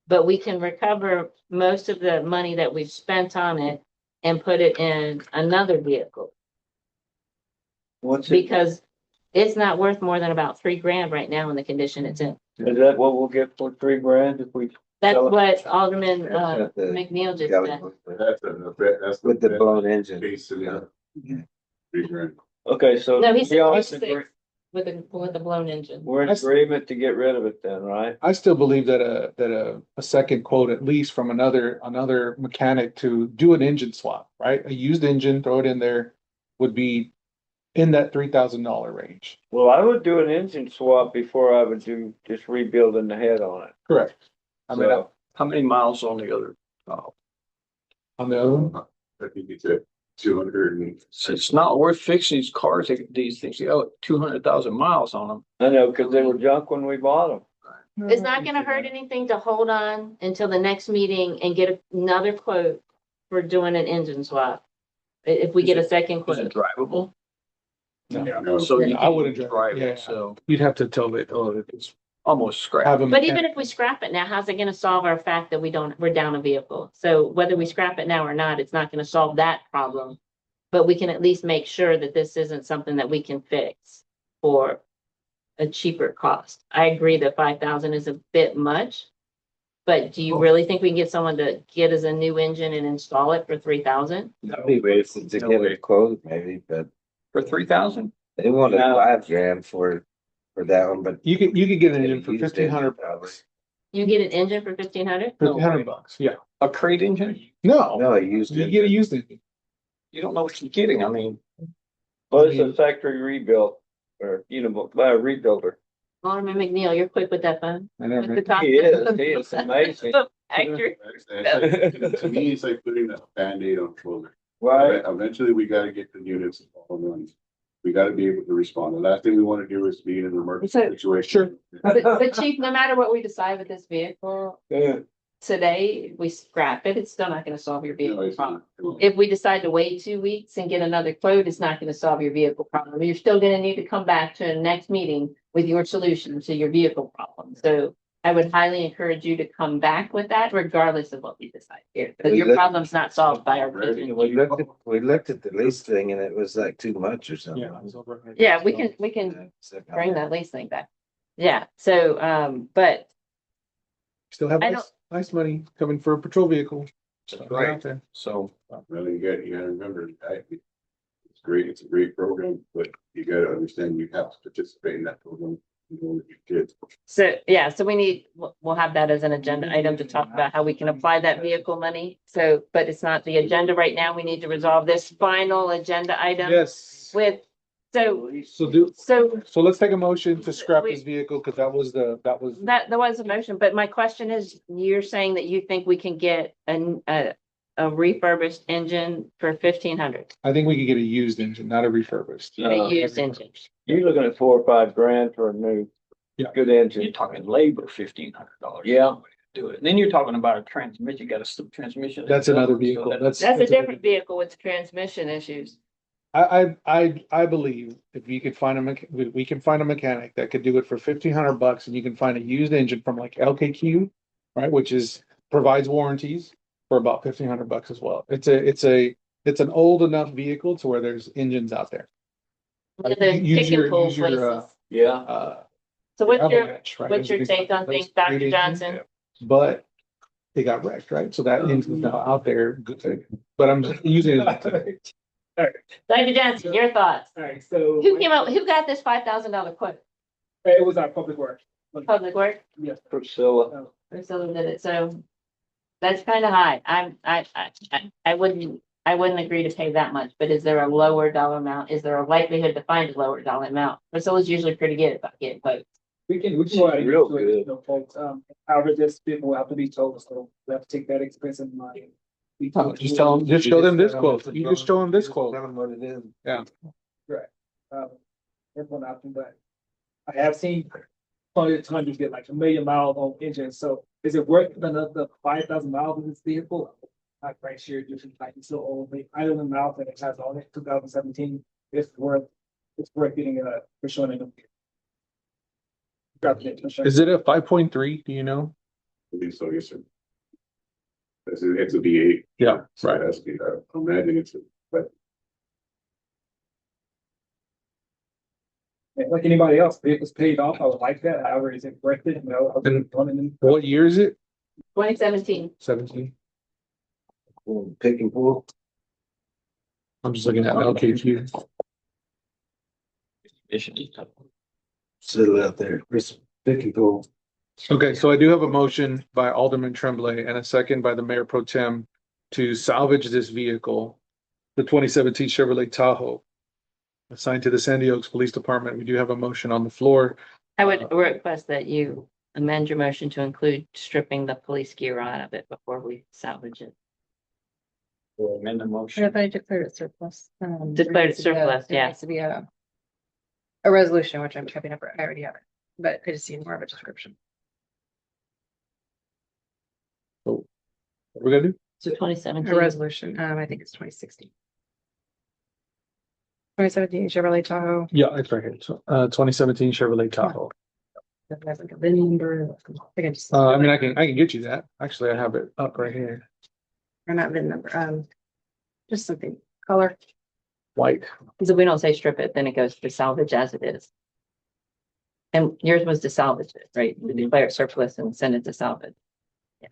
But we can recover most of the money that we've spent on it and put it in another vehicle What's it, because it's not worth more than about $3,000 right now in the condition it's in. is that what we'll get for $3,000 if we? That's Sell it. what Alderman That's the McNeil just said. That's With the blown engine. base of the- $3,000. Okay, so. No, he said we all 3.6 agree- with a blown engine. We're in agreement to get rid of it then, right? I still believe that a second quote, at least from another mechanic to do an engine swap, right? A used engine, throw it in there, would be in that $3,000 range. Well, I would do an engine swap before I would do just rebuilding the head on it. Correct. I mean, So, How many miles on the other? Oh, on the other one, I think it's at 200 and. so it's not worth fixing these cars. These things, 200,000 miles on them. I know, cause they were junk when we bought them. It's not gonna hurt anything to hold on until the next meeting and get another quote for doing an engine swap. If we get a second Is it quote. drivable? no, So you I wouldn't can't drive it, yeah. it, so You'd have to tell it, oh, it's almost scrap. have them. But even if we scrap it now, how's it gonna solve our fact that we're down a vehicle? So whether we scrap it now or not, it's not gonna solve that problem. But we can at least make sure that this isn't something that we can fix for a cheaper cost. I agree that 5,000 is a bit much. But do you really think we can get someone to get us a new engine and install it for 3,000? That'd be wasted to get it quote maybe, but For 3,000? they wanted No. $5,000 for that one, but. You could get an engine for Used $1,500. engine, probably. You get an engine for 1,500? $1,500, yeah. A crate engine? No, No, I used you it. get a used engine. You don't know what you're getting. I mean, Well, it's a factory rebuilt, or, by a rebuilder. Alderman McNeil, you're quick with that phone. I never- With the top- He is amazing. Accurate. To me, it's like putting a Band-Aid on shoulder. Right. Eventually, we gotta get the units all at once. We gotta be able to respond. The last thing we wanna do is be in an emergency So- situation. But Chief, no matter what we decide with this vehicle, Yeah. today, we scrap it, it's still not gonna solve your No, vehicle it's problem. not. If we decide to wait 2 weeks and get another quote, it's not gonna solve your vehicle problem. You're still gonna need to come back to the next meeting with your solution to your vehicle problem. So I would highly encourage you to come back with that regardless of what we decide here, because your problem's not solved by our. Ready. We looked at the lease thing and it was like too much or something. Yeah. it was over. Yeah, we can bring that lease thing back. Yeah, so, but Still have I nice money coming for a patrol vehicle. So, right. out there. so Well, you gotta remember, it's great, it's a great program, but you gotta understand you have to participate in that program. You know, your kids. So, yeah, so we'll have that as an agenda item to talk about how we can apply that vehicle money. So, but it's not the agenda right now. We need to resolve this final agenda item Yes. with, so So let's take a motion to scrap We- this vehicle, because that was there was a motion, but my question is, you're saying that you think we can get a refurbished engine for 1,500, I think we could get a used engine, not a refurbished. a used engine? You're looking at 4 or 5 grand for a new. Yeah. Good engine. you're talking labor, $1,500. Yeah. Do it. And then you're talking about a transmission, you got a transmission. That's another So vehicle. that- That's That's a different vehicle with transmission issues. I believe if you could find we can find a mechanic that could do it for $1,500, and you can find a used engine from like LKQ, right, which provides warranties for about $1,500 as well. It's an old enough vehicle to where there's engines out there. Like, There's use pick your- and pull use your, places. Yeah. So what's your, Avalanche, right? what's your take on things, Dr. Johnson? But they got wrecked, right? So that engine's now out there, good, but I'm just using it. Dr. Johnson, your thoughts? All right, so Who got this $5,000 quote? it was our public work. Public Works? Yes. Priscilla. Priscilla did it, so that's kind of high. I wouldn't agree to pay that much, but is there a lower dollar amount? Is there a likelihood to find a lower dollar amount? Priscilla's usually pretty good about getting quotes. We can go ahead and Real do it, good. you know, folks. However, this people will have to be told, so we have to take that expense in mind. Just show them this quote. You just show them this quote. Tell them what it is. Yeah. That's one option, but I have seen plenty of times you get like 1 million miles on engine, so is it worth the 5,000 miles of this vehicle? Not quite sure, just like it's so old, but I don't know the miles that it has on it, 2017, it's worth getting a Peugeot in it. Is it a 5.3? Do you know? I think so, yes, sir. It's a V8. Yeah, So right. it has to be, I imagine but Like anybody else, it was paid off, I would like that, however, is it worth it, you know? And what year is it? 2017. 17. Pick and pull. I'm just looking at LKQ. Still out there. Pick and pull. Okay, so I do have a motion by Alderman Tremblay and a second by the Mayor Pro Tem to salvage this vehicle, the 2017 Chevrolet Tahoe, assigned to the Sandy Oaks Police Department. We do have a motion on the floor. I would request that you amend your motion to include stripping the police gear out of it before we salvage it. We'll amend the What motion. if I declared it surplus? Declared it surplus, There yeah. needs to be a resolution, which I'm typing up, I already have it, but I just need more of a description. What we're gonna do? So A 2017. resolution, I think it's 2016. 2017 Chevrolet Tahoe, Yeah, it's right here. So, 2017 Chevrolet Tahoe. that has like a VIN number. I think I just. I mean, I can get you that. Actually, I have it up right here. Or not VIN number, just something, color. White. So we don't say strip it, then it goes to salvage as it is. And yours was to salvage it, right? We declare it surplus and send it to salvage. Yeah,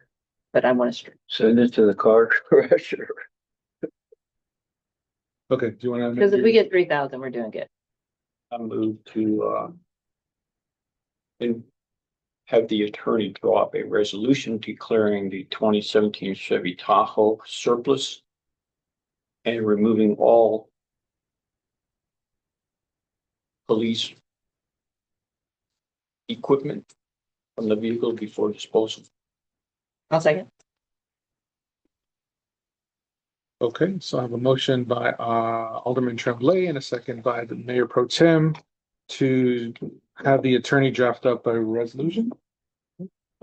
but I want to strip, Send it to the car crusher. Okay, do you want to? because if we get 3,000, we're doing good. I move to, have the attorney draw up a resolution declaring the 2017 Chevy Tahoe surplus and removing all police equipment from the vehicle before disposal. I'll second. Okay, so I have a motion by Alderman Tremblay and a second by the Mayor Pro Tem to have the attorney draft up a resolution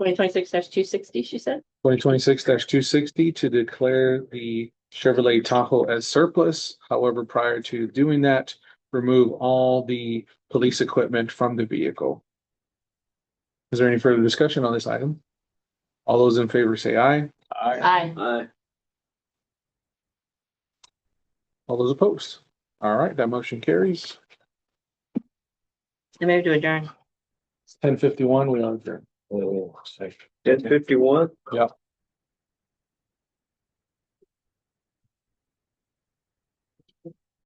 2026-260, she said. 2026-260 to declare the Chevrolet Tahoe as surplus. However, prior to doing that, remove all the police equipment from the vehicle. Is there any further discussion on this item? All those in favor say aye. Aye. All those opposed? All right, that motion carries. I move to adjourn. It's 10:51, we are adjourned. 10:51? Yeah.